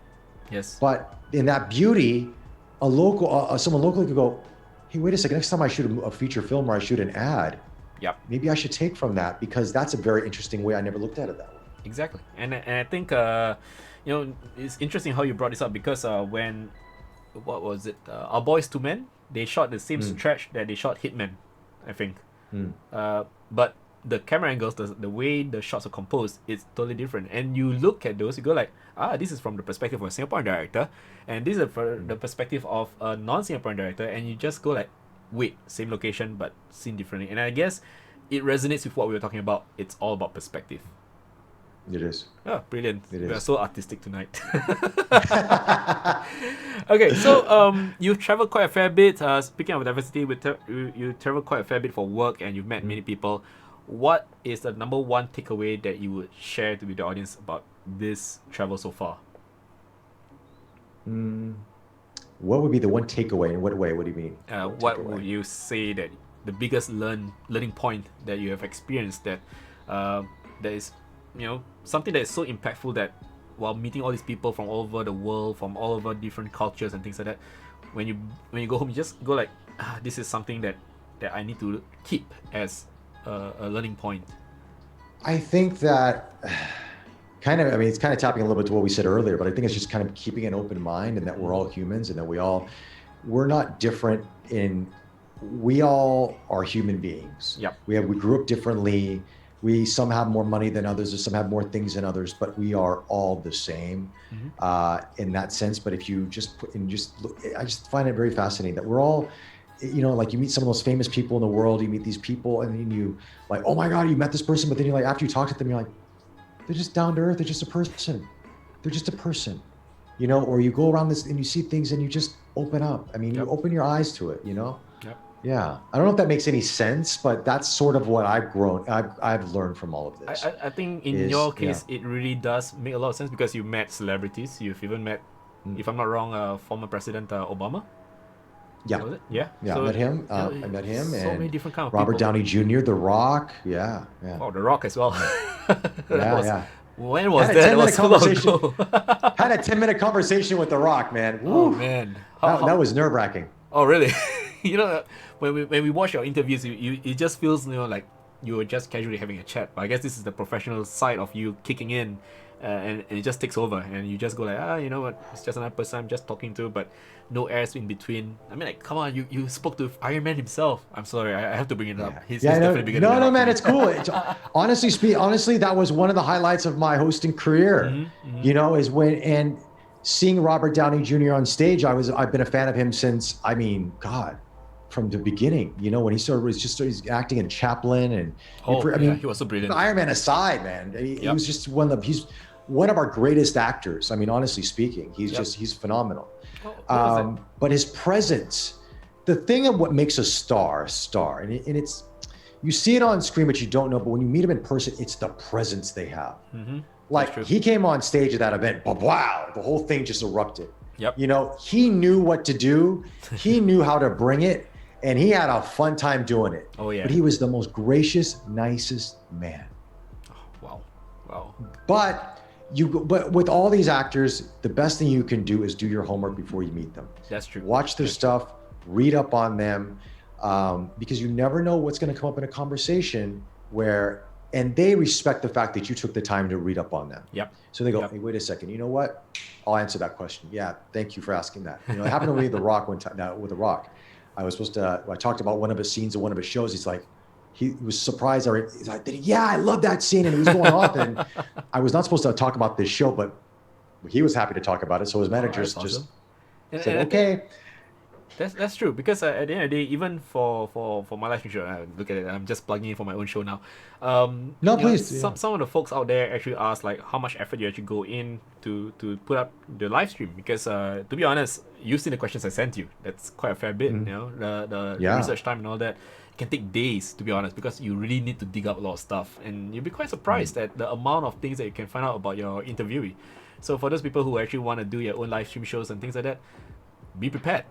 B: Yes.
F: But in that beauty, someone locally could go, hey, wait a second, next time I shoot a feature film or I shoot an ad, maybe I should take from that, because that's a very interesting way. I never looked at it that way.
B: Exactly. And I think, it's interesting how you brought this up, because when, what was it? Our Boys to Men, they shot the same stretch that they shot Hitman, I think. But the camera angles, the way the shots are composed, it's totally different. And you look at those, you go like, this is from the perspective of a Singaporean director, and this is from the perspective of a non-Singaporean director, and you just go like, wait, same location but seen differently. And I guess it resonates with what we were talking about. It's all about perspective.
F: It is.
B: Oh, brilliant.
F: It
B: We are
F: is.
B: so artistic tonight. Okay, so you've traveled quite a fair bit. Speaking of diversity, you traveled quite a fair bit for work, and you've met many people. What is the number one takeaway that you would share with the audience about this travel so far?
F: What would be the one takeaway? In what way? What do you mean?
B: What would you say that the biggest learning point that you have experienced, that that is, something that is so impactful, that while meeting all these people from all over the world, from all over different cultures and things like that, when you go home, you just go like, this is something that I need to keep as a learning point?
F: I think that it's kind of tapping a little bit to what we said earlier, but I think it's just kind of keeping an open mind, and that we're all humans, and that we're not different we all are human beings.
B: Yep.
F: We grew up differently. Some have more money than others, or some have more things than others, but we are all the same in that sense. But if you I just find it very fascinating that we're all, like you meet some of those famous people in the world, you meet these people, and then you like, oh my God, you met this person, but then you're like, after you talk to them, you're like, they're just down to earth, they're just a person. They're just a person, or you go around this and you see things and you just open up. I mean, you open your eyes to it,
B: Yep.
F: Yeah, I don't know if that makes any sense, but that's sort of what I've learned from all of this.
B: I think in your case, it really does make a lot of sense, because you met celebrities. You've even met, if I'm not wrong, former President Obama.
F: Yeah.
B: Was it? Yeah.
F: Yeah,
B: So,
F: I met him. I met him.
B: So
F: and
B: many different kind of
F: Robert
B: people.
F: Downey Jr., The Rock. Yeah.
B: Oh, The Rock as well.
F: Yeah.
B: When was
F: Had
B: that?
F: a
B: That was
F: 10-minute
B: so long
F: conversation.
B: ago.
F: Had a 10-minute conversation with The Rock, man.
B: Oh
F: Woo.
B: man.
F: That was nerve-wracking.
B: Oh really? When we watch your interviews, it just feels like you were just casually having a chat. But I guess this is the professional side of you kicking in, and it just takes over, and you just go like, you know what? It's just another person I'm just talking to, but no airs in between. I mean, like, come on, you spoke to Iron Man himself. I'm sorry, I have to bring it up. He's definitely bigger than The
F: No,
B: Rock
F: man,
B: to me.
F: it's cool. Honestly, that was one of the highlights of my hosting career. Is when seeing Robert Downey Jr. on stage. I've been a fan of him since, from the beginning. When he started acting in Chaplin, and
B: he was so brilliant.
F: Iron Man aside, man, he was just he's one of our greatest actors. I mean, honestly speaking, he's phenomenal. But his presence, the thing of what makes a star, and it's, you see it on screen, but you don't know. But when you meet him in person, it's the presence they have. Like, he came on stage at that event, but wow, the whole thing just erupted.
B: Yep.
F: He knew what to do. He knew how to bring it, and he had a fun time doing it.
B: Oh yeah.
F: But he was the most gracious, nicest man.
B: Wow.
F: But with all these actors, the best thing you can do is do your homework before you meet them.
B: That's true.
F: Watch their stuff, read up on them, because you never know what's going to come up in a conversation and they respect the fact that you took the time to read up on them.
B: Yep.
F: So they go,
B: Yep.
F: hey, wait a second, you know what? I'll answer that question. Yeah, thank you for asking that. You know, it happened to me with The Rock one time. Now with The Rock, I talked about one of his scenes in one of his shows. He's like, he was surprised. He's like, yeah, I love that scene, and he was going off. And I was not supposed to talk about this show, but he was happy to talk about it. So his managers
B: that's awesome.
F: said, okay.
B: That's true, because at the end of the day, even for my live stream show, look at it, I'm just plugging in for my own show now.
F: No, please.
B: Some of the folks out there actually ask like how much effort you actually go in to put up the live stream, because to be honest, you've seen the questions I sent you. That's quite a fair bit. You know, the research time and all that. It can take days, to be honest, because you really need to dig up a lot of stuff, and you'll be quite surprised at the amount of things that you can find out about your interviewee. So for those people who actually want to do your own live stream shows and things like that, be prepared.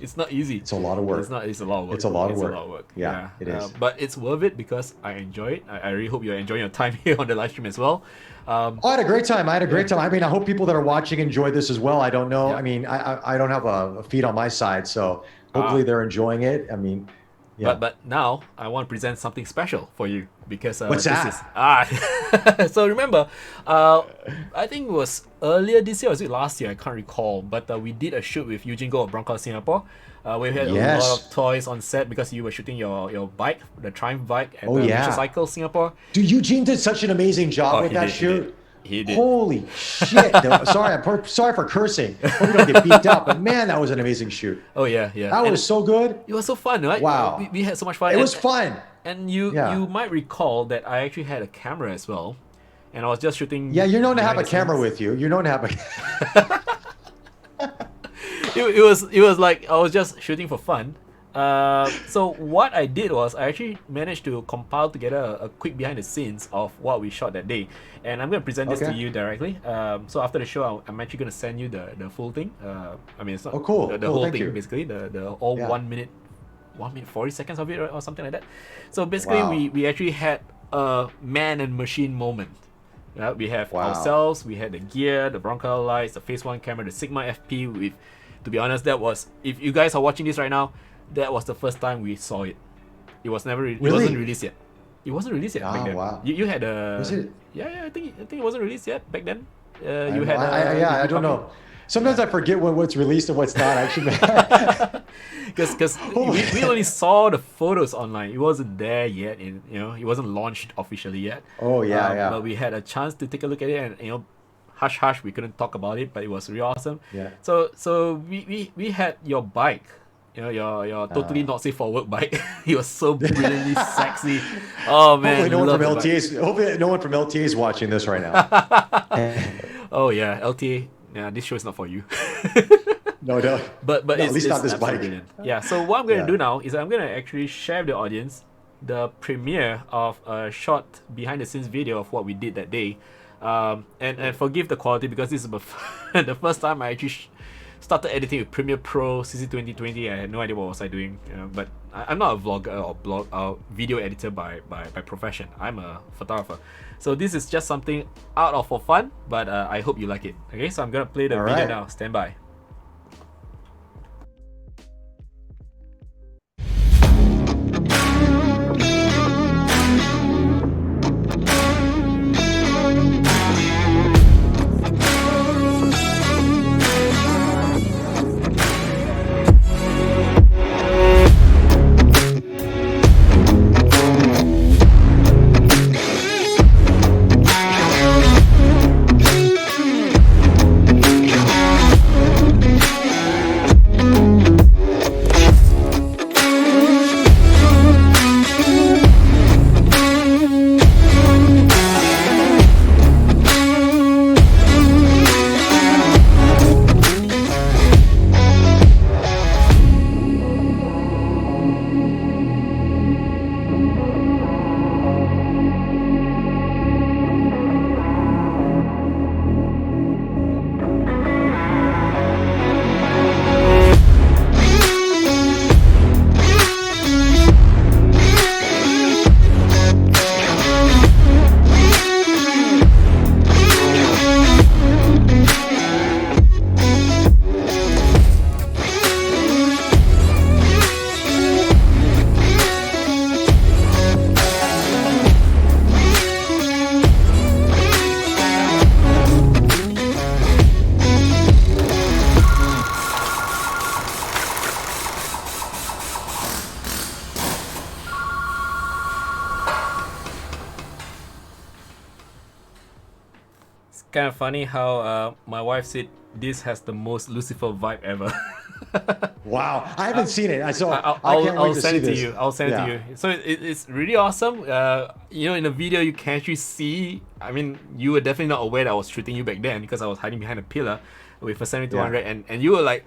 B: It's not easy.
F: It's a lot of work.
B: It's a lot of work.
F: It's a lot of work.
B: Yeah,
F: it is.
B: But it's worth it because I enjoy it. I really hope you're enjoying your time here on the live stream as well.
F: I had a great time. I mean, I hope people that are watching enjoy this as well. I don't know. Yeah. I mean, I don't have a feed on my side, so hopefully they're enjoying it. I mean, yeah.
B: But now I want to present something special for you, because
F: what's that?
B: So remember, I think it was earlier this year, or was it last year? I can't recall. But we did a shoot with Eugene Goh of Bronco Singapore. We had a lot of toys on set because you were shooting your bike, the Triumph bike at Motorcycle Singapore.
F: Dude, Eugene did such an amazing job with that shoot.
B: He did.
F: Holy shit! Sorry for cursing. Hope we don't get beat up, but man, that was an amazing shoot.
B: Oh yeah.
F: That was so good.
B: It was so fun, right?
F: Wow.
B: We had so much fun.
F: It was fun.
B: And you might recall that I actually had a camera as well, and I was just shooting.
F: Yeah, you're known to have a camera with you. You're known to have a.
B: It was like I was just shooting for fun. So what I did was I actually managed to compile together a quick behind the scenes of what we shot that day, and I'm going to present this to you directly. So after the show, I'm actually going to send you the full thing. I mean, it's not the whole thing, basically, the all 1 minute 40 seconds of it, or something like that. So basically, we actually had a man and machine moment. We have ourselves, we had the gear, the Bronco lights, the Phase 1 camera, the Sigma FP. With, to be honest, that was, if you guys are watching this right now, that was the first time we saw it. It was never. It wasn't released yet. It wasn't released yet back then.
F: Wow.
B: You had a.
F: Was it?
B: Yeah. I think it wasn't released yet back then.
F: I don't know. Sometimes I forget what's released and what's not actually.
B: Because we only saw the photos online. It wasn't there yet. It wasn't launched officially yet.
F: Oh yeah.
B: But we had a chance to take a look at it, and hush, we couldn't talk about it, but it was really awesome.
F: Yeah.
B: So we had your bike. Your totally not safe for work bike. It was so brilliantly sexy. Oh man!
F: Hopefully no one from LTA is watching this right now.
B: Oh yeah, LTA. Yeah, this show is not for you.
F: No.
B: But
F: at least not this bike.
B: Brilliant. Yeah. So what I'm going to do now is I'm going to actually share with the audience the premiere of a short behind the scenes video of what we did that day. And forgive the quality, because this is the first time I actually started editing with Premiere Pro CC 2020. I had no idea what was I doing, but I'm not a vlogger or video editor by profession. I'm a photographer. So this is just something out of for fun, but I hope you like it. Okay, so I'm gonna play the video now. Stand by. kind of funny how my wife said this has the most Lucifer vibe ever.
F: Wow, I haven't seen it. I can't
B: I'll
F: wait to
B: send
F: see
B: it to
F: this.
B: you. I'll send it to you. So it's really awesome. In the video you can actually see. I mean, you were definitely not aware that I was shooting you back then because I was hiding behind a pillar with a 70-100, and you were like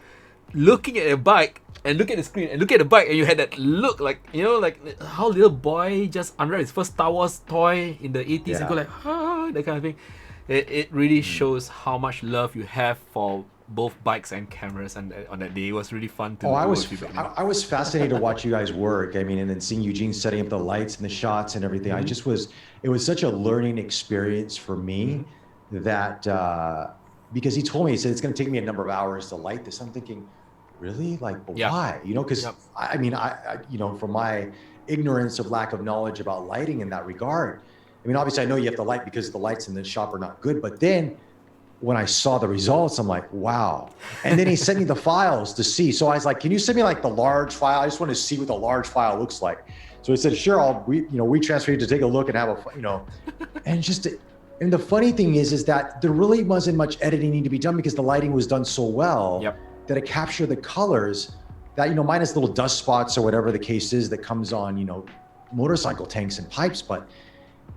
B: looking at a bike and look at the screen and look at the bike, and you had that look like like how little boy just unwrapped his first Star Wars toy in the 80s and go like that kind of thing. It really shows how much love you have for both bikes and cameras, and on that day it was really fun to
F: I
B: work with you back then.
F: I was fascinated to watch you guys work. I mean, and then seeing Eugene setting up the lights and the shots and everything. It was such a learning experience for me that because he told me, he said it's going to take me a number of hours to light this. I'm thinking, really? Like, but why? Because I mean, I from my ignorance of lack of knowledge about lighting in that regard, I mean, obviously I know you have to light because the lights in the shop are not good, but then when I saw the results, I'm like, wow. And then he sent me the files to see. So I was like, can you send me like the large file? I just want to see what the large file looks like. So he said, sure, we transfer you to take a look and have and the funny thing is that there really wasn't much editing need to be done because the lighting was done so well that it captured the colors that, minus little dust spots or whatever the case is that comes on, motorcycle tanks and pipes. But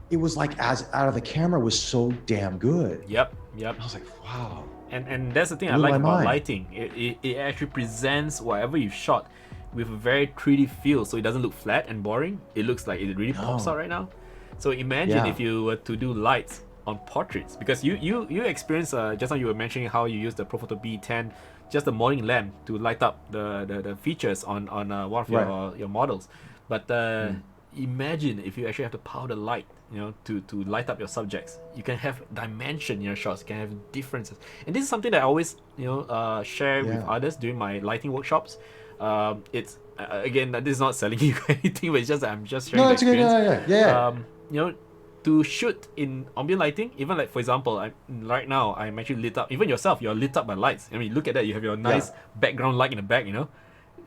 F: it was like as out of the camera was so damn good.
B: Yep.
F: I was like, wow.
B: And that's the thing I
F: Blew
B: like
F: my
B: about
F: mind.
B: lighting. It actually presents whatever you've shot with a very 3D feel, so it doesn't look flat and boring. It looks like it really pops out right now. So imagine if you were to do lights on portraits, because you experienced just now you were mentioning how you use the Profoto B10, just the morning lamp to light up the features on one of your models. But imagine if you actually have to power the light, to light up your subjects. You can have dimension in your shots. You can have differences, and this is something that I always share with others during my lighting workshops. It's again, this is not selling you anything, but it's just that I'm just sharing the experience. Yeah. To shoot in ambient lighting, even like for example, right now I'm actually lit up. Even yourself, you're lit up by lights. I mean, look at that. You have your nice background light in the back. It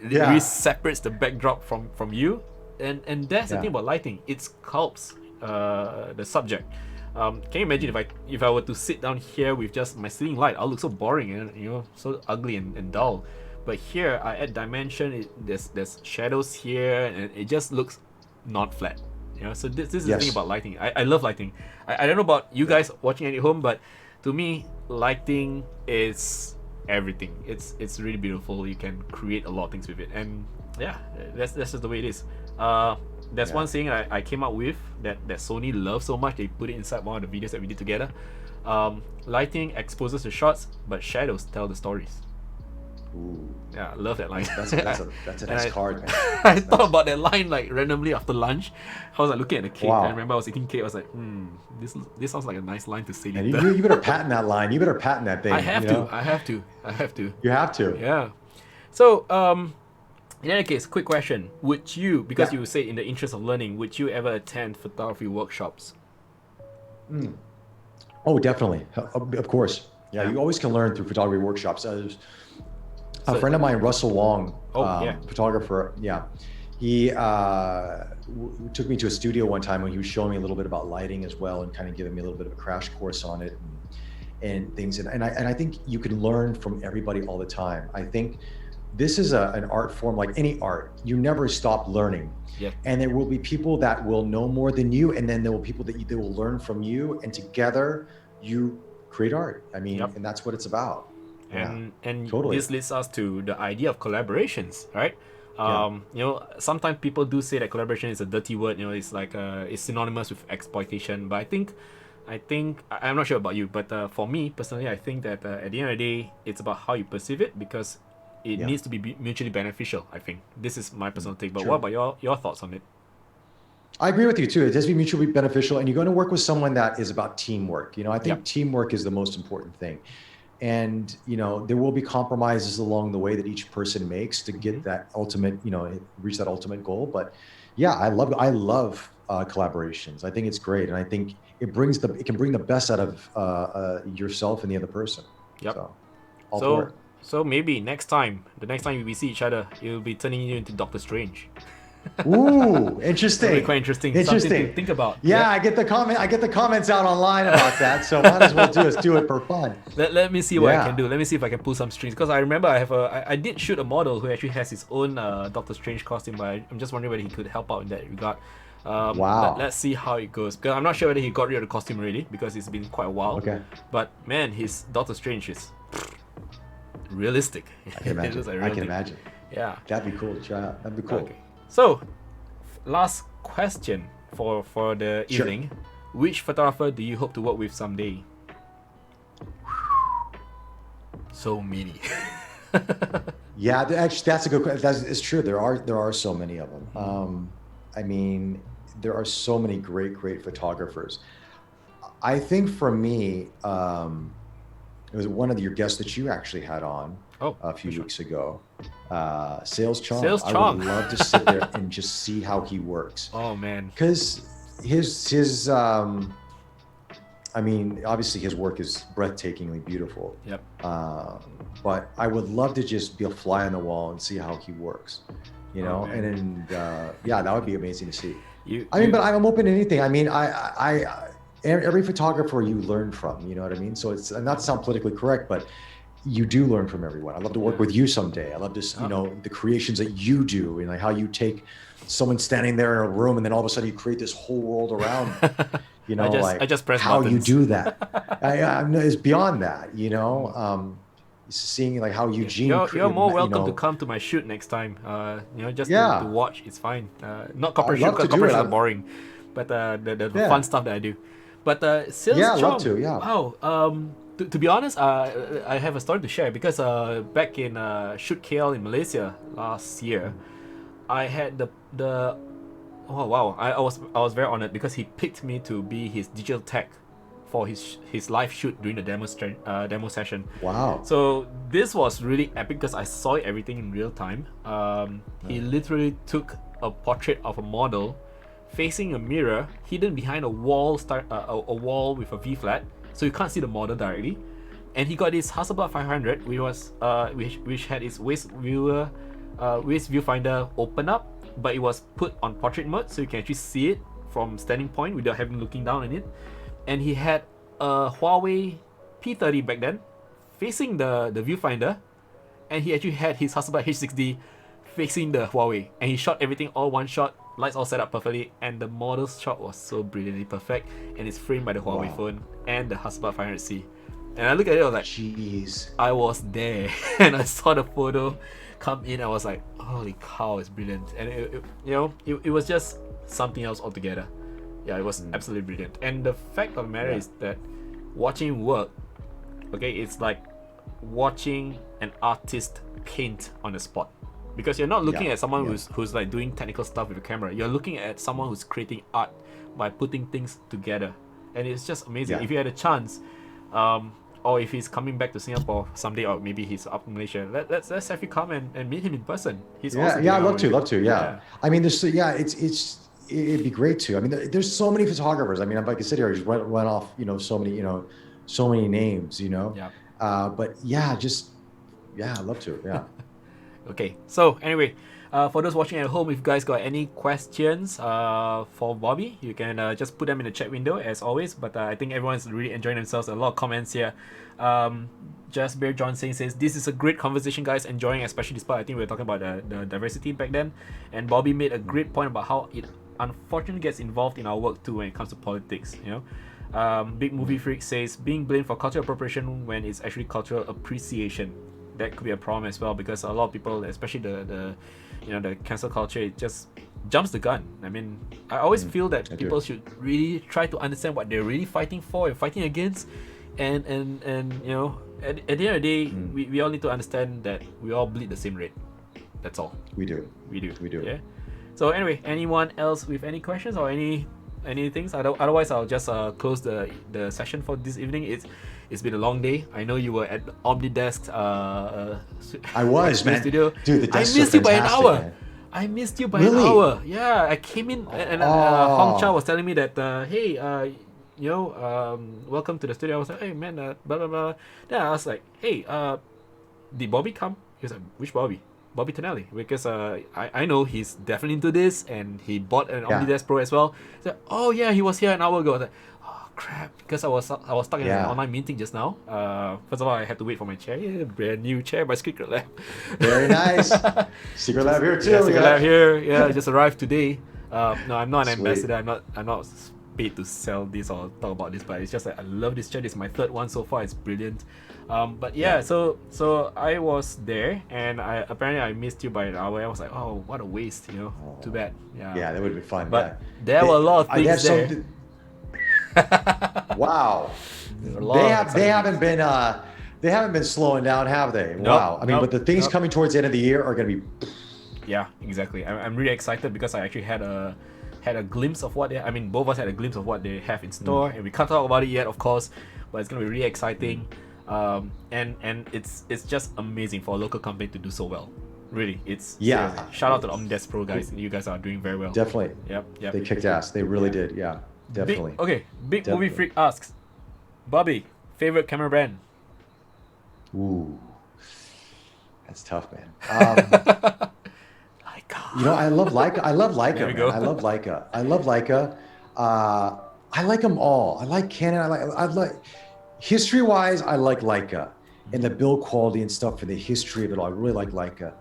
B: really separates the backdrop from you. And that's the thing about lighting. It sculpts the subject. Can you imagine if I were to sit down here with just my ceiling light? I'll look so boring and so ugly and dull. But here I add dimension. There's shadows here, and it just looks not flat. So this is the thing about lighting. I love lighting. I don't know about you guys watching at home, but to me, lighting is everything. It's really beautiful. You can create a lot of things with it, and that's just the way it is. That's one thing I came up with that Sony loves so much. They put it inside one of the videos that we did together. Lighting exposes the shots, but shadows tell the stories.
F: Ooh.
B: Yeah, I love that line.
F: That's a nice card, man.
B: I thought about that line like randomly after lunch. I was like looking at the cake.
F: Wow.
B: I remember I was eating cake. I was like, this sounds like a nice line to say
F: And
B: later.
F: you better patent that line. You better patent that thing.
B: I have to.
F: You have to.
B: Yeah. So, in any case, quick question. Would you, because you say in the interest of learning, would you ever attend photography workshops?
F: Oh, definitely. Of course. Yeah, you always can learn through photography workshops. A friend of mine, Russell Wong, photographer, he took me to a studio one time when he was showing me a little bit about lighting as well and kind of giving me a little bit of a crash course on it and things. And I think you can learn from everybody all the time. I think this is an art form like any art. You never stop learning. Yeah. And there will be people that will know more than you, and then there will be people that they will learn from you, and together you create art. I mean, and that's what it's about.
B: And totally. This leads us to the idea of collaborations, right? Sometimes people do say that collaboration is a dirty word. It's like it's synonymous with exploitation. But I think I'm not sure about you, but for me personally, I think that at the end of the day, it's about how you perceive it, because it needs to be mutually beneficial. I think this is my personal take. But what about your thoughts on it?
F: I agree with you too. It has to be mutually beneficial, and you're going to work with someone that is about teamwork. I think teamwork is the most important thing. And, there will be compromises along the way that each person makes to get that ultimate, reach that ultimate goal. But I love collaborations. I think it's great. And I think it can bring the best out of yourself and the other person. Yep.
B: So maybe the next time we see each other, it will be turning you into Doctor Strange.
F: Ooh, interesting.
B: That'd be quite interesting. Something to think about.
F: Yeah, I get the comments out online about that, so might as well do it for fun.
B: Let me see what I
F: Yeah.
B: can do. Let me see if I can pull some strings. Because I remember I did shoot a model who actually has his own Doctor Strange costume, but I'm just wondering whether he could help out in that regard.
F: Wow.
B: Let's see how it goes. Because I'm not sure whether he got rid of the costume already, because it's been quite a while.
F: Okay.
B: But man, his Doctor Strange is realistic.
F: I can imagine.
B: It looks like
F: I
B: real
F: can
B: thing.
F: imagine.
B: Yeah.
F: That'd be cool to try out. That'd be cool.
B: Okay. So, last question for the
F: Sure.
B: evening. Which photographer do you hope to work with someday? So many.
F: Yeah, actually, that's a good question. It's true. There are so many of them. I mean, there are so many great photographers. I think for me, it was one of your guests that you actually had on a few weeks ago. Sales Chong.
B: Sales
F: I
B: Chong.
F: would love to sit there and just see how he works.
B: Oh man.
F: Because his I mean, obviously his work is breathtakingly beautiful.
B: Yep.
F: But I would love to just be a fly on the wall and see how he works, you know.
B: man.
F: And yeah, that would be amazing to see.
B: You,
F: I mean, but I'm open to anything. I mean, I every photographer you learn from, you know what I mean? So it's not to sound politically correct, but you do learn from everyone. I'd love to work with you someday. I love to, you know, the creations that you do, and like how you take someone standing there in a room and then all of a sudden you create this whole world around them. You know,
B: I just press
F: how
B: buttons.
F: you do that. It's beyond that, you know. Seeing like how Eugene.
B: You're more welcome
F: you know,
B: to come to my shoot next time. You know, just
F: Yeah.
B: to watch, it's fine. Not corporate
F: I'd
B: shoot,
F: love to
B: because
F: do
B: corporate
F: it.
B: shoot are boring. But the
F: Yeah.
B: fun stuff that I do. But Sales
F: Yeah, I'd
B: Chong,
F: love to, yeah.
B: Wow. To be honest, I have a story to share, because back in Shoot KL in Malaysia last year, I had the oh wow, I was very honored, because he picked me to be his digital tech for his live shoot during the demo session.
F: Wow.
B: So this was really epic, because I saw everything in real time. He literally took a portrait of a model facing a mirror, hidden behind a wall, a wall with a V flat, so you can't see the model directly. And he got this Hasselblad 500, which had its waist viewfinder open up, but it was put on portrait mode, so you can actually see it from standing point without having looking down on it. And he had a Huawei P30 back then, facing the viewfinder, and he actually had his Hasselblad H6D facing the Huawei, and he shot everything all one shot, lights all set up perfectly, and the model's shot was so brilliantly perfect, and it's framed by the Huawei
F: Wow.
B: phone and the Hasselblad 500C. And I look at it, I was like,
F: Jeez.
B: I was there, and I saw the photo come in. I was like, holy cow, it's brilliant. And it was just something else altogether. Yeah, it was absolutely brilliant. And the fact of the matter is that watching him work, okay, it's like watching an artist paint on the spot, because you're not looking at someone who's like doing technical stuff with the camera. You're looking at someone who's creating art by putting things together, and it's just amazing.
F: Yeah.
B: If you had a chance, or if he's coming back to Singapore someday, or maybe he's up in Malaysia, let's have you come and meet him in person. He's
F: Yeah,
B: awesome.
F: yeah, I'd love to. Yeah. I mean, it'd be great to. I mean, there's so many photographers. I mean, if I could sit here, I just went off, so many names,
B: Yeah.
F: But yeah, I'd love to. Yeah.
B: Okay, so anyway, for those watching at home, if you guys got any questions for Bobby, you can just put them in the chat window as always. But I think everyone's really enjoying themselves. A lot of comments here. Just Bear John says, this is a great conversation, guys. Enjoying, especially despite I think we were talking about the diversity back then. And Bobby made a great point about how it unfortunately gets involved in our work too when it comes to politics. Big Movie Freak says, being blamed for cultural appropriation when it's actually cultural appreciation. That could be a problem as well, because a lot of people, especially the cancel culture, it just jumps the gun. I mean, I always feel that people should really try to understand what they're really fighting for and fighting against, and at the end of the day, we all need to understand that we all bleed the same red. That's all.
F: We do.
B: Yeah. So anyway, anyone else with any questions or any things? Otherwise, I'll just close the session for this evening. It's been a long day. I know you were at the Omnidesk.
F: I was, man.
B: Studio.
F: Dude, the
B: I
F: desks
B: missed
F: are
B: you by an
F: fantastic,
B: hour.
F: man.
B: I missed you by
F: Really?
B: an hour. Yeah, I came in and Hong Cha was telling me that, hey, welcome to the studio. I was like, hey man, blah blah blah. Then I was like, hey, did Bobby come? He was like, which Bobby? Bobby Tonelli, because I know he's definitely into this, and he bought an
F: Yeah.
B: Omnidesk Pro as well. So, oh yeah, he was here an hour ago. I was like, oh crap, because I was stuck in an
F: Yeah.
B: online meeting just now. First of all, I had to wait for my chair. Yeah, brand new chair by Secret Lab.
F: Very nice. Secret Lab here too.
B: Yeah, Secret Lab here. Yeah, just arrived today. No, I'm not an
F: Sweet.
B: ambassador. I'm not paid to sell this or talk about this, but it's just like I love this chair. This is my third one so far. It's brilliant. But yeah, so I was there, and I missed you by an hour. I was like, oh, what a waste, you know. Too bad. Yeah.
F: Yeah, that would be fun.
B: But
F: yeah.
B: there were a lot of
F: I have
B: things there.
F: something- Wow.
B: A lot
F: They
B: of
F: have. They
B: exciting
F: haven't been slowing down, have they?
B: Nope,
F: Wow. I mean,
B: nope,
F: but the things
B: nope.
F: coming towards the end of the year are going to be.
B: Yeah, exactly. I'm really excited because I actually had a glimpse of what they. I mean, both of us had a glimpse of what they have in store, and we can't talk about it yet, of course. But it's gonna be really exciting, and it's just amazing for a local company to do so well. Really, it's
F: Yeah.
B: seriously. Shout out to the Omnidesk Pro guys. You guys are doing very well.
F: Definitely.
B: Yep.
F: They kicked ass. They really did. Yeah. Definitely.
B: Big
F: Definitely.
B: movie freak asks, Bobby, favorite camera brand?
F: Ooh. That's tough, man.
B: Leica.
F: You know, I love Leica. I love Leica.
B: There we
F: Man.
B: go.
F: I love Leica. I love Leica. I like them all. I like Canon. I like history-wise. I like Leica, and the build quality and stuff for the history of it all. I really like Leica.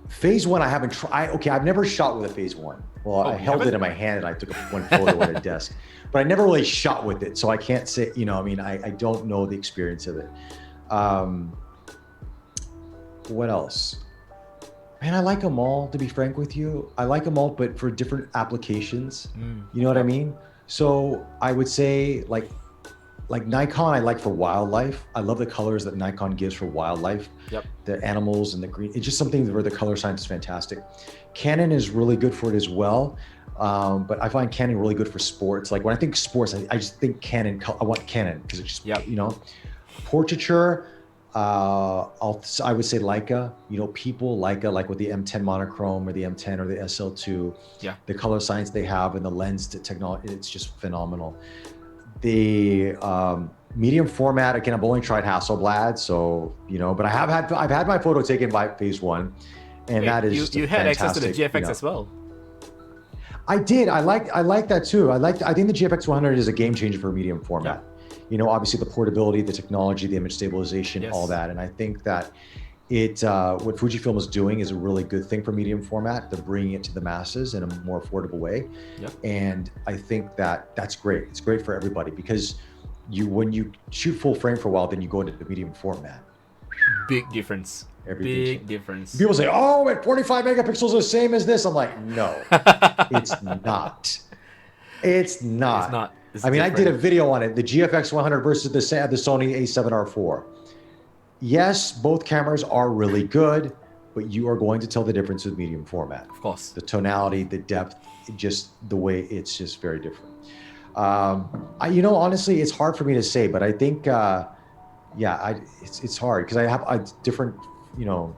F: Phase one, I haven't tried. Okay, I've never shot with a Phase one. Well, I
B: you
F: held
B: haven't?
F: it in my hand and I took one photo at a desk, but I never really shot with it, so I can't say. You know, I mean, I don't know the experience of it. What else? Man, I like them all, to be frank with you. I like them all, but for different applications. You know what I mean? So I would say like Nikon, I like for wildlife. I love the colors that Nikon gives for wildlife.
B: Yep.
F: The animals and the green. It's just something where the color science is fantastic. Canon is really good for it as well. But I find Canon really good for sports. Like when I think sports, I just think Canon. I want Canon because it's just,
B: Yep.
F: you know, portraiture. I would say Leica, you know, people Leica, like with the M10 monochrome or the M10 or the SL2,
B: Yeah.
F: the color science they have and the lens technology, it's just phenomenal. The medium format, again, I've only tried Hasselblad, so, you know, but I've had my photo taken by Phase one, and
B: Hey,
F: that is just
B: you had access to the
F: fantastic,
B: GFX
F: you know.
B: as well.
F: I did. I like that too. I think the GFX 100 is a game changer for medium format. You know, obviously the portability, the technology, the image stabilization,
B: Yes.
F: all that. And I think that what Fujifilm is doing is a really good thing for medium format. They're bringing it to the masses in a more affordable way.
B: Yep.
F: And I think that that's great. It's great for everybody because when you shoot full frame for a while, then you go into the medium format.
B: Big difference.
F: Everything
B: Big
F: changes.
B: difference.
F: People say, "Oh, at 45 megapixels, the same as this." I'm like, no, it's not. It's not.
B: It's not. It's
F: I mean, I did a
B: different.
F: video on it, the GFX 100 versus the Sony A7R4. Yes, both cameras are really good, but you are going to tell the difference with medium format.
B: Of course.
F: The tonality, the depth, just the way it's just very different. You know, honestly, it's hard for me to say, but I think, it's hard because I have different, you know,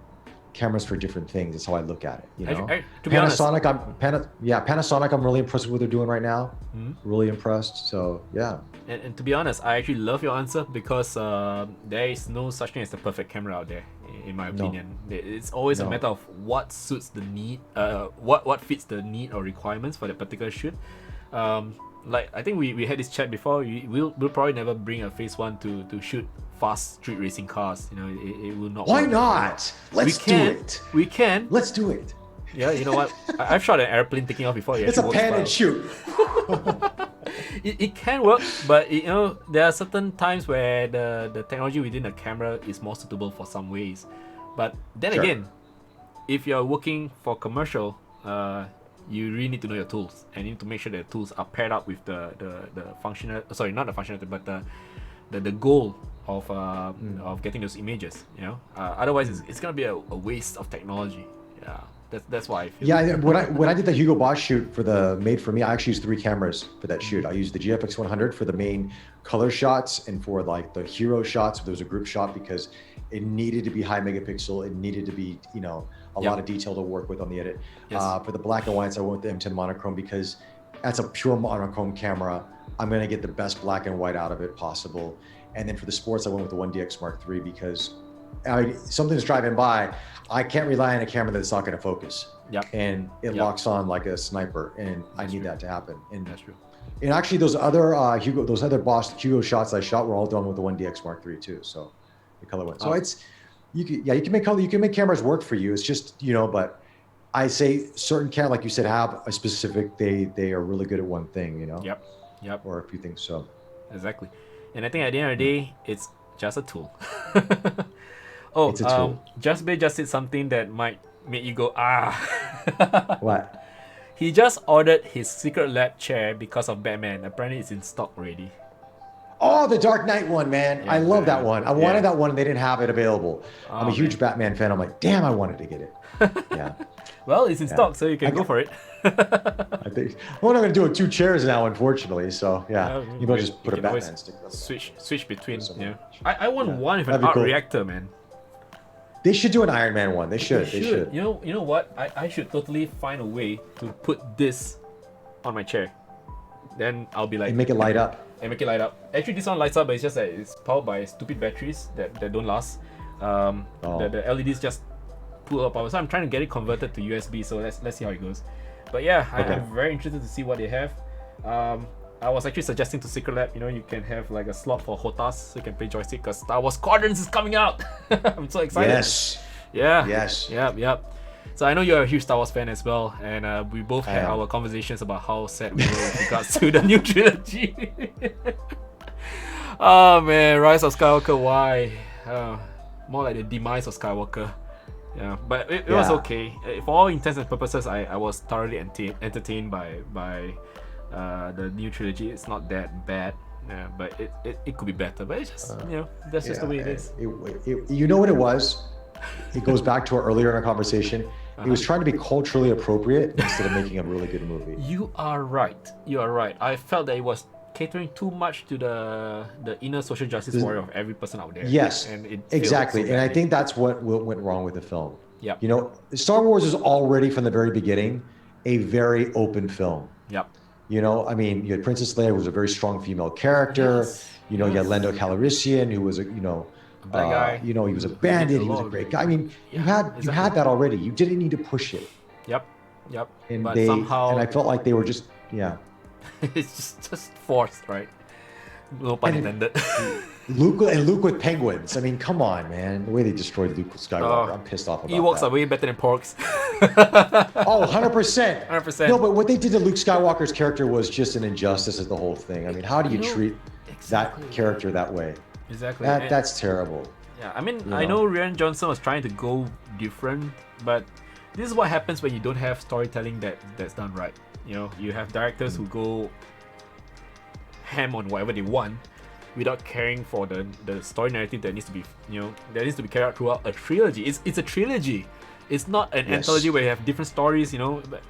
F: cameras for different things. That's how I look at it. You know,
B: to be honest-
F: Panasonic, Panasonic. I'm really impressed with what they're doing right now. Really impressed. So yeah.
B: And to be honest, I actually love your answer because there is no such thing as the perfect camera out there, in my opinion. It's always a
F: No.
B: matter of what suits the need, what fits the need or requirements for that particular shoot. Like I think we had this chat before. We'll probably never bring a Phase one to shoot fast street racing cars. You know, it will not.
F: Why
B: work.
F: not? Let's do it.
B: We can.
F: Let's do it.
B: Yeah, you know what? I've shot an airplane taking off before.
F: It's a pan and shoot.
B: It can work, but you know there are certain times where the technology within the camera is more suitable for some ways. But then
F: Sure.
B: again, if you're working for commercial, you really need to know your tools, and you need to make sure that tools are paired up with the functional. Sorry, not the functionality, but the goal of getting those images. You know, otherwise it's gonna be a waste of technology. Yeah. That's why I feel.
F: Yeah, when I did the Hugo Boss shoot for the Made for Me, I actually used 3 cameras for that shoot. I used the GFX 100 for the main color shots and for like the hero shots. There was a group shot because it needed to be high megapixel. It needed to be, you know, a lot of detail to work with on the edit.
B: Yes.
F: For the black and whites, I went with the M10 monochrome because that's a pure monochrome camera. I'm gonna get the best black and white out of it possible. And then for the sports, I went with the 1DX Mark III because something's driving by, I can't rely on a camera that's not going to focus.
B: Yep.
F: And it
B: Yep.
F: locks on like a sniper, and I need that to happen. And
B: That's true.
F: And actually, those other Hugo shots I shot were all done with the 1DX Mark III too. So the color went. So it's you can make color, you can make cameras work for you. It's just but I say certain cameras, like you said, have a specific. They are really good at one thing.
B: Yep.
F: Or a few things. So
B: Exactly. And I think at the end of the day, it's just a tool.
F: It's a tool.
B: Just Bay just said something that might make you go ah.
F: What?
B: He just ordered his Secret Lab chair because of Batman. Apparently, it's in stock already.
F: Oh, the Dark Knight one, man.
B: Yeah,
F: I love that
B: man.
F: one. I wanted that one and they didn't have it available. I'm a huge Batman fan. I'm like, damn, I wanted to get it. Yeah.
B: Well, it's in stock, so you can go for it.
F: I think we're not going to do it 2 chairs now, unfortunately. So, yeah. You might just put a
B: can
F: Batman
B: always
F: sticker on.
B: switch between.
F: So
B: Yeah.
F: much.
B: I want one with an
F: That'd be
B: art
F: cool.
B: reactor, man.
F: They should do an Iron Man one. They should. They should.
B: You know what? I should totally find a way to put this on my chair. Then I'll be like
F: And make it light up.
B: and make it light up. Actually, this one lights up, but it's just that it's powered by stupid batteries that don't last. The LEDs just pull up power. So I'm trying to get it converted to USB. So let's see how it goes. But yeah, I'm very interested to see what they have. I was actually suggesting to Secret Lab, you can have like a slot for HOTAS so you can play joystick because Star Wars Squadrons is coming out. I'm so excited.
F: Yes.
B: Yeah.
F: Yes.
B: Yep. So I know you're a huge Star Wars fan as well, and we both had
F: am.
B: our conversations about how sad we were with regards to the new trilogy. Oh man, Rise of Skywalker, why? More like the demise of Skywalker. Yeah, but it was okay. For all intents and purposes, I was thoroughly entertained by the new trilogy. It's not that bad, but it could be better. But it's just that's just the way it is.
F: You know what it was? It goes back to our earlier in our conversation. It was trying to be culturally appropriate instead of making a really good movie.
B: You are right. I felt that it was catering too much to the inner social justice warrior of every person out there.
F: Yes,
B: and it
F: exactly.
B: failed so
F: And I
B: badly.
F: think that's what went wrong with the film.
B: Yep.
F: Star Wars is already from the very beginning a very open film.
B: Yep.
F: I mean, you had Princess Leia, who was a very strong female character.
B: Yes.
F: You had Lando Calrissian, who was a
B: bad guy.
F: he was a bandit. He was a great guy. I mean, you had that already. You didn't need to push it.
B: Yep.
F: And
B: But somehow
F: I felt like they were just
B: it's just forced, right? No pun intended.
F: Luke with penguins. I mean, come on, man. The way they destroyed Luke Skywalker, I'm pissed off about
B: Ewoks
F: that.
B: are way better than porks.
F: Oh, 100%.
B: 100%.
F: No, but what they did to Luke Skywalker's character was just an injustice of the whole thing. I mean, how do you treat
B: exactly.
F: that character that way?
B: Exactly.
F: That's terrible.
B: Yeah, I mean, I know Rian Johnson was trying to go different, but this is what happens when you don't have storytelling that's done right. You have directors who go ham on whatever they want without caring for the story narrative that needs to be that needs to be carried out throughout a trilogy. It's a trilogy. It's not an anthology where you have different stories. But,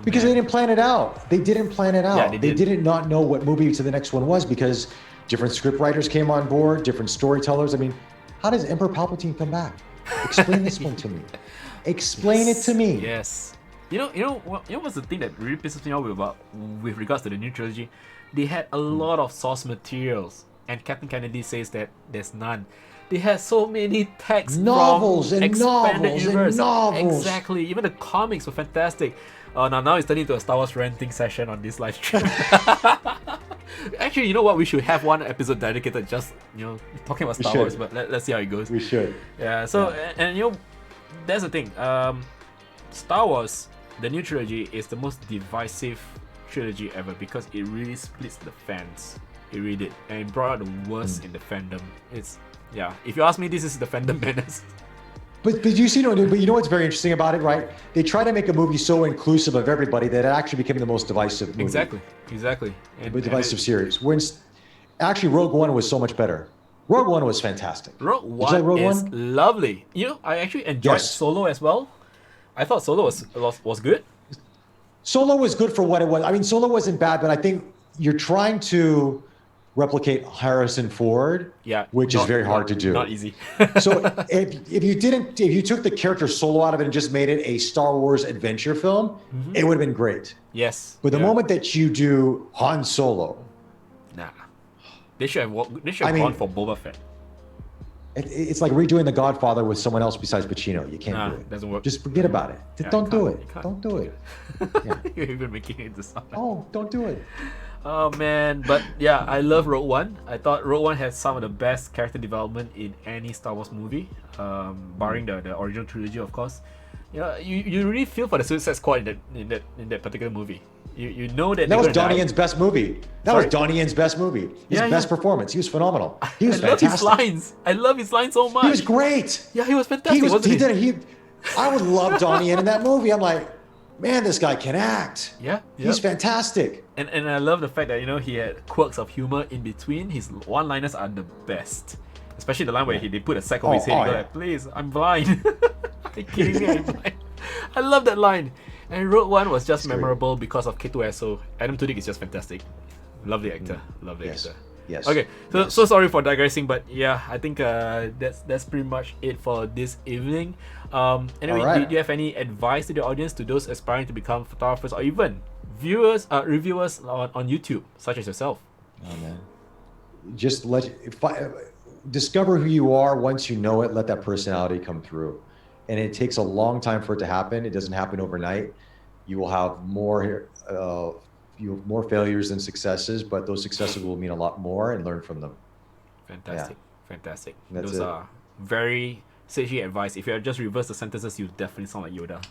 F: because they didn't plan it out. They didn't plan it out.
B: Yeah,
F: they did not know what movie to the next one was because different script writers came on board, different storytellers. I mean, how does Emperor Palpatine come back? Explain this one to me. Explain it to me.
B: Yes. You know what's the thing that really pisses me off with regards to the new trilogy? They had a lot of source materials, and Captain Kennedy says that there's none. They had so many texts
F: Novels
B: from
F: and
B: expanded
F: novels and
B: universe.
F: novels.
B: Exactly. Even the comics were fantastic. Now it's turning into a Star Wars ranting session on this live stream. Actually, you know what? We should have one episode dedicated just talking about Star Wars. But let's see how it goes.
F: We should.
B: Yeah. So and that's the thing. Star Wars, the new trilogy, is the most divisive trilogy ever because it really splits the fans. It really did, and it brought out the worst in the fandom. If you ask me, this is the fandom menace.
F: But you see, but you know what's very interesting about it, right? They try to make a movie so inclusive of everybody that it actually became the most divisive movie.
B: Exactly.
F: The divisive series. Actually, Rogue One was so much better. Rogue One was fantastic.
B: Rogue
F: Did you like Rogue
B: One is
F: One?
B: lovely. I actually enjoyed Solo as well. I thought Solo was good.
F: Solo was good for what it was. I mean, Solo wasn't bad, but I think you're trying to replicate Harrison Ford, which is very hard to do.
B: Not easy.
F: So if you took the character Solo out of it and just made it a Star Wars adventure film, it would have been great.
B: Yes.
F: But the moment that you do Han Solo,
B: nah, they should have gone for Boba Fett.
F: It's like redoing The Godfather with someone else besides Pacino. You can't do it.
B: It doesn't work.
F: Just forget about it.
B: Yeah,
F: Don't do
B: you
F: it.
B: can't.
F: Don't do it. Yeah.
B: You're even making it into something.
F: Oh, don't do it.
B: Oh man, but yeah, I love Rogue One. I thought Rogue One has some of the best character development in any Star Wars movie, barring the original trilogy, of course. You know, you really feel for the Suicide Squad in that particular movie. You know that
F: That was Donnie Yen's best movie. That
B: Sorry?
F: was Donnie Yen's best movie. His
B: Yeah,
F: best
B: yeah.
F: performance. He was phenomenal. He was
B: I love his
F: fantastic.
B: lines. I love his lines so much.
F: He was great.
B: Yeah, he was fantastic.
F: He was.
B: wasn't
F: He did. I would love Donnie Yen in that movie. I'm like, man, this guy can act.
B: Yeah,
F: He's fantastic.
B: And I love the fact that he had quirks of humor in between. His one-liners are the best, especially the line where they put a sack over his head. And go like, please, I'm blind. Are you kidding me? I'm blind. I love that line. And Rogue One was just memorable because of K2SO. Adam Tudyk is just fantastic. Lovely actor. Lovely actor.
F: Yes.
B: Okay, so sorry for digressing, but yeah, I think that's pretty much it for this evening. Anyway,
F: Alright.
B: do you have any advice to the audience, to those aspiring to become photographers or even reviewers on YouTube, such as yourself?
F: Oh man. Just discover who you are. Once you know it, let that personality come through. And it takes a long time for it to happen. It doesn't happen overnight. You will have more failures than successes, but those successes will mean a lot more, and learn from them.
B: Fantastic. Fantastic.
F: That's
B: Those
F: it.
B: are very sagely advice. If you just reverse the sentences, you definitely sound like Yoda.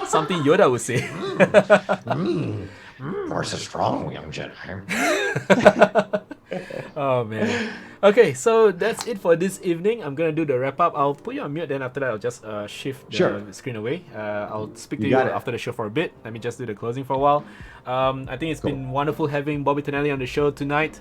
B: Something Yoda would say.
F: Force is strong, young Jedi.
B: Oh man. Okay, so that's it for this evening. I'm gonna do the wrap up. I'll put you on mute, then after that I'll just shift the screen away. I'll speak to you
F: got it.
B: after the show for a bit. Let me just do the closing for a while. I think it's been wonderful having Bobby Tonelli on the show tonight.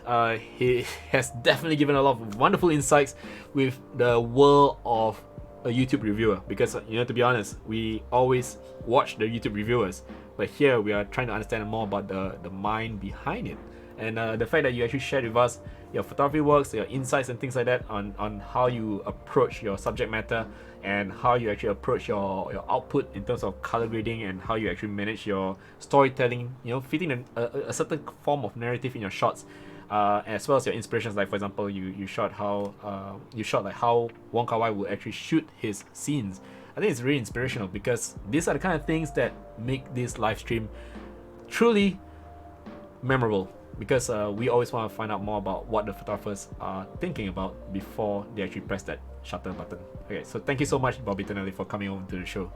B: He has definitely given a lot of wonderful insights with the world of a YouTube reviewer, because to be honest, we always watch the YouTube reviewers, but here we are trying to understand more about the mind behind it. And the fact that you actually shared with us your photography works, your insights and things like that on how you approach your subject matter, and how you actually approach your output in terms of color grading, and how you actually manage your storytelling, fitting a certain form of narrative in your shots, as well as your inspirations. Like for example, you shot like how Wong Kar-wai would actually shoot his scenes. I think it's really inspirational, because these are the kind of things that make this live stream truly memorable, because we always want to find out more about what the photographers are thinking about before they actually press that shutter button. Okay, so thank you so much, Bobby Tonelli, for coming over to the show.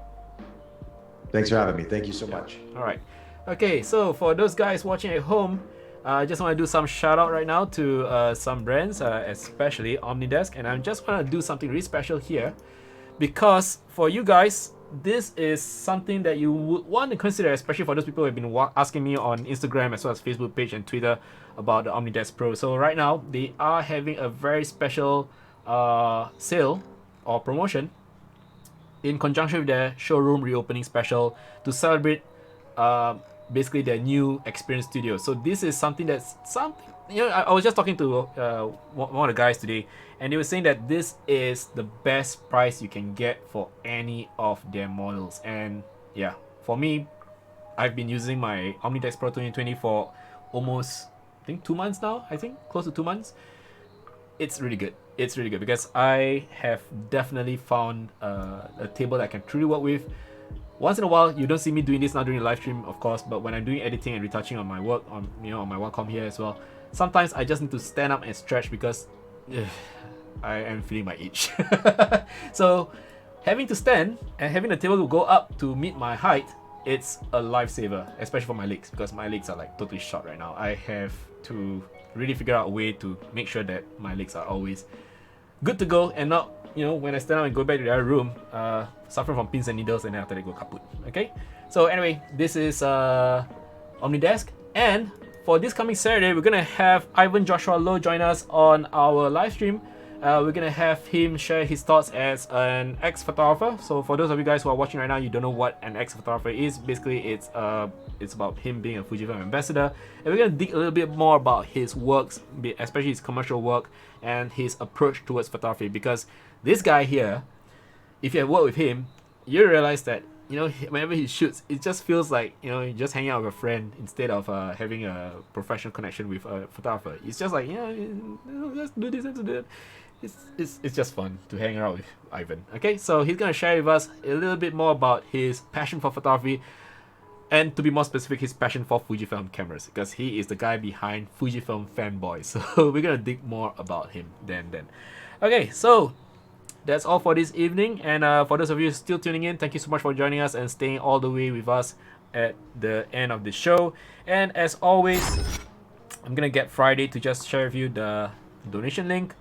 F: Thanks for having me. Thank you so much.
B: All right. Okay, so for those guys watching at home, I just want to do some shout out right now to some brands, especially Omnidesk, and I just want to do something really special here, because for you guys, this is something that you would want to consider, especially for those people who have been asking me on Instagram as well as Facebook page and Twitter about the Omnidesk Pro. So right now, they are having a very special sale or promotion in conjunction with their showroom reopening special to celebrate basically their new experience studio. So this is something I was just talking to one of the guys today, and they were saying that this is the best price you can get for any of their models. And yeah, for me, I've been using my Omnidesk Pro 2020 for almost, I think, 2 months now. I think close to 2 months. It's really good. It's really good because I have definitely found a table that I can truly work with. Once in a while, you don't see me doing this now during the live stream, of course, but when I'm doing editing and retouching on my work, on my Wacom here as well, sometimes I just need to stand up and stretch because I am feeling my age. So having to stand and having the table to go up to meet my height, it's a lifesaver, especially for my legs, because my legs are like totally short right now. I have to really figure out a way to make sure that my legs are always good to go and not, when I stand up and go back to the other room, suffering from pins and needles, and then after they go kaput. Okay, so anyway, this is Omnidesk, and for this coming Saturday, we're gonna have Ivan Joshua Low join us on our live stream. We're gonna have him share his thoughts as an ex-photographer. So for those of you guys who are watching right now, you don't know what an ex-photographer is. Basically, it's about him being a Fujifilm ambassador, and we're gonna dig a little bit more about his works, especially his commercial work and his approach towards photography. Because this guy here, if you have worked with him, you realize that whenever he shoots, it just feels like you're just hanging out with a friend instead of having a professional connection with a photographer. It's just like let's do this, let's do that. it's just fun to hang around with Ivan. Okay, so he's gonna share with us a little bit more about his passion for photography, and to be more specific, his passion for Fujifilm cameras, because he is the guy behind Fujifilm fanboy. So we're gonna dig more about him then. Okay, so that's all for this evening, and for those of you still tuning in, thank you so much for joining us and staying all the way with us at the end of the show. And as always, I'm gonna get Friday to just share with you the donation link.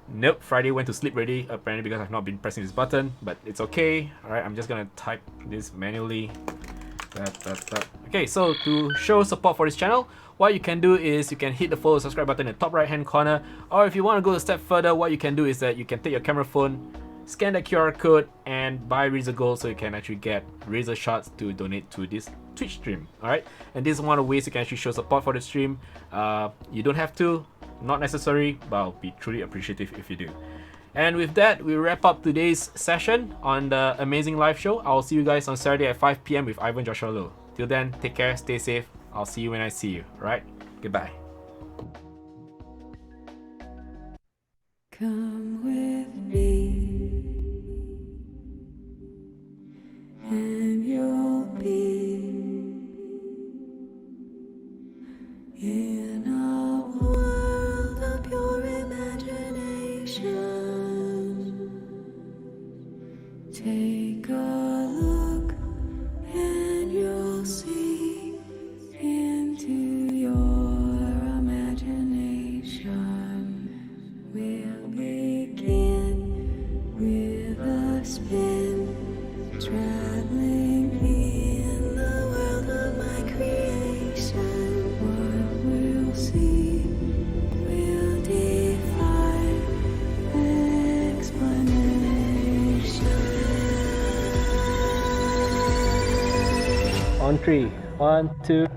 B: Nope, Friday went to sleep already, apparently, because I've not been pressing this button, but it's okay. Alright, I'm just gonna type this manually. Okay, so to show support for this channel, what you can do is you can hit the follow subscribe button in the top right hand corner, or if you want to go a step further, what you can do is that you can take your camera phone, scan the QR code, and buy Razer Gold, so you can actually get Razer shots to donate to this Twitch stream. Alright, and this is one of the ways you can actually show support for the stream. You don't have to, not necessary, but I'll be truly appreciative if you do. And with that, we wrap up today's session on the Amazing Live Show. I'll see you guys on Saturday at 5 p.m. with Ivan Joshua Low. Till then, take care, stay safe. I'll see you when I see you. Alright? Goodbye.
A: Come with me, and you'll be in a world of pure imagination. Take a look, and you'll see into your imagination. We'll begin with a spin, traveling in the world of my creation. What we'll see will defy explanation.
E: On 3, 1, 2.